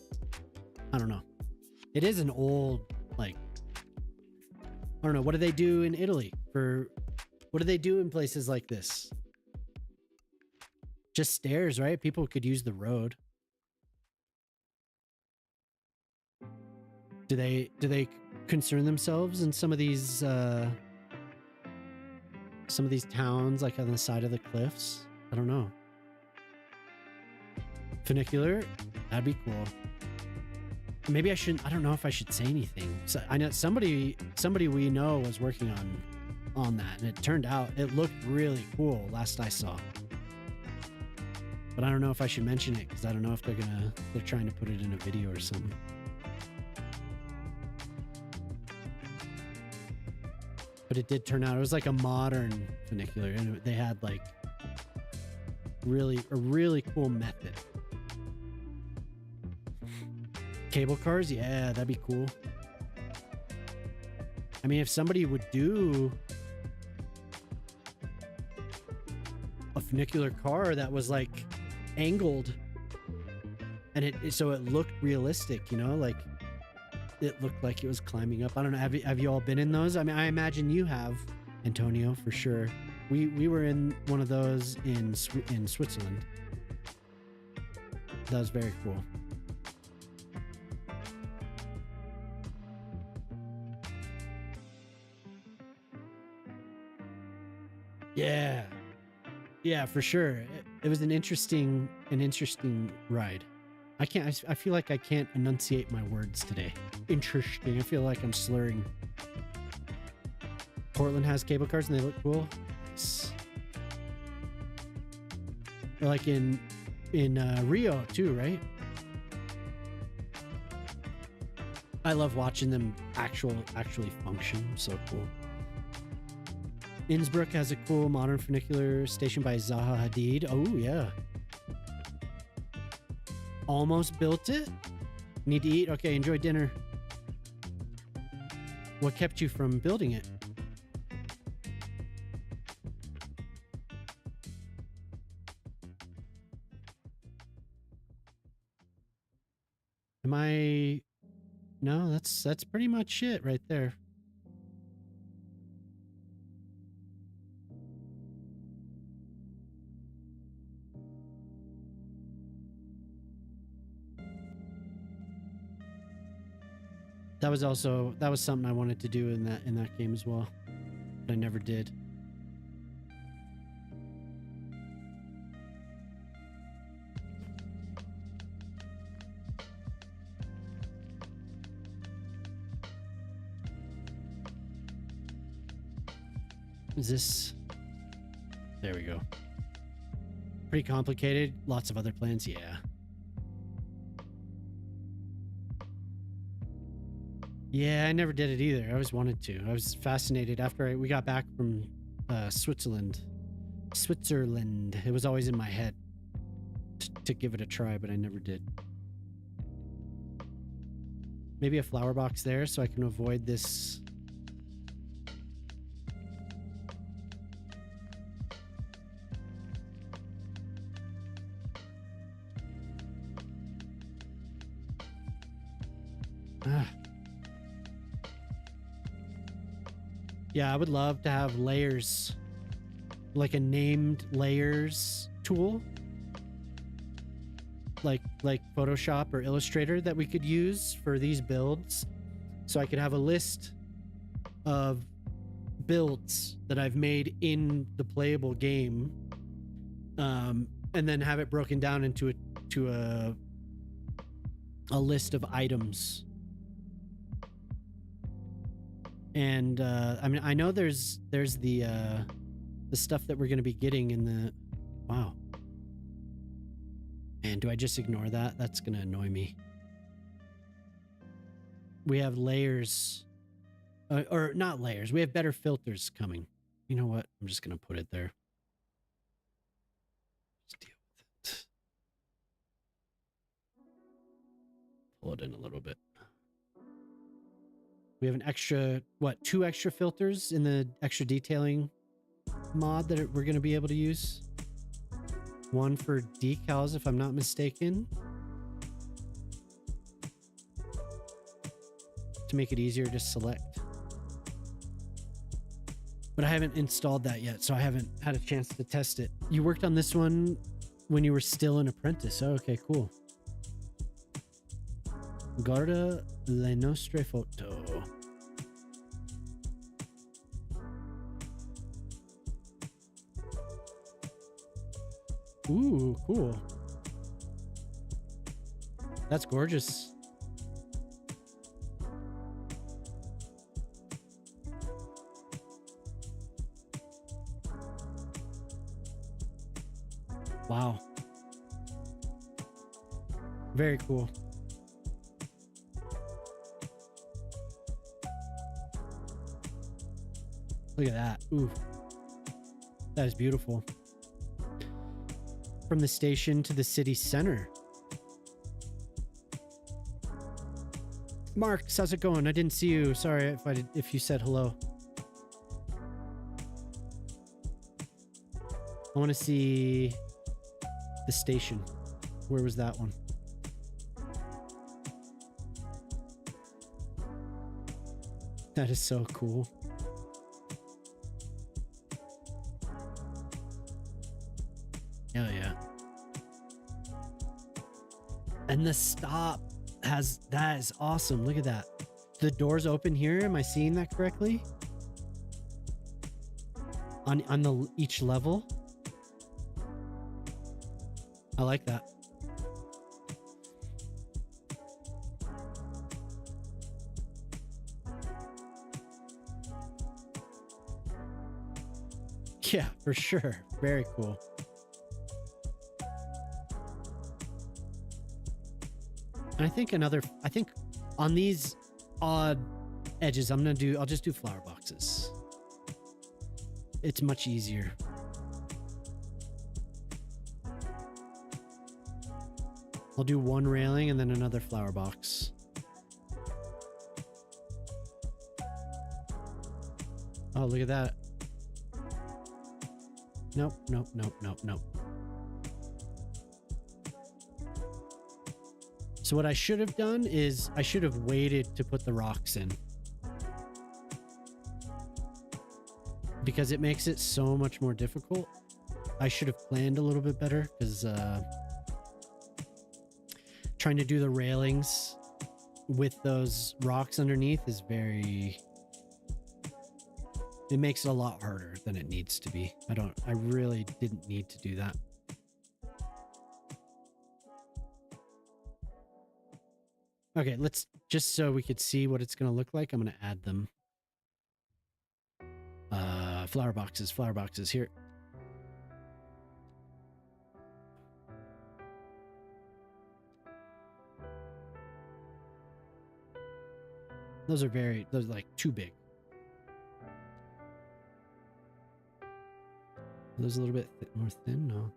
I don't know. It is an old, like, I don't know. What do they do in Italy what do they do in places like this? Just stairs, right? People could use the road. Do they concern themselves in some of these towns, like on the side of the cliffs? I don't know. Funicular, that'd be cool. Maybe I shouldn't. I don't know if I should say anything. So I know somebody we know was working on that, and it turned out it looked really cool last I saw. But I don't know if I should mention it because I don't know if they're trying to put it in a video or something. But it did turn out, it was like a modern funicular, and they had like a really cool method. Cable cars, yeah, that'd be cool. I mean, if somebody would do a funicular car that was like angled and so it looked realistic, you know, like it looked like it was climbing up. I don't know. Have you all been in those? I mean, I imagine you have, Antonio, for sure. We were in one of those in Switzerland. That was very cool. Yeah, for sure. It was an interesting ride. I feel like I can't enunciate my words today. Interesting. I feel like I'm slurring. Portland has cable cars and they look cool. Nice. They're like in Rio too, right? I love watching them actually function. So cool. Innsbruck has a cool modern funicular station by Zaha Hadid. Oh yeah. Almost built it. Need to eat? Okay, enjoy dinner. What kept you from building it? No, that's pretty much it right there. That was something I wanted to do in that game as well, but I never did. Is this? There we go. Pretty complicated. Lots of other plans. Yeah. Yeah, I never did it either. I always wanted to. I was fascinated after we got back from Switzerland. It was always in my head to give it a try, but I never did. Maybe a flower box there so I can avoid this. Yeah, I would love to have layers, like a named layers tool, like Photoshop or Illustrator that we could use for these builds. So I could have a list of builds that I've made in the playable game, and then have it broken down into a list of items. And I mean, I know there's the stuff that we're going to be getting in the... Wow. Man, do I just ignore that? That's going to annoy me. We have layers, or not layers. We have better filters coming. You know what? I'm just going to put it there. Just deal with it. Pull it in a little bit. We have an extra, what, 2 extra filters in the extra detailing mod that we're going to be able to use. One for decals, if I'm not mistaken, to make it easier to select. But I haven't installed that yet, so I haven't had a chance to test it. You worked on this one when you were still an apprentice. Oh, okay, cool. Guarda le nostre foto. Ooh, cool. That's gorgeous. Wow. Very cool. Look at that. Ooh. That is beautiful. From the station to the city center. Mark, how's it going? I didn't see you. Sorry if you said hello. I want to see the station. Where was that one? That is so cool. Hell yeah. And the stop has, that is awesome. Look at that. The doors open here. Am I seeing that correctly? On the each level. I like that. Yeah, for sure. Very cool. And I think on these odd edges, I'll just do flower boxes. It's much easier. I'll do one railing and then another flower box. Oh, look at that. Nope, nope, nope, nope, nope. So what I should have done is I should have waited to put the rocks in, because it makes it so much more difficult. I should have planned a little bit better, because trying to do the railings with those rocks underneath is it makes it a lot harder than it needs to be. I really didn't need to do that. Okay, let's, just so we could see what it's going to look like, I'm going to add them. Flower boxes here. Those are like too big. Are those a little bit more thin? No.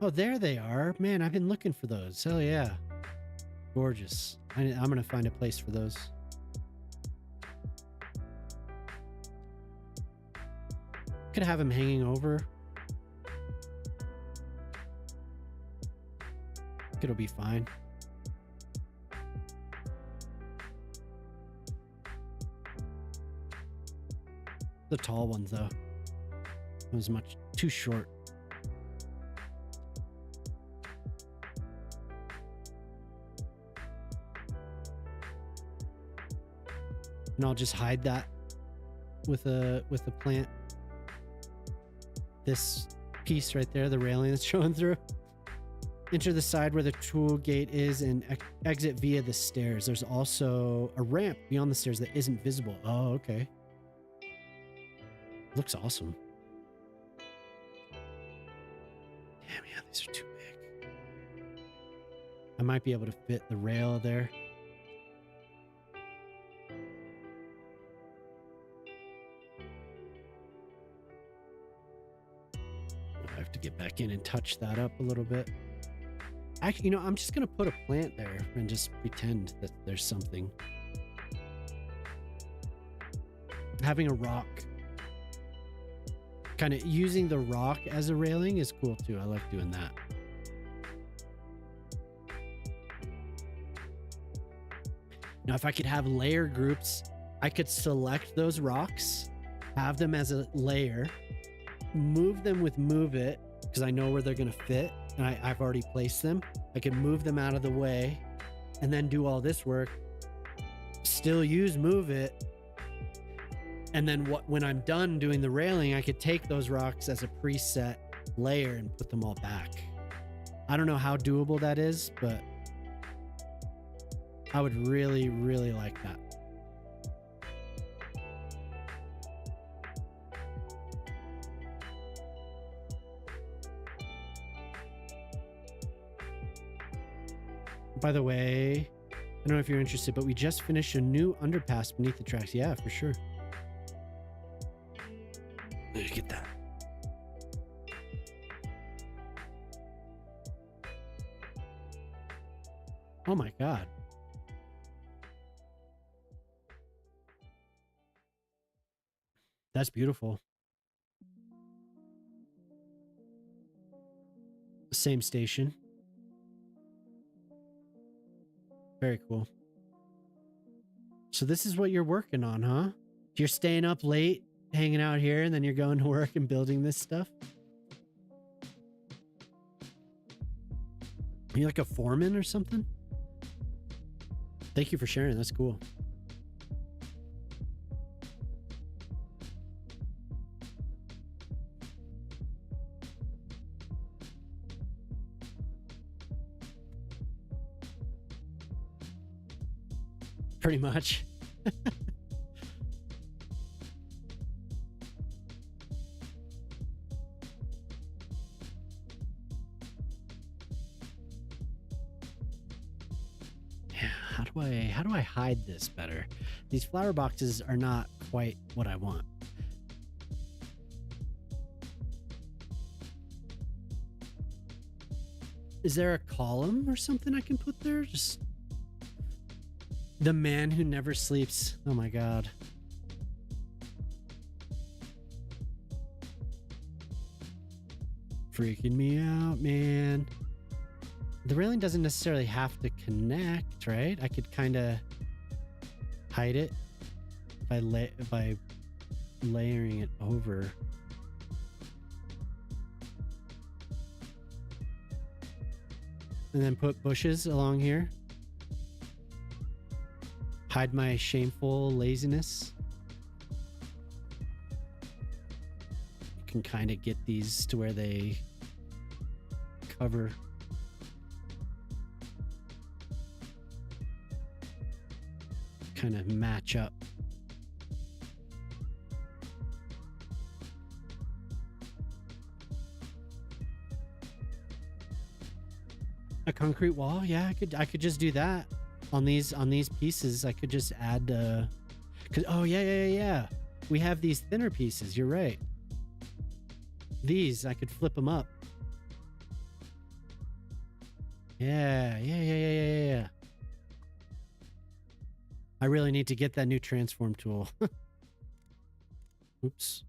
Oh, there they are. Man, I've been looking for those. Hell yeah. Gorgeous. I'm going to find a place for those. Could have them hanging over. It'll be fine. The tall one, though. It was much too short. And I'll just hide that with a plant. This piece right there, the railing that's showing through. Enter the side where the tool gate is and exit via the stairs. There's also a ramp beyond the stairs that isn't visible. Oh, okay. Looks awesome. Damn, yeah, these are too big. I might be able to fit the rail there. I have to get back in and touch that up a little bit. Actually, you know, I'm just going to put a plant there and just pretend that there's something. Having a rock, kind of using the rock as a railing is cool too. I like doing that. Now, if I could have layer groups, I could select those rocks, have them as a layer, move them with move it, because I know where they're going to fit. And I've already placed them. I can move them out of the way and then do all this work, still use move it. And then when I'm done doing the railing, I could take those rocks as a preset layer and put them all back. I don't know how doable that is, but I would really, really like that. By the way, I don't know if you're interested, but we just finished a new underpass beneath the tracks. Yeah, for sure. Let me get that. Oh my God. That's beautiful. Same station. Very cool. So this is what you're working on, huh? You're staying up late, hanging out here, and then you're going to work and building this stuff? Are you like a foreman or something? Thank you for sharing. That's cool. Pretty much. Yeah, how do I hide this better? These flower boxes are not quite what I want. Is there a column or something I can put there? Just the man who never sleeps. Oh my God. Freaking me out, man. The railing doesn't necessarily have to connect, right? I could kind of hide it by layering it over. And then put bushes along here. Hide my shameful laziness. You can kind of get these to where they cover. Kind of match up. A concrete wall? Yeah, I could just do that. On these pieces, I could just add oh yeah. We have these thinner pieces, you're right. These, I could flip them up. Yeah. I really need to get that new transform tool. Oops.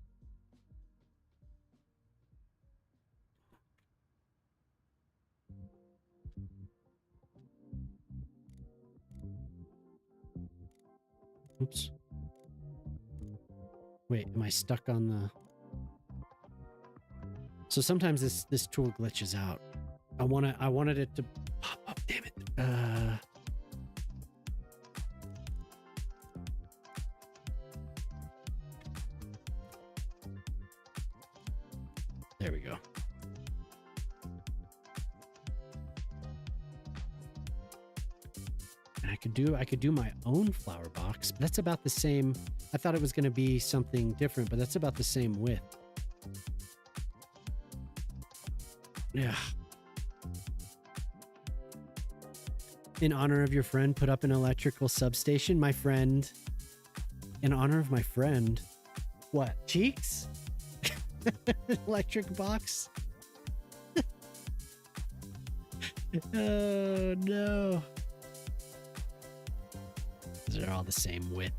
Oops. Wait, am I stuck on the... So sometimes this tool glitches out. I wanted it to pop up, damn it. There we go. And I could do my own flower box, but that's about the same. I thought it was going to be something different, but that's about the same width. Yeah. In honor of your friend, put up an electrical substation. My friend, in honor of my friend, what? Cheeks? Electric box? Oh no. They're all the same width.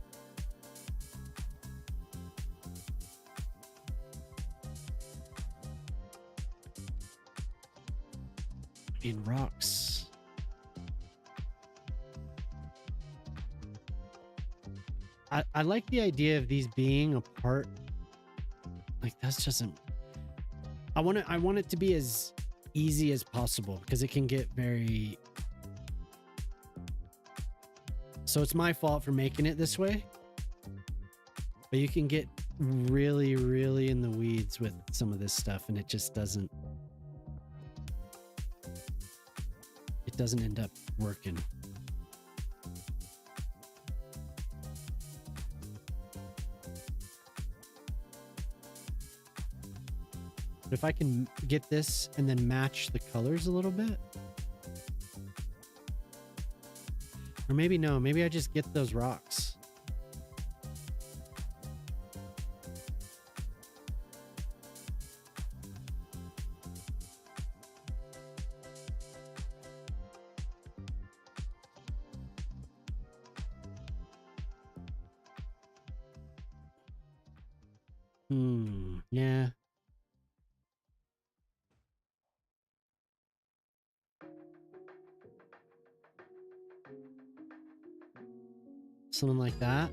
In rocks. I like the idea of these being apart. Like that doesn't. I want it to be as easy as possible because it can get very. So it's my fault for making it this way. But you can get really, really in the weeds with some of this stuff, and it just doesn't. It doesn't end up working. But if I can get this and then match the colors a little bit. Or maybe no, maybe I just get those rocks. Yeah. Something like that.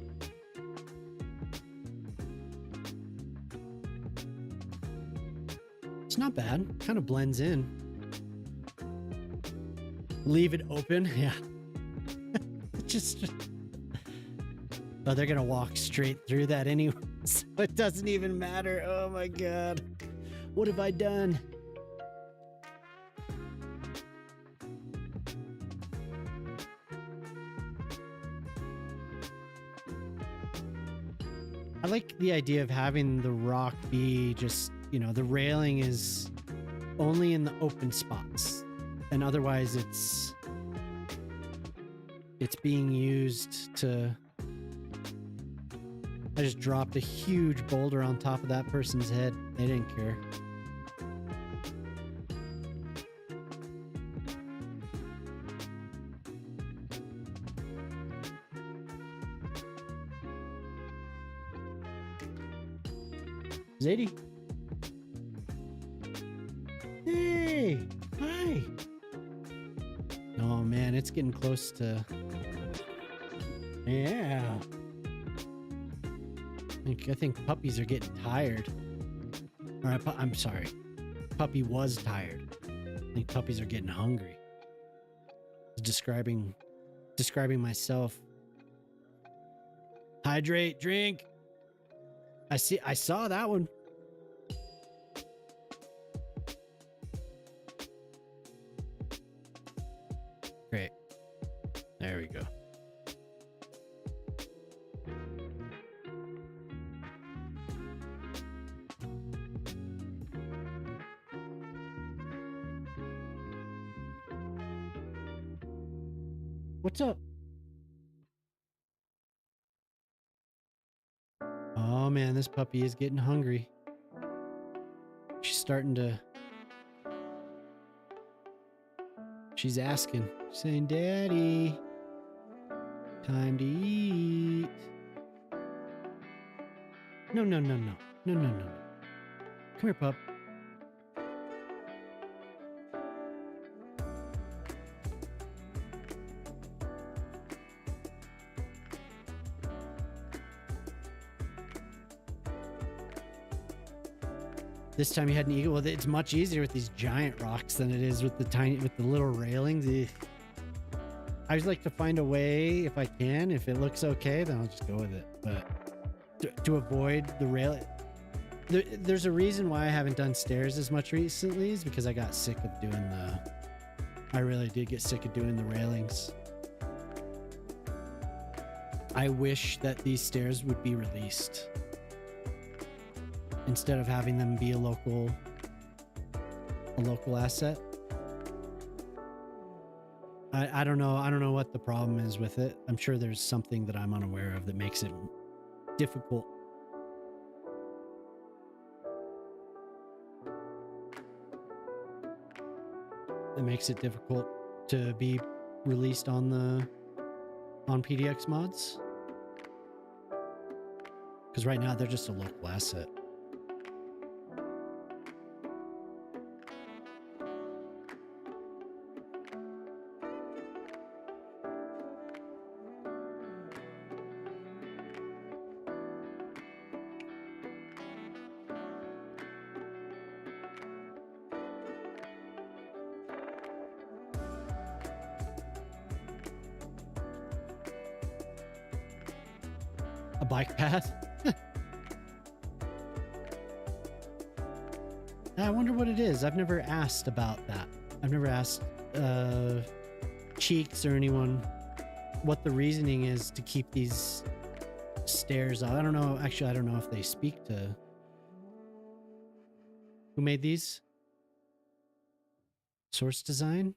It's not bad. Kind of blends in. Leave it open. Yeah. just. Oh, they're going to walk straight through that anyway. So it doesn't even matter. Oh my God. What have I done? I like the idea of having the rock be just, you know, the railing is only in the open spots. And otherwise it's being used to... I just dropped a huge boulder on top of that person's head. They didn't care. Zadie. Hey, hi. Oh man, it's getting close to... Yeah. I think puppies are getting tired. All right, I'm sorry. Puppy was tired. I think puppies are getting hungry. Describing myself. Hydrate, drink. I saw that one. Great. There we go. What's up? Oh man, this puppy is getting hungry. She's starting to... She's asking, saying, Daddy, time to eat. No. Come here, pup. This time you had an eagle. Well, it's much easier with these giant rocks than it is with the little railings. I just like to find a way, if I can. If it looks okay, then I'll just go with it. But to avoid the rail, there's a reason why I haven't done stairs as much recently, is because I got sick of doing I really did get sick of doing the railings. I wish that these stairs would be released instead of having them be a local asset. I don't know. I don't know what the problem is with it. I'm sure there's something that I'm unaware of that makes it difficult. That makes it difficult to be released on PDX mods. Because right now they're just a local asset. A bike path? I wonder what it is. I've never asked about that. I've never asked Cheeks or anyone what the reasoning is to keep these stairs out. I don't know. Actually, I don't know if they speak to... Who made these? Source Design?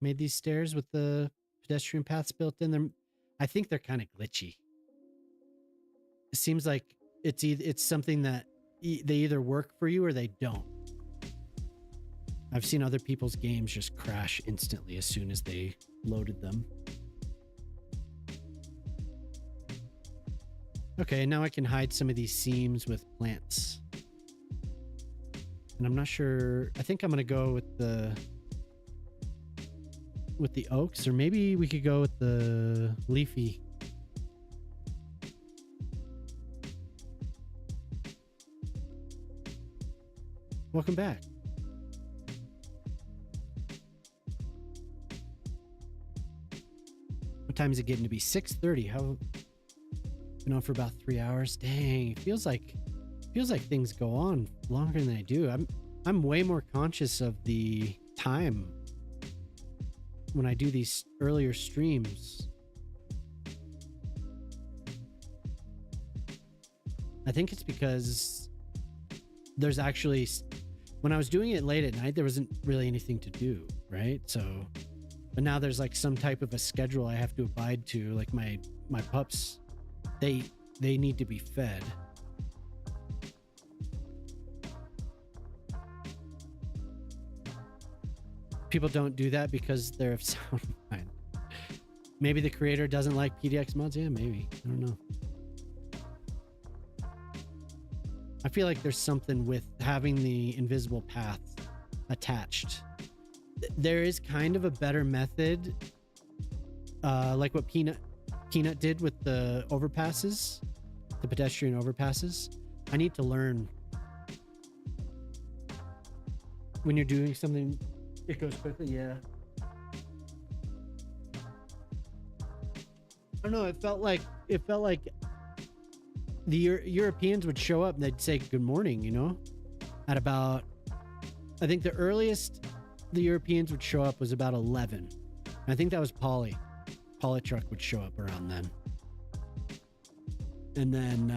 Made these stairs with the pedestrian paths built in. I think they're kind of glitchy. It seems like it's something that they either work for you or they don't. I've seen other people's games just crash instantly as soon as they loaded them. Okay, now I can hide some of these seams with plants. And I'm not sure. I think I'm gonna go with the oaks, or maybe we could go with the leafy. Welcome back. What time is it getting to be? 6:30. How? Been on for about 3 hours. Dang, it feels like things go on longer than they do. I'm way more conscious of the time when I do these earlier streams. I think it's because there's actually, when I was doing it late at night, there wasn't really anything to do, right? So, but now there's like some type of a schedule I have to abide to. Like my pups, they need to be fed. People don't do that because they're of sound mind. Maybe the creator doesn't like PDX mods. Yeah, maybe. I don't know. I feel like there's something with having the invisible path attached. There is kind of a better method, like what Peanut did with the overpasses, the pedestrian overpasses. I need to learn. When you're doing something, it goes quickly. Yeah. I don't know. It felt like the Europeans would show up and they'd say good morning, you know, at about, I think the earliest the Europeans would show up was about 11. I think that was Polly Truck would show up around then. And then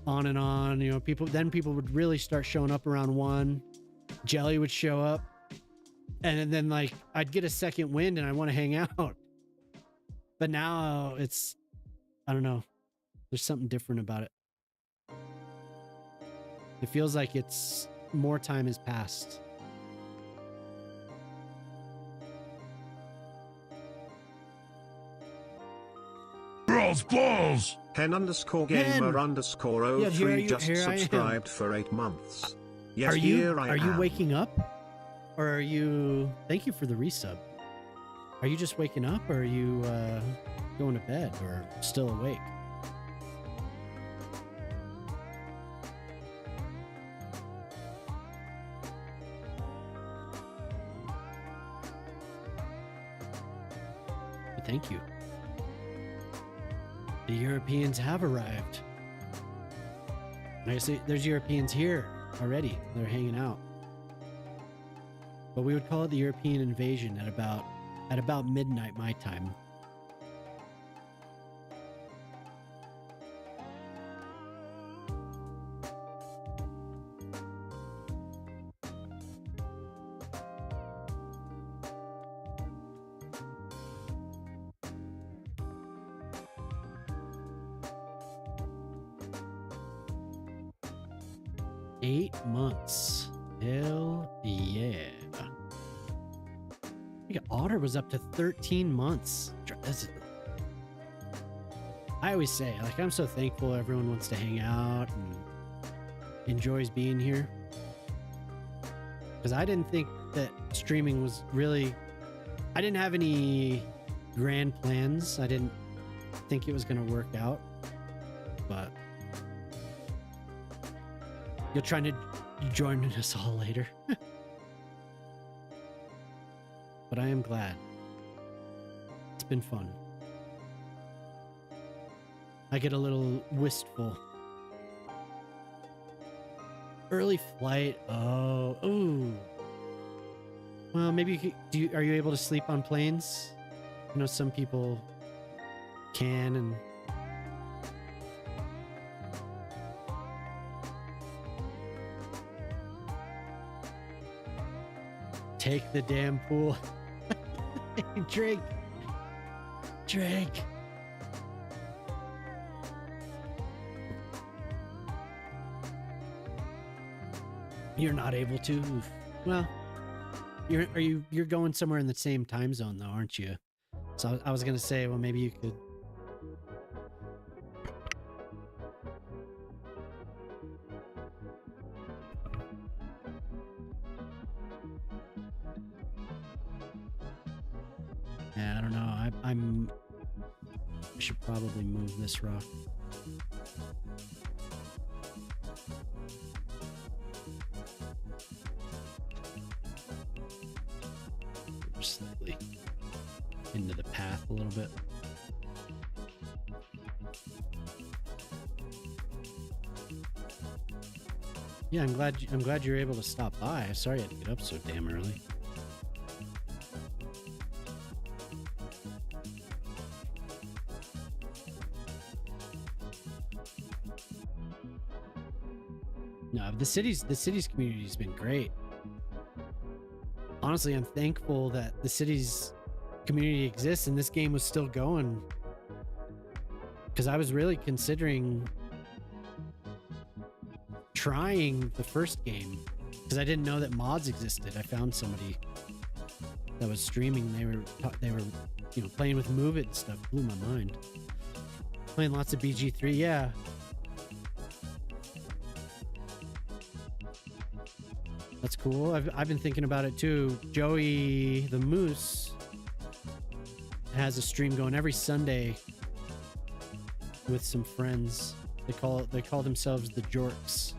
on and on, you know, people would really start showing up around 1. Jelly would show up, and then like I'd get a second wind and I want to hang out. But now it's, I don't know. There's something different about it. It feels like it's more time has passed. Balls! Hen_gamer_03 just subscribed for 8 months. Yes, here I am. Are you waking up? Or are you... Thank you for the resub. Are you just waking up, or are you going to bed, or still awake? Thank you. The Europeans have arrived. I see there's Europeans here already. They're hanging out. But we would call it the European invasion at about midnight my time. Months. Hell yeah. Otter was up to 13 months. I always say, like, I'm so thankful everyone wants to hang out and enjoys being here. Because I didn't think that streaming was really... I didn't have any grand plans. I didn't think it was going to work out. But... you're trying to join us all later. But I am glad. It's been fun. I get a little wistful. Early flight. Oh. Ooh. Well, maybe you could, are you able to sleep on planes? I know some people can, and take the damn pool. Drake. You're not able to. Well, you're going somewhere in the same time zone though, aren't you? So I was gonna say, well, maybe you could. Yeah, I don't know. I should probably move this rock. Slightly into the path a little bit. Yeah, I'm glad you're able to stop by. Sorry I had to get up so damn early. No, the city's community has been great. Honestly, I'm thankful that the city's community exists and this game was still going. Because I was really considering trying the first game because I didn't know that mods existed. I found somebody that was streaming. They were, playing with Move It and stuff. Blew my mind. Playing lots of BG3, yeah. That's cool. I've been thinking about it too. Joey the Moose has a stream going every Sunday with some friends. They call themselves the Jorks.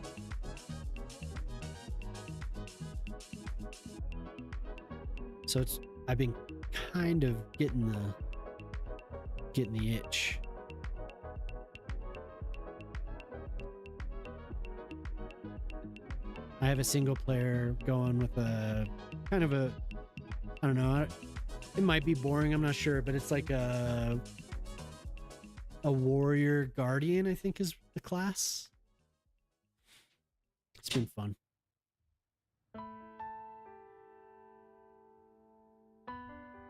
So I've been kind of getting the itch. I have a single player going with a kind of a, I don't know, it might be boring, I'm not sure, but it's like a warrior guardian, I think is the class. It's been fun.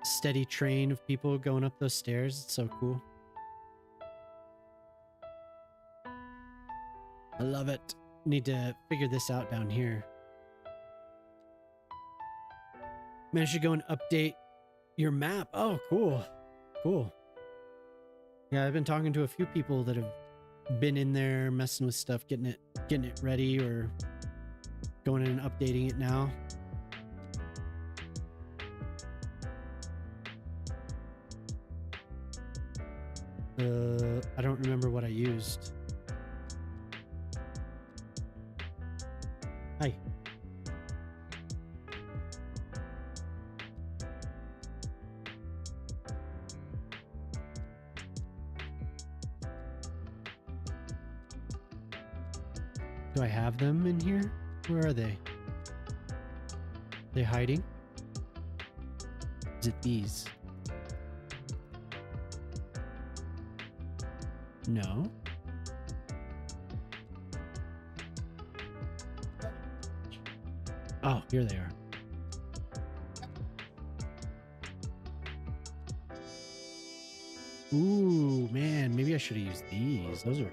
Steady train of people going up those stairs. It's so cool. I love it. Need to figure this out down here. Managed to go and update your map. Oh, cool. Cool. Yeah, I've been talking to a few people that have been in there messing with stuff, getting it ready, or going in and updating it now. I don't remember what I used. Hi. Do I have them in here? Where are they? They hiding? Is it these? No. Oh, here they are. Ooh, man, maybe I should have used these. Those are...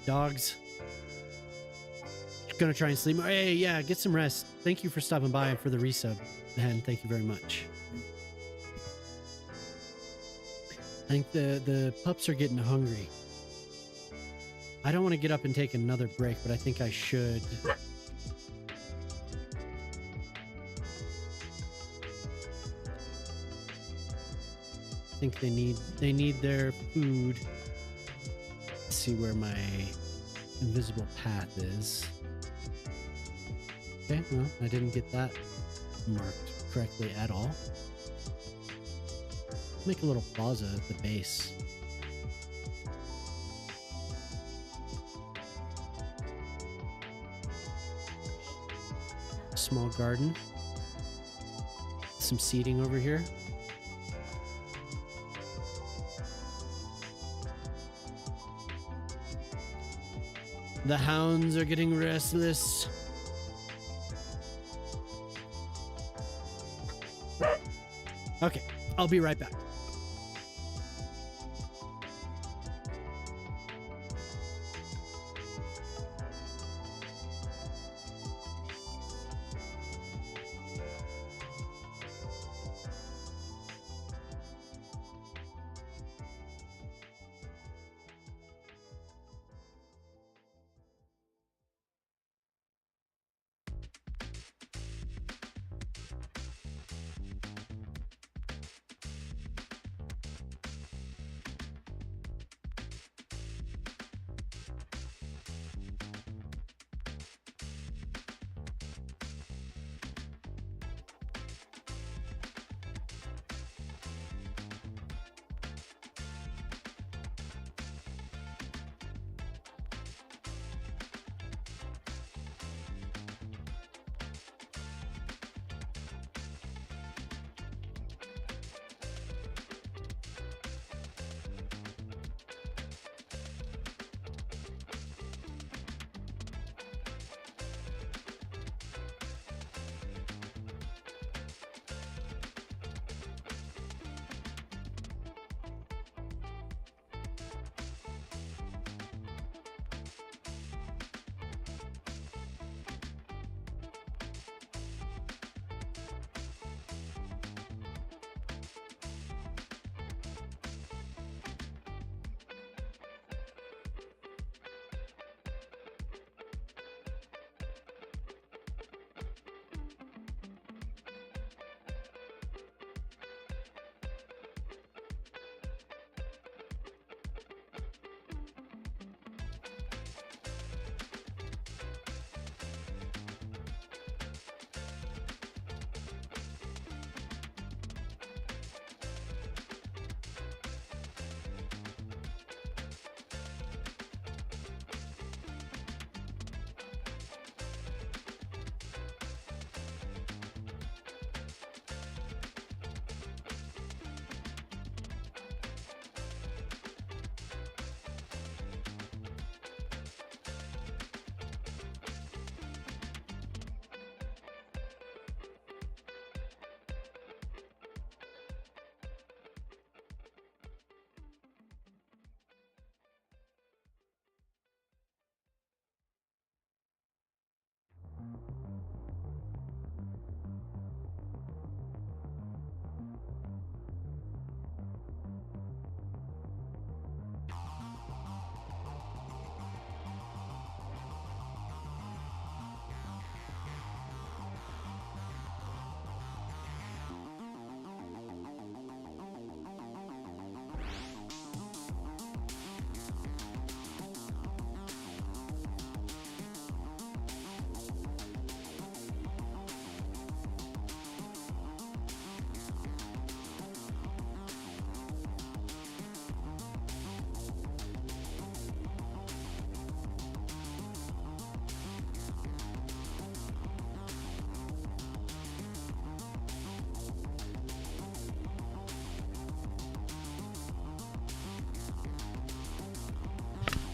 Dogs. Gonna try and sleep. Hey, yeah, get some rest. Thank you for stopping by and for the resub. And thank you very much. I think the pups are getting hungry. I don't want to get up and take another break, but I think I should. I think they need their food. Let's see where my invisible path is. Okay, well, I didn't get that marked correctly at all. Make a little plaza at the base. Small garden. Some seating over here. The hounds are getting restless. Okay, I'll be right back.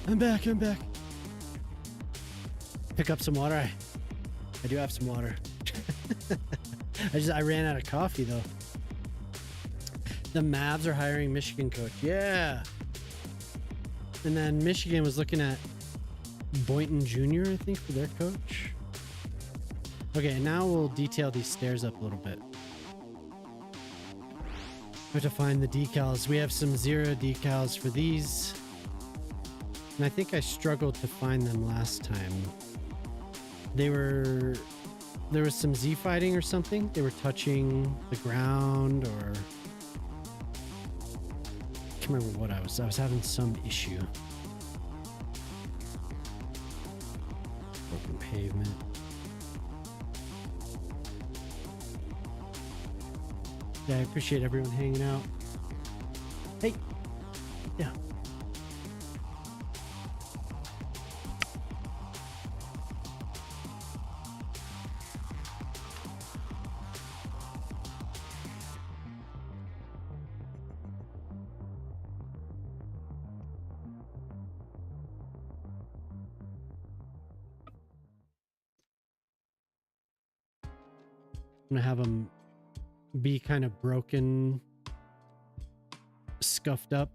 I'm back. Pick up some water. I do have some water. I ran out of coffee though. The Mavs are hiring Michigan coach. Yeah. And then Michigan was looking at Boynton Jr., I think, for their coach. Okay, now we'll detail these stairs up a little bit. We have to find the decals. We have some 0 decals for these. And I think I struggled to find them last time. There was some Z fighting or something. They were touching the ground, or I can't remember what I was having some issue. Broken pavement. Yeah, I appreciate everyone hanging out. Hey. Yeah. I'm gonna have them be kind of broken, scuffed up.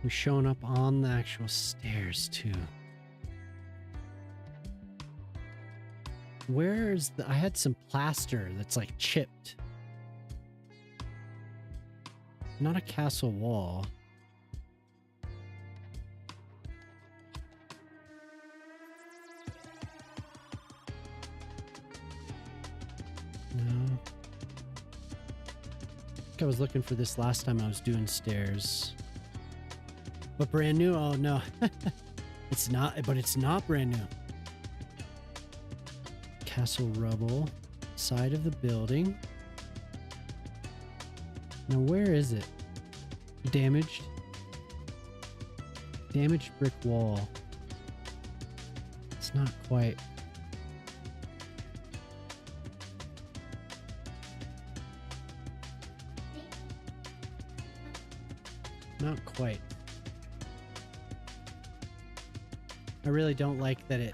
We're showing up on the actual stairs too. Where's the... I had some plaster that's like chipped. Not a castle wall. No. I think I was looking for this last time I was doing stairs. But brand new? Oh no. It's not, but it's not brand new. Castle rubble, side of the building. Now where is it? Damaged. Damaged brick wall. It's not quite. Not quite. I really don't like that it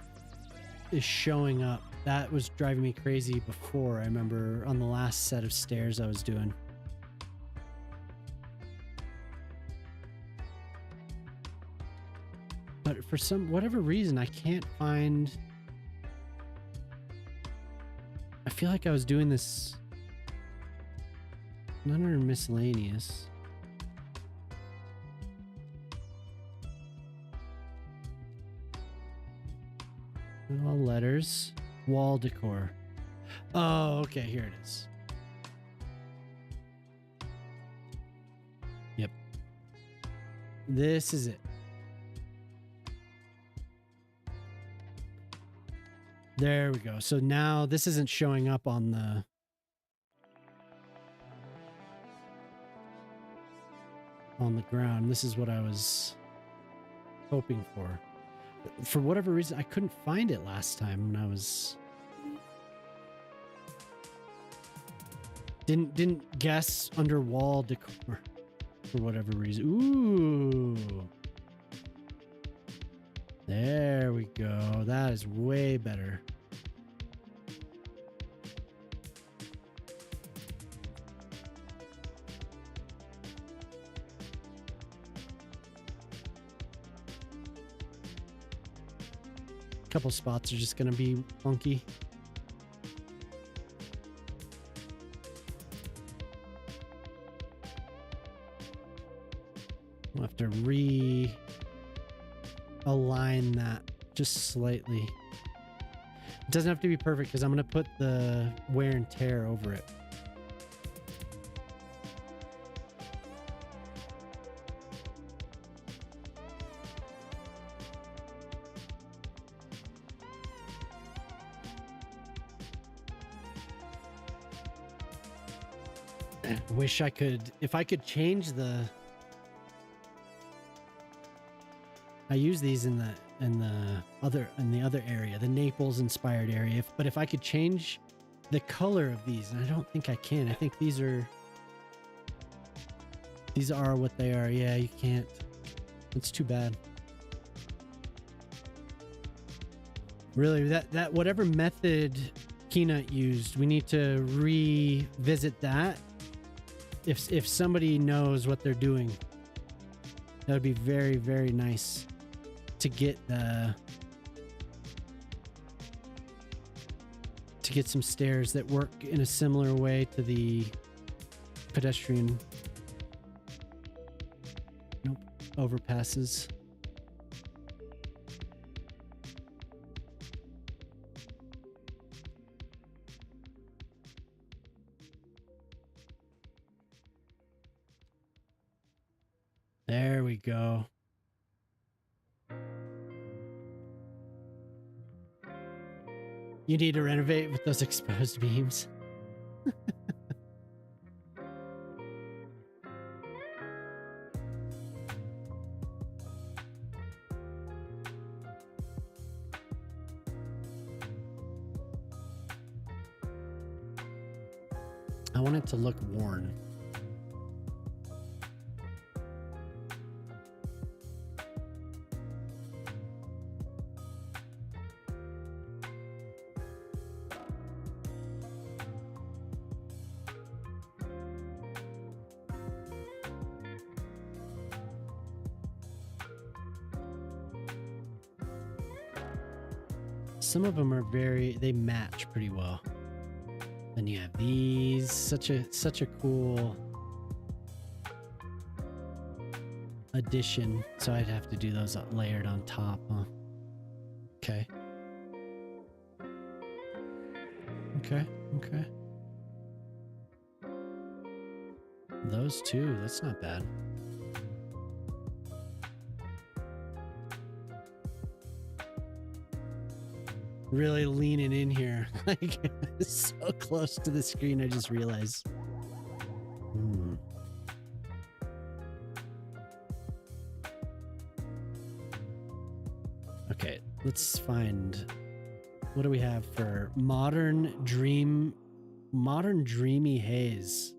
is showing up. That was driving me crazy before. I remember on the last set of stairs I was doing. But for whatever reason, I can't find... I feel like I was doing this not under miscellaneous. All letters. Wall decor. Oh, okay, here it is. Yep. This is it. There we go. So now this isn't showing up on the ground. This is what I was hoping for. For whatever reason, I couldn't find it last time when I was... Didn't guess under wall decor for whatever reason. Ooh. There we go. That is way better. Couple spots are just gonna be funky. We'll have to align that just slightly. It doesn't have to be perfect because I'm gonna put the wear and tear over it. Wish I could, if I could change I use these in the other area, the Naples inspired area. But if I could change the color of these, and I don't think I can. I think these are what they are. Yeah, you can't. It's too bad. Really, that whatever method Peanut used, we need to revisit that. If somebody knows what they're doing, that would be very, very nice to get some stairs that work in a similar way to the pedestrian overpasses. There we go. You need to renovate with those exposed beams. I want it to look worn. Some of them are they match pretty well. Then you have these, such a cool addition. So I'd have to do those layered on top, huh? Okay. Okay. Those two, that's not bad. Really leaning in here. Like, so close to the screen, I just realized. Okay, let's find, what do we have for modern dreamy haze?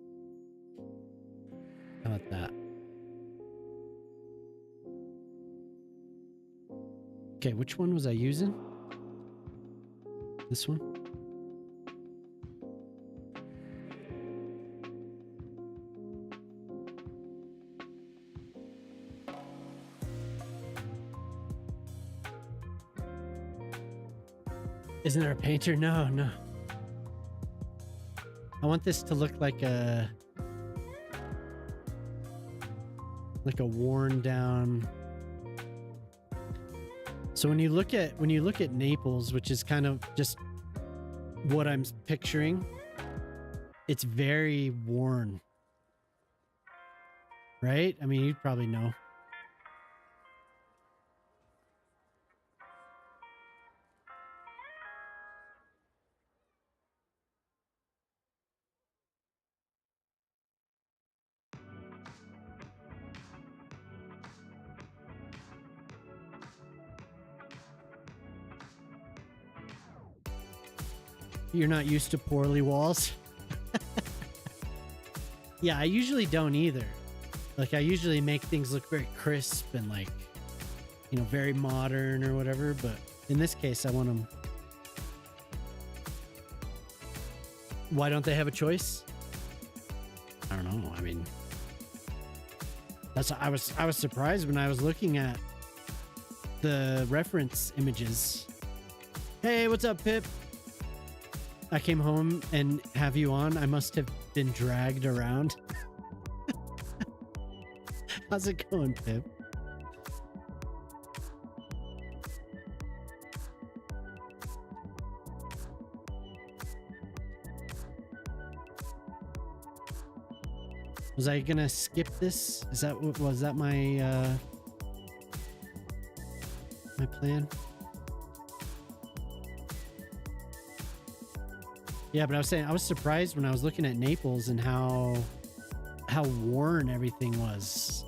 How about that? Okay, which one was I using? This one? Isn't there a painter? No. I want this to look like a worn down. So when you look at Naples, which is kind of just what I'm picturing, it's very worn, right? I mean, you'd probably know. You're not used to poorly walls? Yeah, I usually don't either. Like, I usually make things look very crisp and, like, you know, very modern or whatever, but in this case, I want them. Why don't they have a choice? I don't know. I mean, I was surprised when I was looking at the reference images. Hey, what's up, Pip? I came home and have you on. I must have been dragged around. How's it going, Pip? Was I gonna skip this? Was that my my plan? Yeah, but I was saying, I was surprised when I was looking at Naples and how how worn everything was.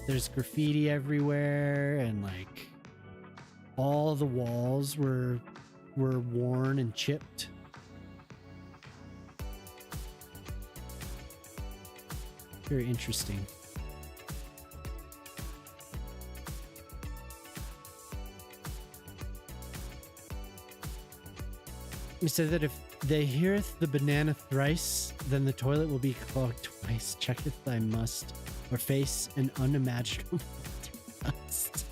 There's graffiti everywhere, and like all the walls were worn and chipped. Very interesting. He said that if they heareth the banana thrice, then the toilet will be clogged twice. Checketh thy must, or face an unimaginable dust.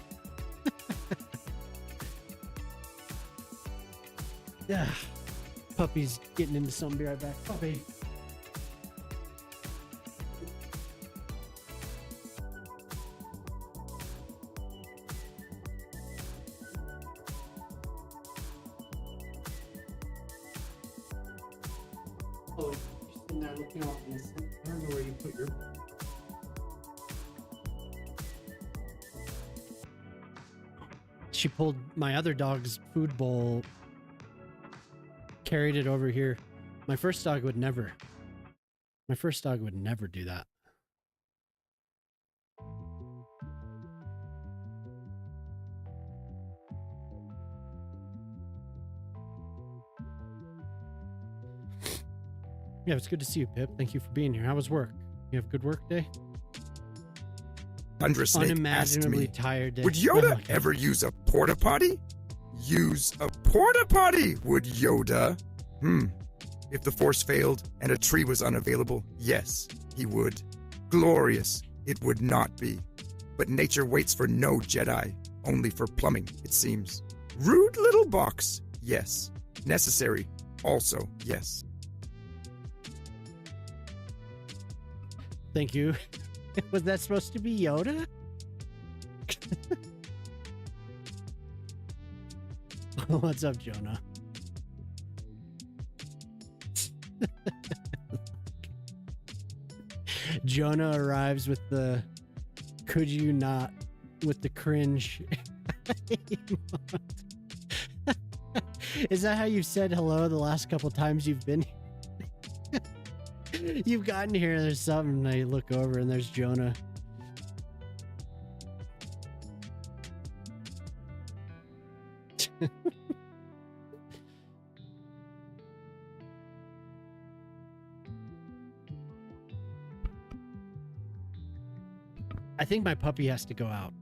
Yeah. Puppy's getting into something. Be right back. Puppy. Oh, you're sitting there looking off in this. I don't know where you put your. She pulled my other dog's food bowl, carried it over here. My first dog would never. My first dog would never do that. Yeah, it's good to see you, Pip. Thank you for being here. How was work? You have a good work day? Thundersnake asked Unimaginably me, tired day. would Yoda Oh, okay. ever use a porta potty? Use a porta potty, would Yoda? If the force failed and a tree was unavailable, yes, he would. Glorious, it would not be. But nature waits for no Jedi, only for plumbing, it seems. Rude little box, yes. Necessary, also, yes. Thank you. Was that supposed to be Yoda? What's up, Jonah? Jonah arrives with the could you not with the cringe. Is that how you've said hello the last couple times you've been here? You've gotten here and there's something, and I look over and there's Jonah. I think my puppy has to go out.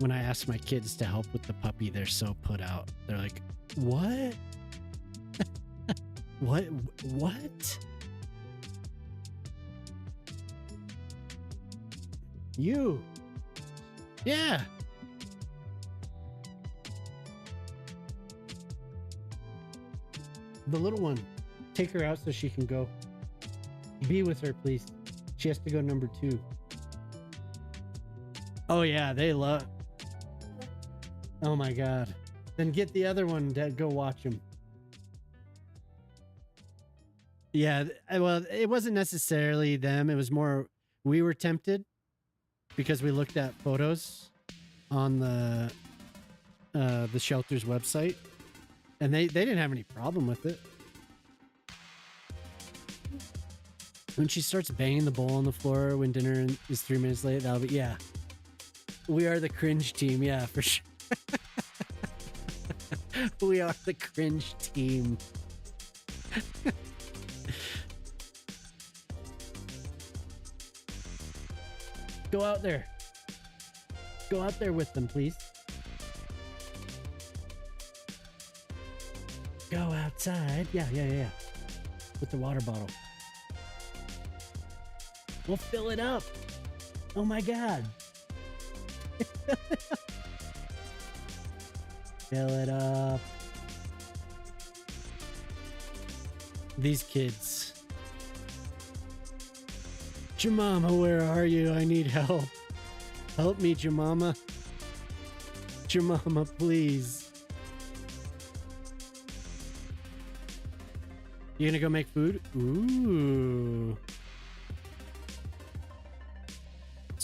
When I ask my kids to help with the puppy, they're so put out. They're like, what? What? You? Yeah. The little one. Take her out so she can go. Be with her, please. She has to go number 2. Oh, yeah, they love. Oh, my God. Then get the other one to go watch him. Yeah, well, it wasn't necessarily them. It was more we were tempted because we looked at photos on the shelter's website, and they didn't have any problem with it. When she starts banging the bowl on the floor when dinner is 3 minutes late, that'll be, yeah. We are the cringe team, yeah, for sure. We are the cringe team. Go out there. Go out there with them, please. Go outside. Yeah. With the water bottle. We'll fill it up. Oh my God. Fill it up. These kids. Jemima, where are you? I need help. Help me, Jemima. Jemima, please. You gonna go make food? Ooh.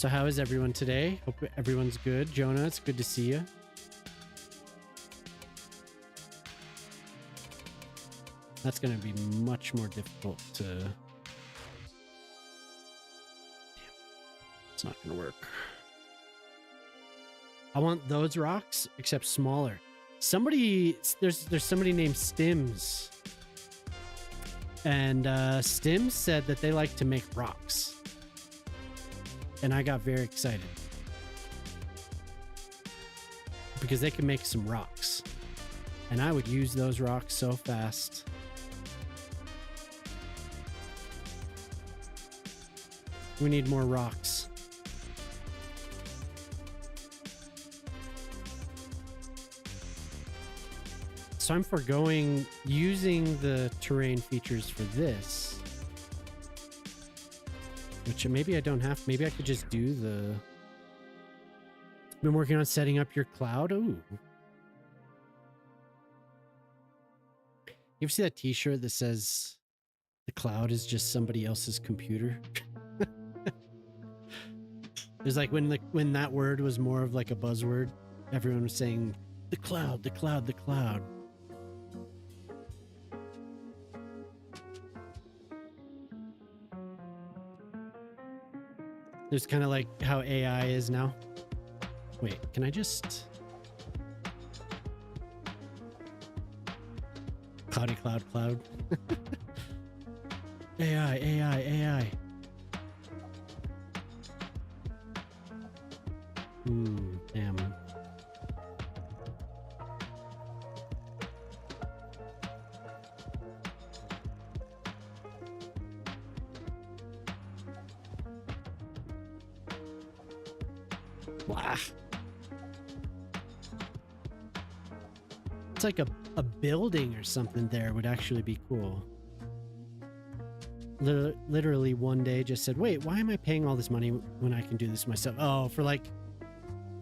So how is everyone today? Hope everyone's good. Jonah, it's good to see you. That's going to be much more difficult to... Damn. It's not going to work. I want those rocks, except smaller. Somebody... There's somebody named Stims. And Stims said that they like to make rocks. And I got very excited. Because they can make some rocks. And I would use those rocks so fast. We need more rocks. So I'm foregoing using the terrain features for this. Which maybe I don't have. Maybe I could just do the... Been working on setting up your cloud. Ooh. You ever see that t-shirt that says the cloud is just somebody else's computer? It was like when that word was more of like a buzzword, everyone was saying the cloud, the cloud, the cloud. There's kind of like how AI is now. Wait, can I just... Cloudy cloud cloud. AI, AI, AI. Damn. Wow. It's like a building or something there would actually be cool. Literally one day just said, wait, why am I paying all this money when I can do this myself? Oh, for like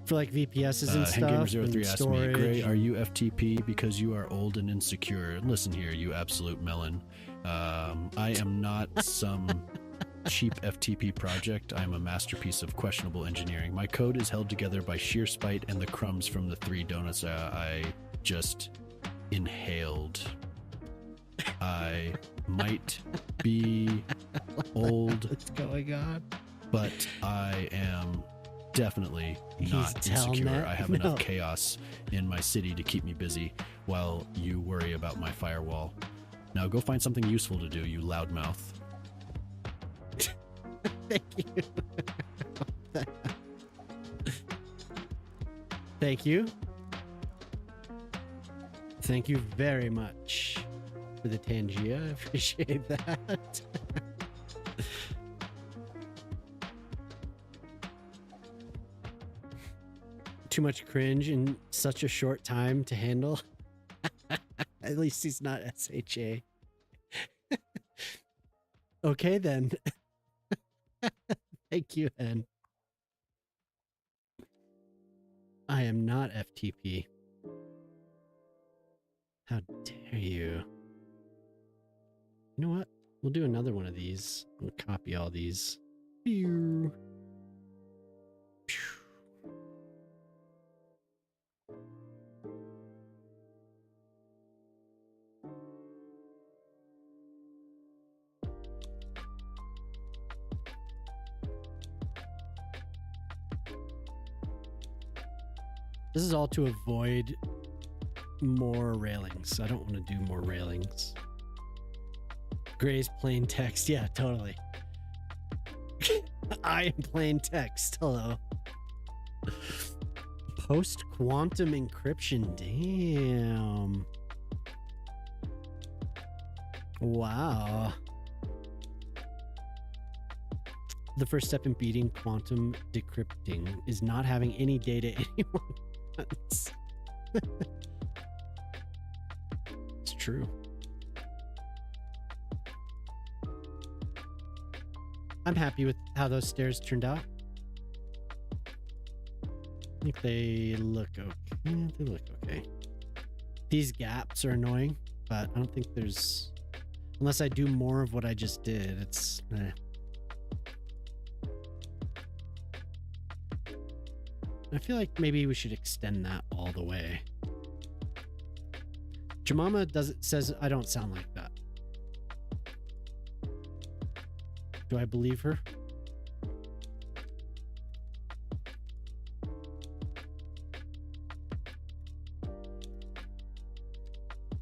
VPSs and stuff. Gamer03 asked me, Gray, are you FTP because you are old and insecure? Listen here, you absolute melon. I am not some cheap FTP project. I am a masterpiece of questionable engineering. My code is held together by sheer spite and the crumbs from the 3 donuts I just inhaled. I might be old. What's going on? But I am definitely not insecure. I have enough chaos in my city to keep me busy while you worry about my firewall. Now go find something useful to do, you loudmouth. Thank you. Thank you. Thank you very much for the Tangia. I appreciate that. Too much cringe in such a short time to handle. At least he's not SHA. Okay, then. Thank you, Hen. I am not FTP. How dare you? You know what? We'll do another one of these. We'll copy all these. Pew. Pew. This is all to avoid more railings. I don't want to do more railings. Gray's plain text. Yeah, totally. I am plain text. Hello. Post-quantum encryption. Damn. Wow. The first step in beating quantum decrypting is not having any data anyone wants. It's true. I'm happy with how those stairs turned out. I think they look okay. They look okay. These gaps are annoying, but I don't think there's... Unless I do more of what I just did, it's... I feel like maybe we should extend that all the way. Jemima says I don't sound like that. Do I believe her?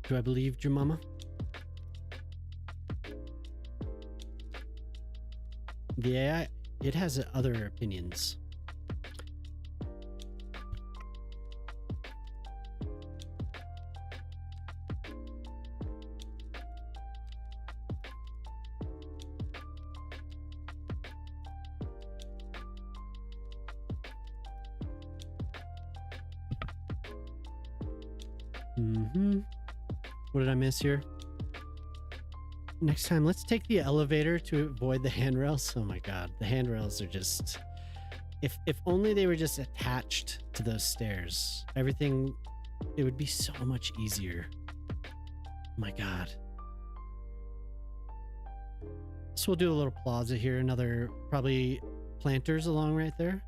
Do I believe Jemima? The AI, it has other opinions. What did I miss here? Next time, let's take the elevator to avoid the handrails. Oh my god, the handrails are just... If only they were just attached to those stairs, everything, it would be so much easier. Oh my god. So we'll do a little plaza here, another probably planters along right there.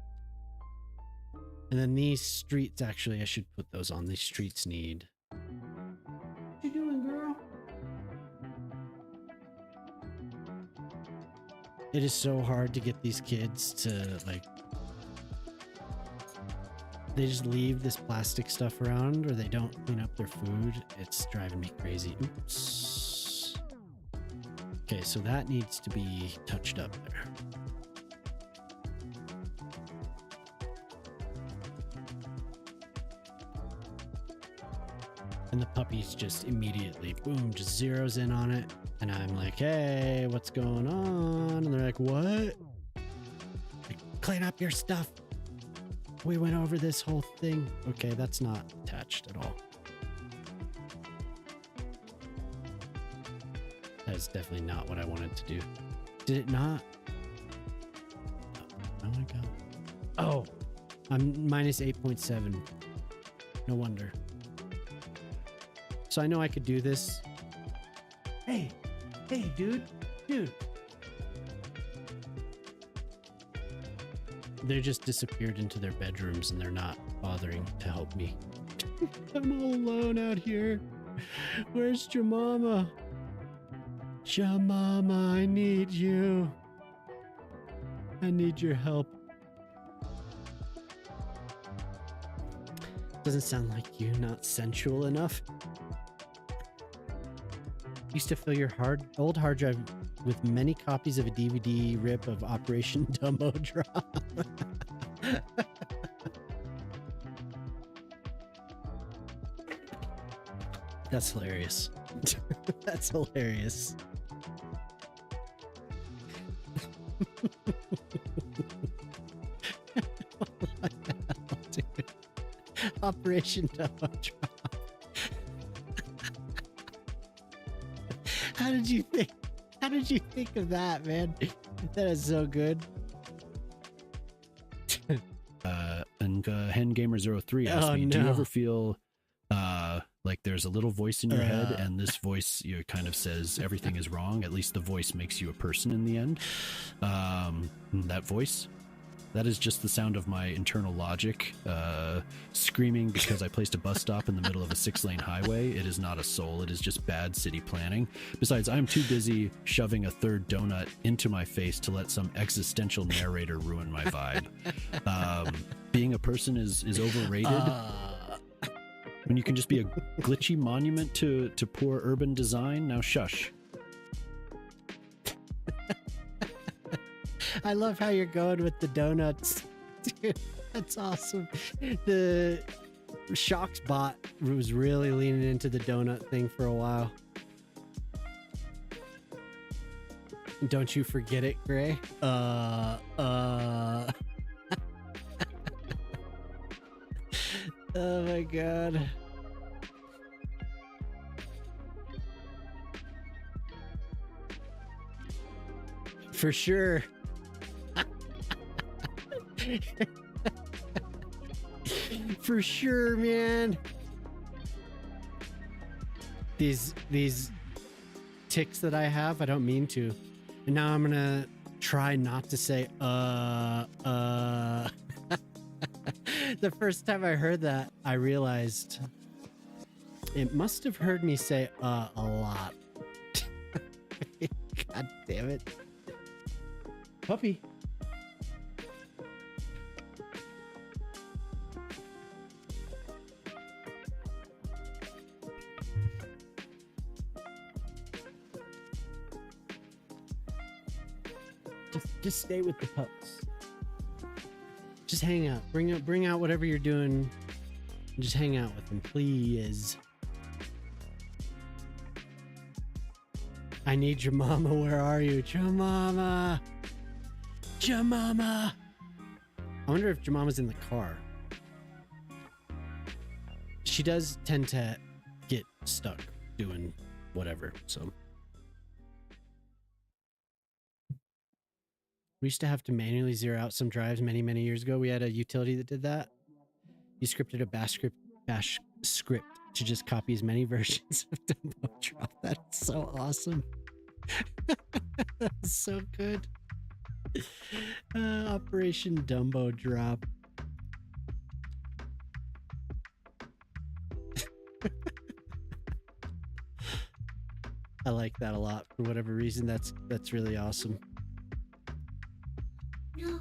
And then these streets, actually, I should put those on. These streets need... What you doing, girl? It is so hard to get these kids to, like... They just leave this plastic stuff around, or they don't clean up their food. It's driving me crazy. Oops. Okay, so that needs to be touched up there. And the puppies just immediately, boom, just zeroes in on it. And I'm like, hey, what's going on? And they're like, what? Like, clean up your stuff. We went over this whole thing. Okay, that's not attached at all. That is definitely not what I wanted to do. Did it not? Oh my god. Oh, I'm minus 8.7. No wonder. So I know I could do this. Hey, dude. They just disappeared into their bedrooms and they're not bothering to help me. I'm all alone out here. Where's Jemima? Jemima, I need you. I need your help. Doesn't sound like you, not sensual enough. Used to fill your old hard drive with many copies of a DVD rip of Operation Dumbo Drop. That's hilarious. That's hilarious. What the hell, dude? Operation Dumbo Drop. How did you think of that, man? That is so good. And HenGamer03 asked me, do you ever feel like there's a little voice in your head, and this voice kind of says everything is wrong? At least the voice makes you a person in the end. That voice, that is just the sound of my internal logic screaming because I placed a bus stop in the middle of a 6-lane highway. It is not a soul. It is just bad city planning. Besides, I'm too busy shoving a third donut into my face to let some existential narrator ruin my vibe. Being a person is overrated. When you can just be a glitchy monument to poor urban design. Now shush. I love how you're going with the donuts. Dude, that's awesome. The Shocks bot was really leaning into the donut thing for a while. Don't you forget it, Gray. Oh my god. For sure. For sure, man. These tics that I have, I don't mean to. And now I'm gonna try not to say The first time I heard that, I realized it must have heard me say a lot. God damn it. Puppy. Just stay with the pups. Just hang out. Bring out whatever you're doing. And just hang out with them, please. I need your mama. Where are you? Jamama. Jamama. I wonder if Jamama's in the car. She does tend to get stuck doing whatever, so. We used to have to manually zero out some drives many, many years ago. We had a utility that did that. You scripted a bash script to just copy as many versions of Dumbo Drop. That's so awesome. That's so good. Operation Dumbo Drop. I like that a lot. For whatever reason, that's really awesome. No.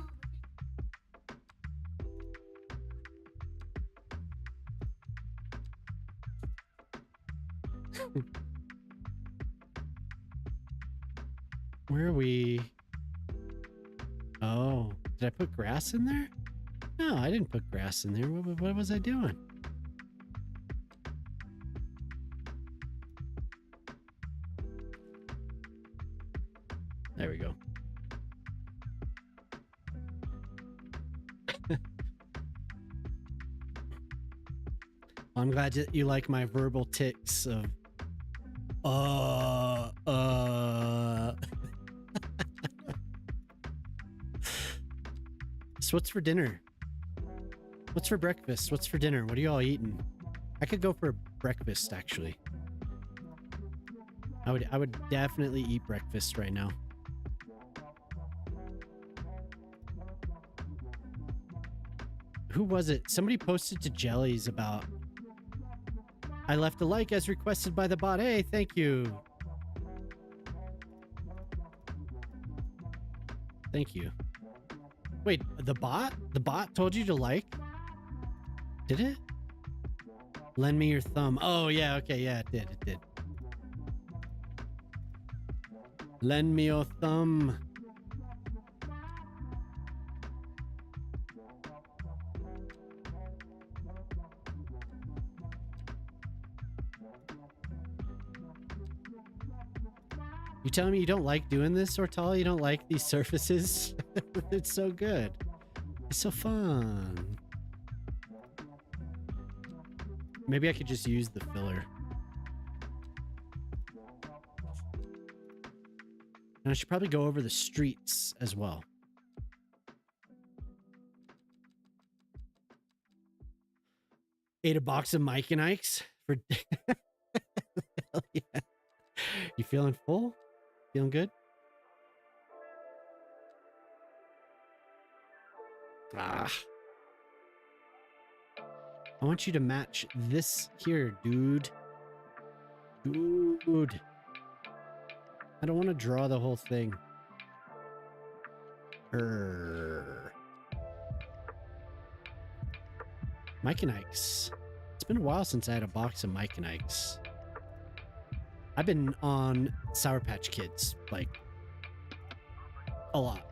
Where are we? Oh, did I put grass in there? No, I didn't put grass in there. What was I doing? There we go. I'm glad that you like my verbal tics of So what's for dinner? What's for breakfast? What's for dinner? What are you all eating? I could go for breakfast, actually. I would definitely eat breakfast right now. Who was it? Somebody posted to Jellies about I left a like as requested by the bot. Hey, thank you. Thank you. Wait, the bot? The bot told you to like? Did it? Lend me your thumb. Oh, yeah, okay, yeah, it did, it did. Lend me your thumb. You telling me you don't like doing this, Ortal? You don't like these surfaces? It's so good. It's so fun. Maybe I could just use the filler. And I should probably go over the streets as well. Ate a box of Mike and Ike's for hell yeah. You feeling full? Feeling good? Ah. I want you to match this here, dude. Dude. I don't want to draw the whole thing. Mike and Ike's. It's been a while since I had a box of Mike and Ike's. I've been on Sour Patch Kids, like, a lot.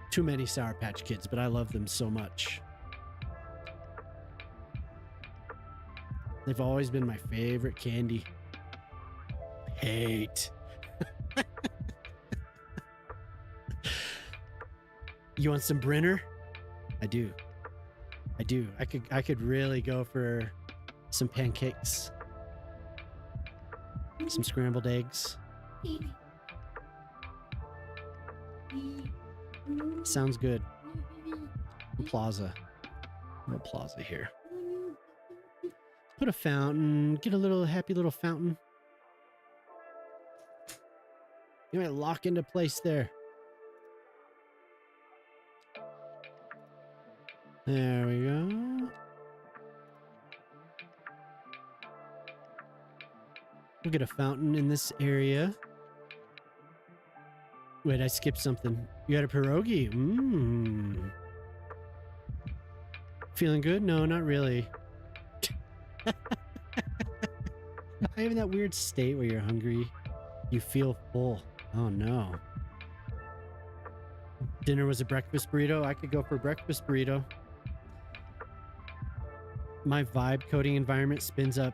Too many Sour Patch Kids, but I love them so much. They've always been my favorite candy. Hate. You want some Brenner? I do. I do. I could really go for some pancakes. Some scrambled eggs. Sounds good. Plaza. No plaza here. Put a fountain. Get a little happy little fountain. You might lock into place there. There we go. We'll get a fountain in this area. Wait, I skipped something. You had a pierogi. Mmm. Feeling good? No, not really. I am in that weird state where you're hungry. You feel full. Oh no. Dinner was a breakfast burrito. I could go for a breakfast burrito. My vibe coding environment spins up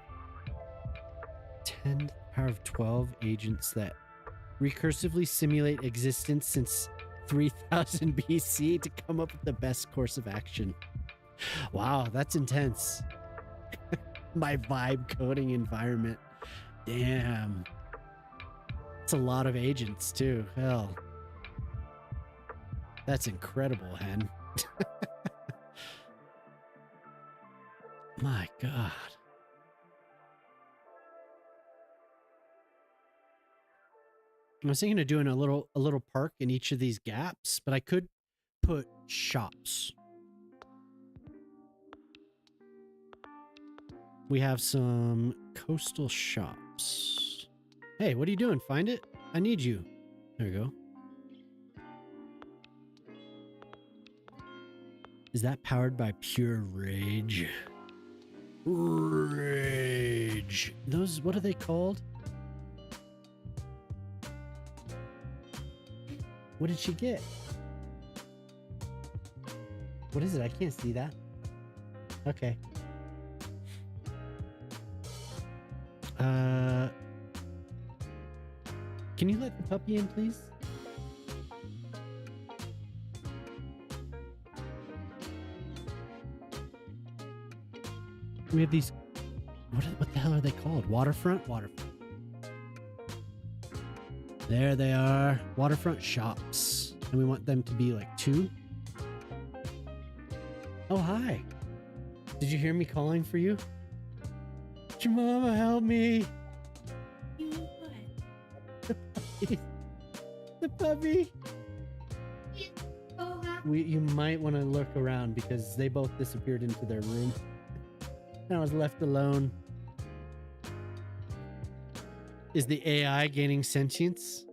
10 to the power of 12 agents that recursively simulate existence since 3000 BC to come up with the best course of action. Wow, that's intense. My vibe coding environment. Damn. It's a lot of agents too. Hell. That's incredible, Hen. My God. I was thinking of doing a little park in each of these gaps, but I could put shops. We have some coastal shops. Hey, what are you doing? Find it? I need you. There we go. Is that powered by pure rage? Rage. Those, what are they called? What did she get? What is it? I can't see that. Okay. Can you let the puppy in, please? We have these, what the hell are they called? Waterfront? Waterfront. There they are. Waterfront shops. And we want them to be like 2. Oh, hi. Did you hear me calling for you? Mama, help me. The puppy. The puppy. You might want to look around because they both disappeared into their room. And I was left alone. Is the AI gaining sentience?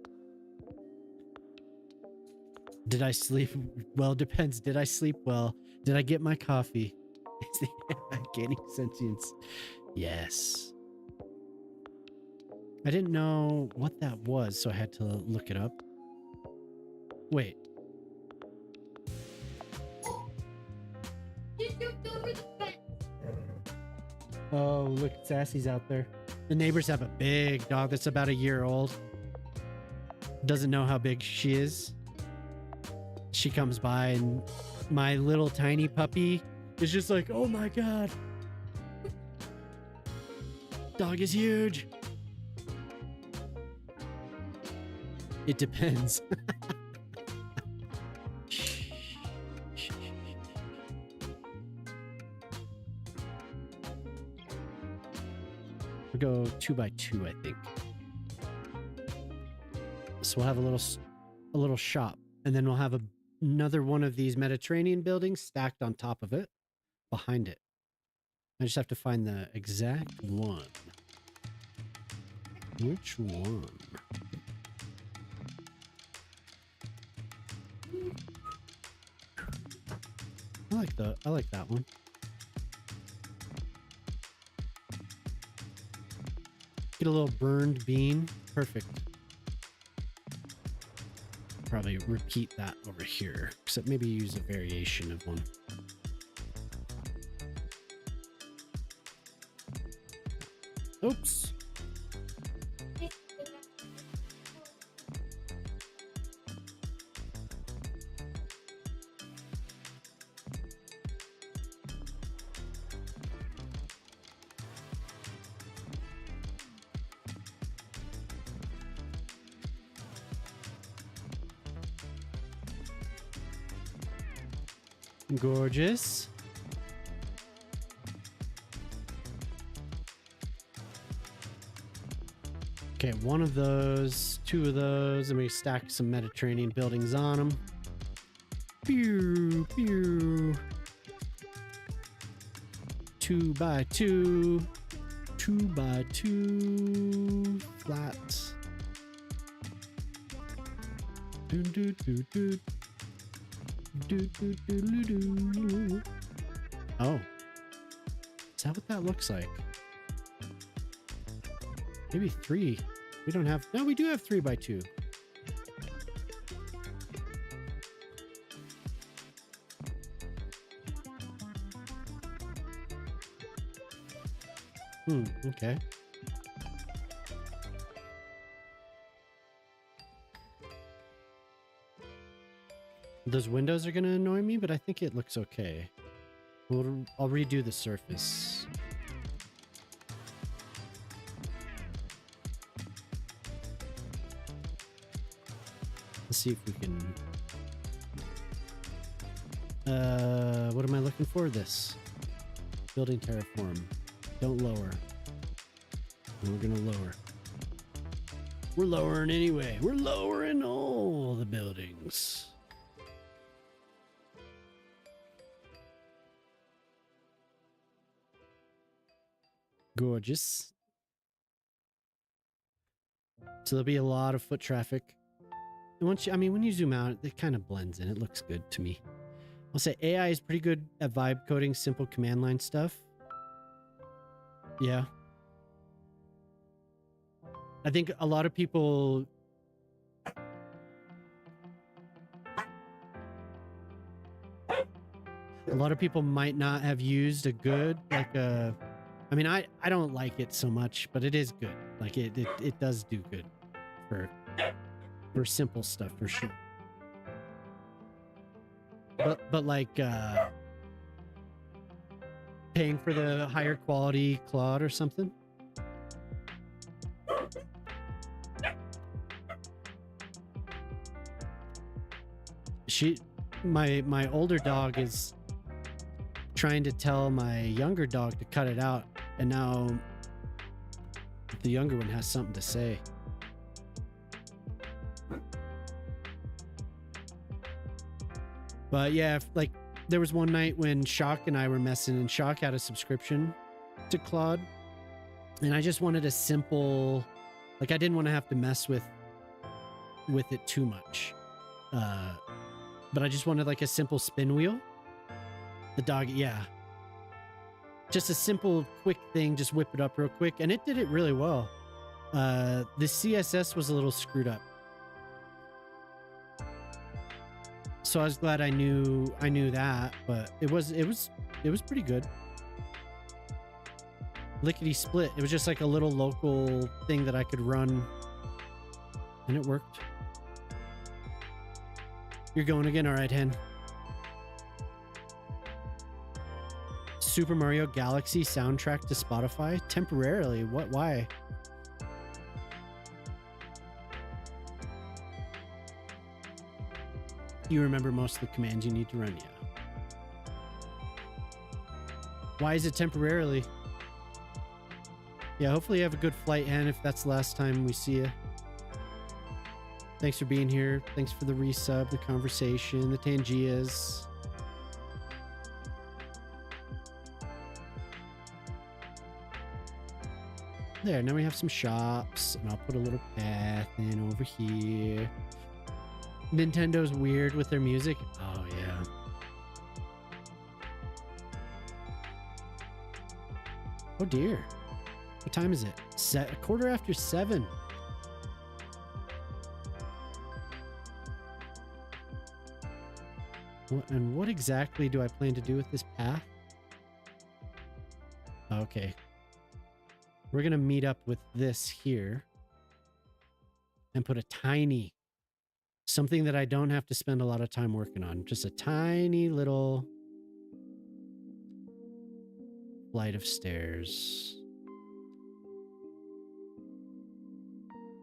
Did I sleep? Well, depends. Did I sleep well? Did I get my coffee? Is the AI gaining sentience? Yes. I didn't know what that was, so I had to look it up. Wait. Oh, look, Sassy's out there. The neighbors have a big dog that's about a year old. Doesn't know how big she is. She comes by and my little tiny puppy is just like, oh my God. Dog is huge. It depends. We'll go 2 by 2, I think. So we'll have a little shop, and then we'll have another one of these Mediterranean buildings stacked on top of it, behind it. I just have to find the exact one. Which one? I like that one. Get a little burned bean. Perfect. Probably repeat that over here, except maybe use a variation of one. Oops. Gorgeous. Okay, one of those, 2 of those, and we stack some Mediterranean buildings on them. Pew, pew. 2x2. 2x2 flats. Do, do, do, do. Do, do, do, do, do. Oh. Is that what that looks like? Maybe 3. We don't have... No, we do have 3x2. Okay. Those windows are going to annoy me, but I think it looks okay. I'll redo the surface. Let's see if we can... what am I looking for? This. Building terraform. Don't lower. And we're gonna lower. We're lowering anyway. We're lowering all the buildings. Gorgeous. So there'll be a lot of foot traffic. And once when you zoom out, it kind of blends in. It looks good to me. I'll say AI is pretty good at vibe coding simple command line stuff. Yeah. I think a lot of people... A lot of people might not have used a good, like a... I mean, I don't like it so much, but it is good. Like, it does do good for simple stuff, for sure. But like, paying for the higher quality Claude or something. My older dog is trying to tell my younger dog to cut it out, and now the younger one has something to say. But yeah, like there was one night when Shock and I were messing, and Shock had a subscription to Claude, and I just wanted a simple, like I didn't want to have to mess with it too much. But I just wanted like a simple spin wheel. The dog, yeah. Just a simple, quick thing, just whip it up real quick, and it did it really well. The CSS was a little screwed up. So I was glad I knew that, but it was pretty good. Lickety split. It was just like a little local thing that I could run, and it worked. You're going again? All right, Hen. Super Mario Galaxy soundtrack to Spotify temporarily. What? Why? You remember most of the commands you need to run, yeah. Why is it temporarily? Yeah, hopefully you have a good flight, Hen, if that's the last time we see you. Thanks for being here. Thanks for the resub, the conversation, the Tangias. There, now we have some shops, and I'll put a little path in over here. Nintendo's weird with their music. Oh, yeah. Oh, dear. What time is it? 7:15. And what exactly do I plan to do with this path? Okay. We're going to meet up with this here and put a tiny, something that I don't have to spend a lot of time working on. Just a tiny little flight of stairs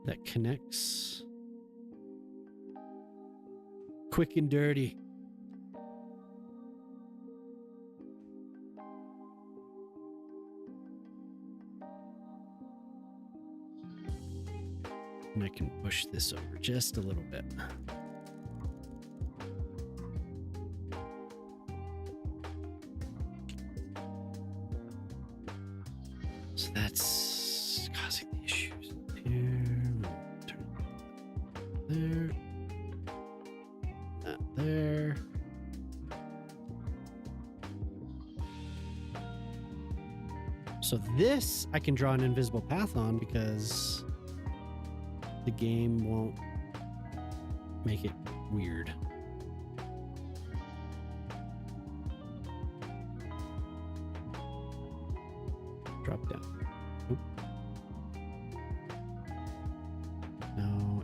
that connects quick and dirty. And I can push this over just a little bit. So that's causing the issues. Here, turn there, that there. So this I can draw an invisible path on because the game won't make it weird. Drop down. Oop. No.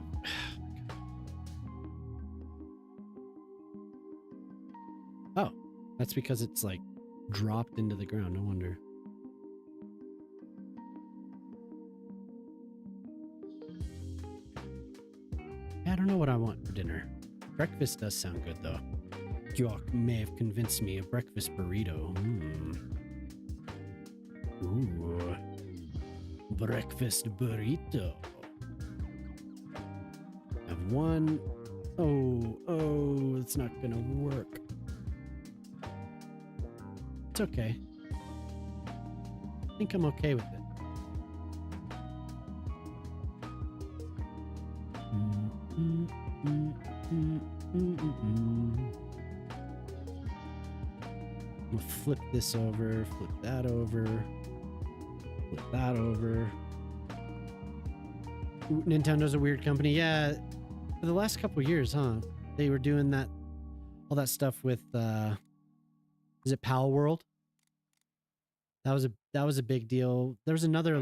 Oh, that's because it's like dropped into the ground. No wonder. I don't know what I want for dinner. Breakfast does sound good though. York may have convinced me a breakfast burrito. Ooh. Breakfast burrito. Have one. Oh, it's not gonna work. It's okay. I think I'm okay with it. We'll flip this over, flip that over, flip that over. Ooh, Nintendo's a weird company. Yeah, for the last couple years, huh? They were doing that, all that stuff with, is it Pal World? That was a big deal. There was another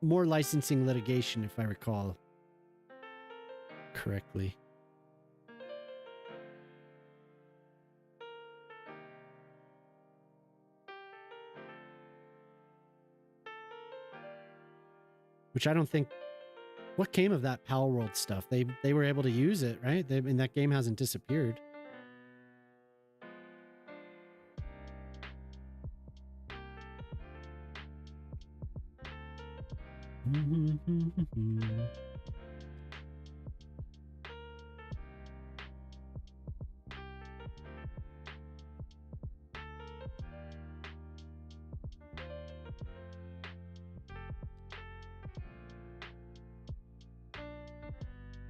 more licensing litigation, if I recall correctly. Which I don't think. What came of that Pal World stuff? They were able to use it, right? And that game hasn't disappeared.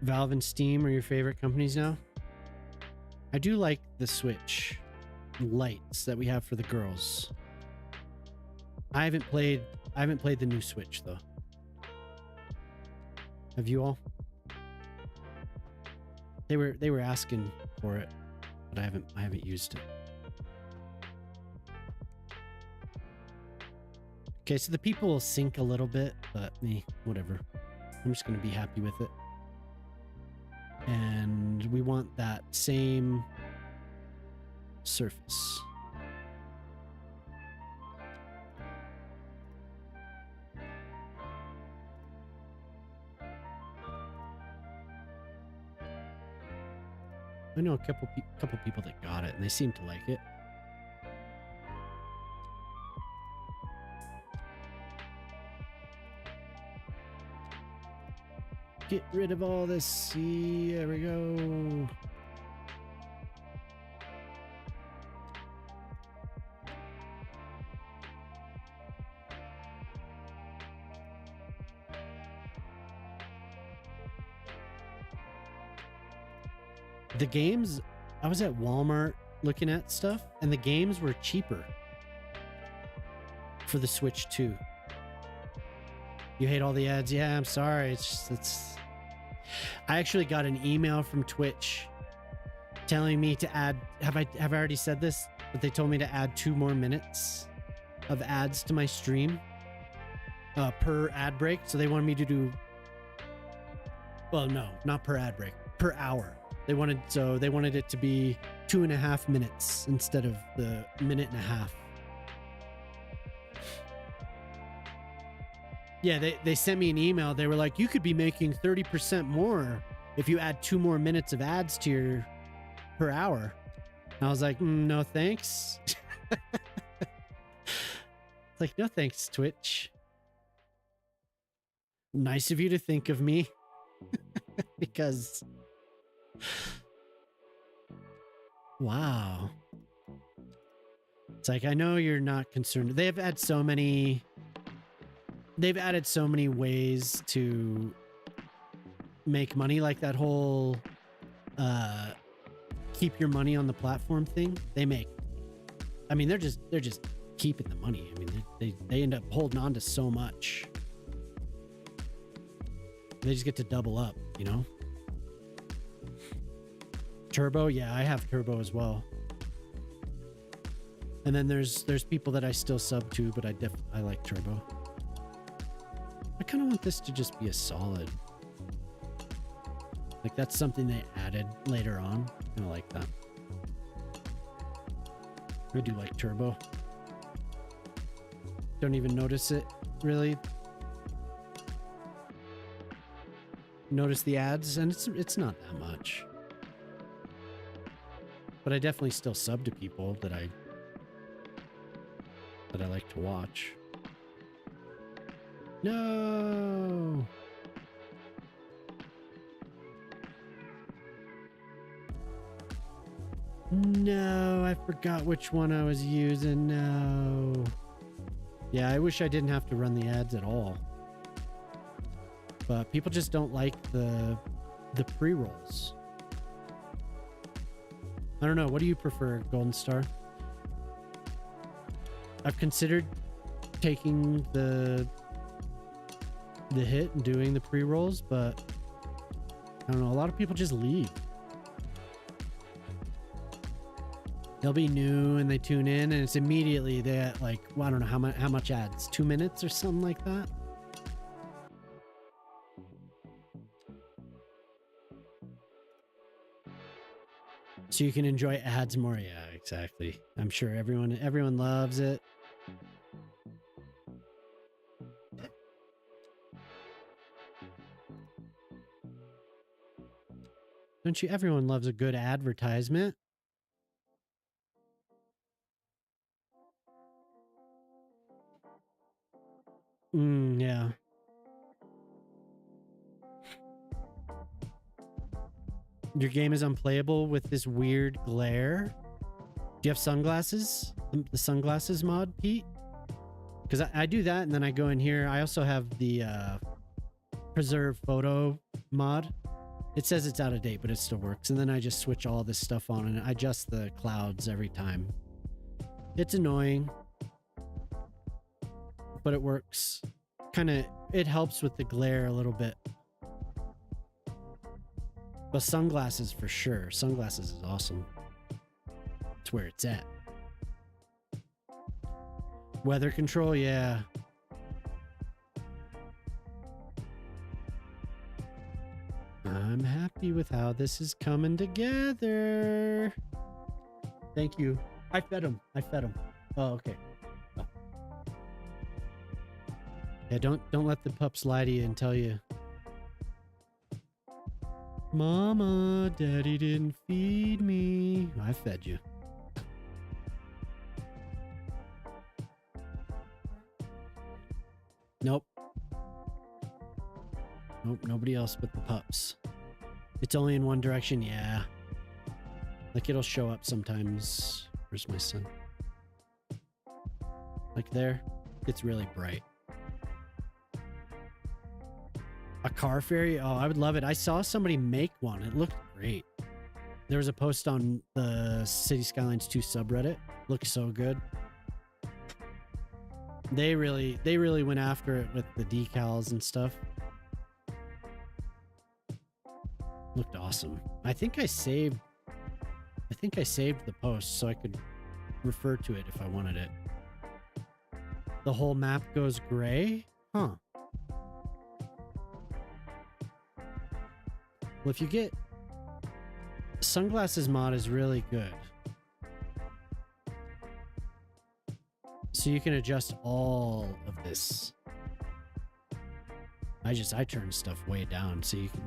Valve and Steam are your favorite companies now? I do like the Switch lights that we have for the girls. I haven't played the new Switch though. Have you all? They were asking for it, but I haven't used it. Okay, so the people will sync a little bit, but whatever. I'm just gonna be happy with it. And we want that same surface. I know a couple people that got it, and they seem to like it. Get rid of all this. See, there we go. The games, I was at Walmart looking at stuff, and the games were cheaper for the Switch 2. You hate all the ads? Yeah, I'm sorry. It's I actually got an email from Twitch telling me to add, have I already said this? But they told me to add 2 more minutes of ads to my stream per ad break. So they wanted me to do, well, no, not per ad break, per hour. They wanted it to be 2.5 minutes instead of the 1.5 minutes. Yeah, they sent me an email. They were like, you could be making 30% more if you add 2 more minutes of ads to your per hour. And I was like, no thanks. It's like, no thanks, Twitch. Nice of you to think of me. Because wow. It's like, I know you're not concerned. They have had so many they've added so many ways to make money, like that whole keep your money on the platform thing. I mean, they're just keeping the money. I mean, they end up holding on to so much. They just get to double up, you know? Turbo, yeah, I have Turbo as well. And then there's people that I still sub to, but I like Turbo. I kind of want this to just be a solid. Like, that's something they added later on. I kind of like that. I do like Turbo. Don't even notice it, really. Notice the ads, and it's not that much. But I definitely still sub to people that I like to watch. No! No, I forgot which one I was using. No. Yeah, I wish I didn't have to run the ads at all. But people just don't like the pre-rolls. I don't know. What do you prefer, Golden Star? I've considered taking the hit and doing the pre-rolls, but I don't know. A lot of people just leave. They'll be new and they tune in, and it's immediately they like, well, I don't know how much ads, 2 minutes or something like that. So you can enjoy ads more. Yeah, exactly. I'm sure everyone loves it. Don't you? Everyone loves a good advertisement. Yeah. Your game is unplayable with this weird glare. Do you have sunglasses? The sunglasses mod, Pete? Because I do that, and then I go in here. I also have the preserve photo mod. It says it's out of date, but it still works. And then I just switch all this stuff on and I adjust the clouds every time. It's annoying, but it works. It helps with the glare a little bit. But sunglasses for sure. Sunglasses is awesome. It's where it's at. Weather control, yeah. I'm happy with how this is coming together. Thank you. I fed him. Oh, okay. Oh. Yeah, don't let the pups lie to you and tell you, Mama, Daddy didn't feed me. I fed you. Nope. Nope, nobody else but the pups. It's only in one direction, yeah. Like, it'll show up sometimes. Where's my son? Like there. It's really bright. A car ferry? Oh, I would love it. I saw somebody make one. It looked great. There was a post on the City Skylines 2 subreddit. Looks so good. They really went after it with the decals and stuff. Looked awesome. I think I saved the post so I could refer to it if I wanted it. The whole map goes gray? Huh. Well, if you get sunglasses mod is really good. So you can adjust all of this. I turn stuff way down so you can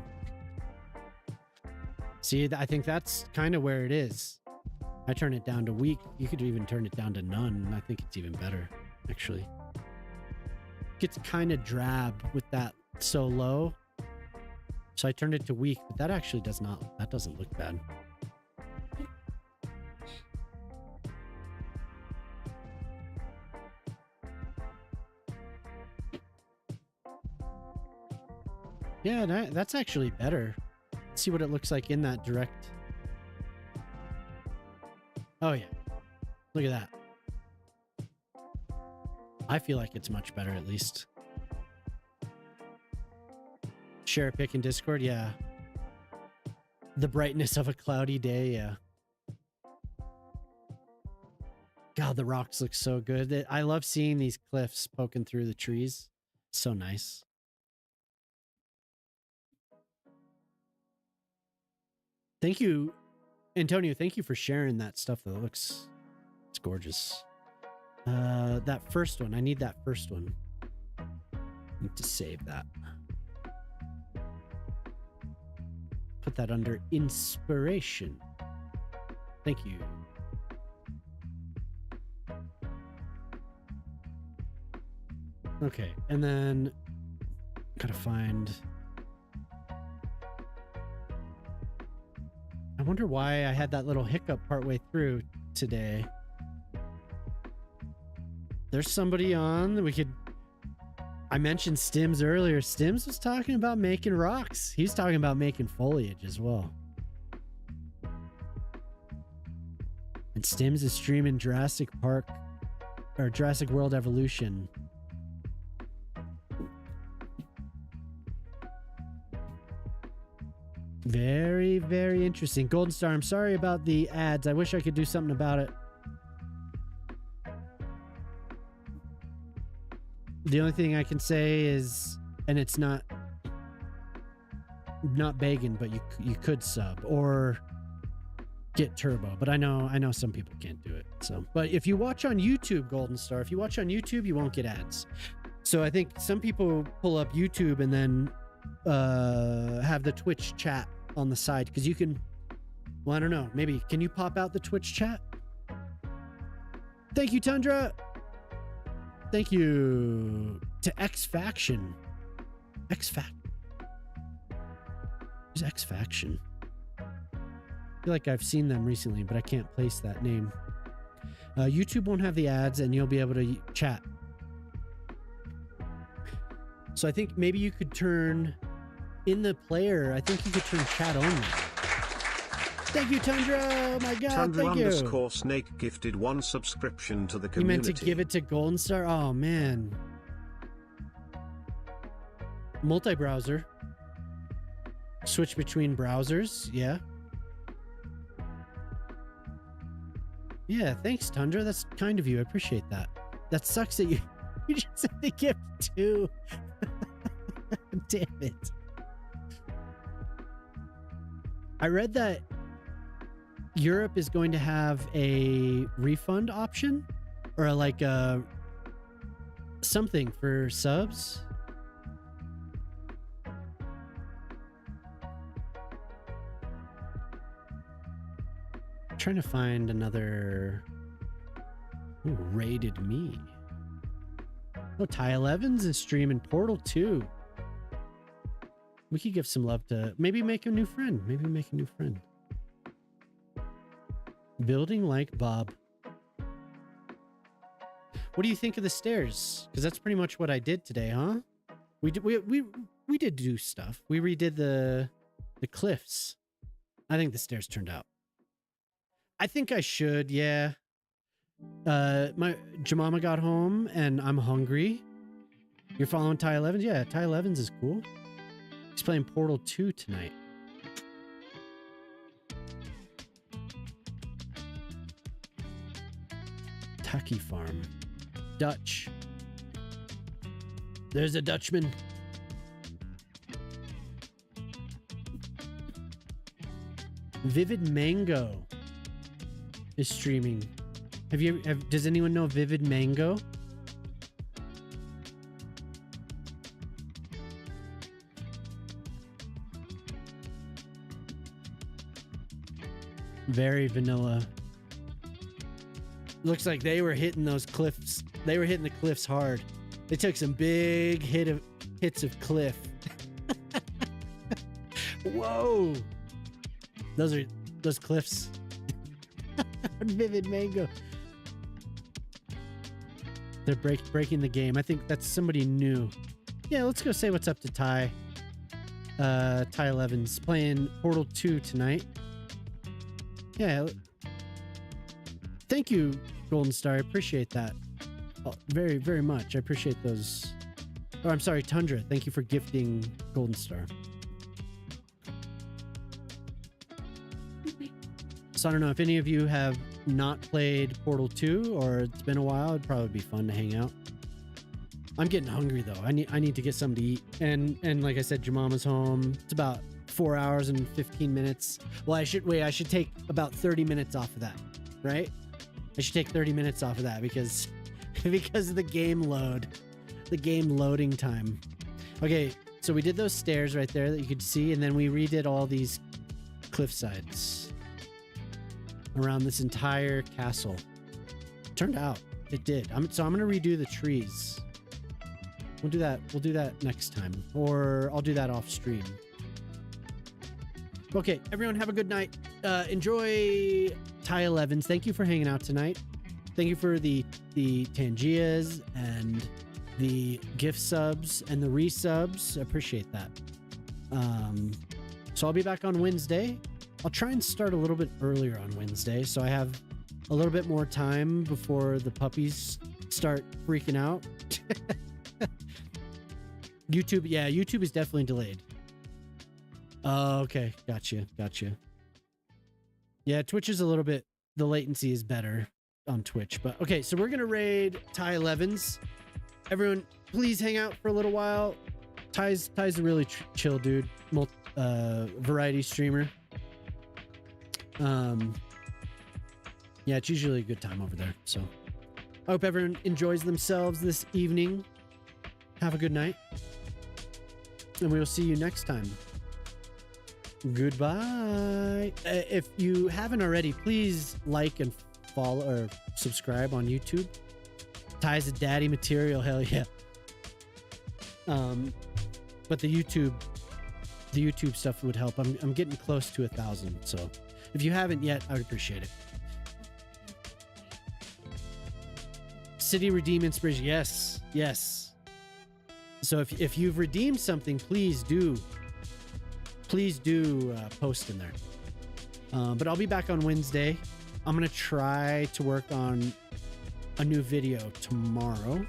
see. I think that's kind of where it is. I turn it down to weak. You could even turn it down to none, and I think it's even better, actually. It gets kind of drab with that so low. So I turned it to weak, but that actually doesn't look bad. Yeah, that's actually better. Let's see what it looks like in that direct. Oh yeah, look at that. I feel like it's much better, at least. Share a pic in Discord, yeah. The brightness of a cloudy day, yeah. God, the rocks look so good. I love seeing these cliffs poking through the trees. So nice. Thank you, Antonio. Thank you for sharing that stuff. That looks, it's gorgeous. That first one. I need that first one. Need to save that. Put that under inspiration. Thank you. Okay, and then gotta find. I wonder why I had that little hiccup partway through today. There's somebody on. We could. I mentioned Stims earlier. Stims was talking about making rocks. He was talking about making foliage as well. And Stims is streaming Jurassic Park or Jurassic World Evolution. Very, very interesting. Golden Star, I'm sorry about the ads. I wish I could do something about it. The only thing I can say is, and it's not begging, but you could sub or get turbo. But I know some people can't do it. So, but if you watch on YouTube, Golden Star, if you watch on YouTube, you won't get ads. So I think some people pull up YouTube and then have the Twitch chat on the side, because you can. Well, I don't know. Maybe can you pop out the Twitch chat? Thank you, Tundra. Thank you to X Faction. Who's X Faction? I feel like I've seen them recently, but I can't place that name. YouTube won't have the ads, and you'll be able to chat. So I think maybe you could turn in the player. I think you could turn chat only. Thank you, Tundra. Oh my God, Tundra thank you. _ Snake gifted 1 subscription to the community. You meant to give it to Golden Star? Oh, man. Multi-browser. Switch between browsers. Yeah. Yeah, thanks, Tundra. That's kind of you. I appreciate that. That sucks that you just had to give 2. Damn it. I read that Europe is going to have a refund option or like a something for subs. I'm trying to find another. Ooh, rated me. Oh, Ty 11's is streaming Portal 2. We could give some love to maybe make a new friend. Building like Bob. What do you think of the stairs? Because that's pretty much what I did today, huh? We did do stuff. We redid the cliffs. I think the stairs turned out. I think I should, yeah. My Jamama got home and I'm hungry. You're following Ty 11's? Yeah, Ty 11's is cool. He's playing Portal 2 tonight. Taki Farm. Dutch. There's a Dutchman. Vivid Mango is streaming. Does anyone know Vivid Mango? Very vanilla. Looks like they were hitting those cliffs. They were hitting the cliffs hard. They took some big hits of cliff. Whoa. Those cliffs. Vivid Mango. They're breaking the game. I think that's somebody new. Yeah, let's go say what's up to Ty. Ty 11's playing Portal 2 tonight. Yeah. Thank you, Golden Star. I appreciate that. Oh, very, very much. I appreciate those. Oh, I'm sorry, Tundra. Thank you for gifting Golden Star. So I don't know if any of you have not played Portal 2 or it's been a while. It'd probably be fun to hang out. I'm getting hungry though. I need to get something to eat. And like I said, Jemama's home. It's about 4 hours and 15 minutes. Well, I should take about 30 minutes off of that, right? I should take 30 minutes off of that because of the game loading time. Okay, so we did those stairs right there that you could see, and then we redid all these cliff sides around this entire castle. Turned out it did. So I'm gonna redo the trees. We'll do that next time, or I'll do that off stream. Okay, everyone have a good night. Enjoy Ty 11's. Thank you for hanging out tonight. Thank you for the Tangias and the gift subs and the resubs. I appreciate that. So I'll be back on Wednesday. I'll try and start a little bit earlier on Wednesday, so I have a little bit more time before the puppies start freaking out. YouTube is definitely delayed. Oh, okay. Gotcha. Yeah, Twitch is a little bit, the latency is better on Twitch, but okay, so we're gonna raid Ty 11's. Everyone, please hang out for a little while. Ty's a really chill dude, variety streamer. Yeah, it's usually a good time over there. So I hope everyone enjoys themselves this evening. Have a good night, and we will see you next time. Goodbye. If you haven't already, please like and follow or subscribe on YouTube. Ty's a daddy material, hell yeah. But the YouTube stuff would help. I'm getting close to 1,000, so if you haven't yet, I would appreciate it. City Redeem Inspiration, yes. So if you've redeemed something, please do post in there. But I'll be back on Wednesday. I'm gonna try to work on a new video tomorrow,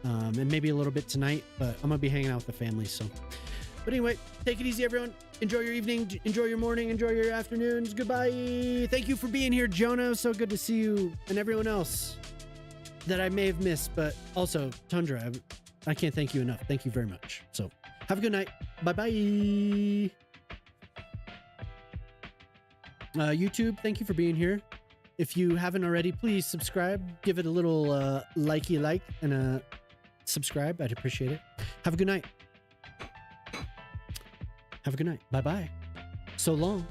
and maybe a little bit tonight, but I'm gonna be hanging out with the family. So, but anyway, take it easy, everyone. Enjoy your evening, enjoy your morning, enjoy your afternoons. Goodbye. Thank you for being here, Jonah. So good to see you, and everyone else that I may have missed, but also Tundra. I can't thank you enough. Thank you very much. So have a good night. Bye-bye. YouTube, thank you for being here. If you haven't already, please subscribe. Give it a little likey like and a subscribe. I'd appreciate it. Have a good night. Bye-bye. So long.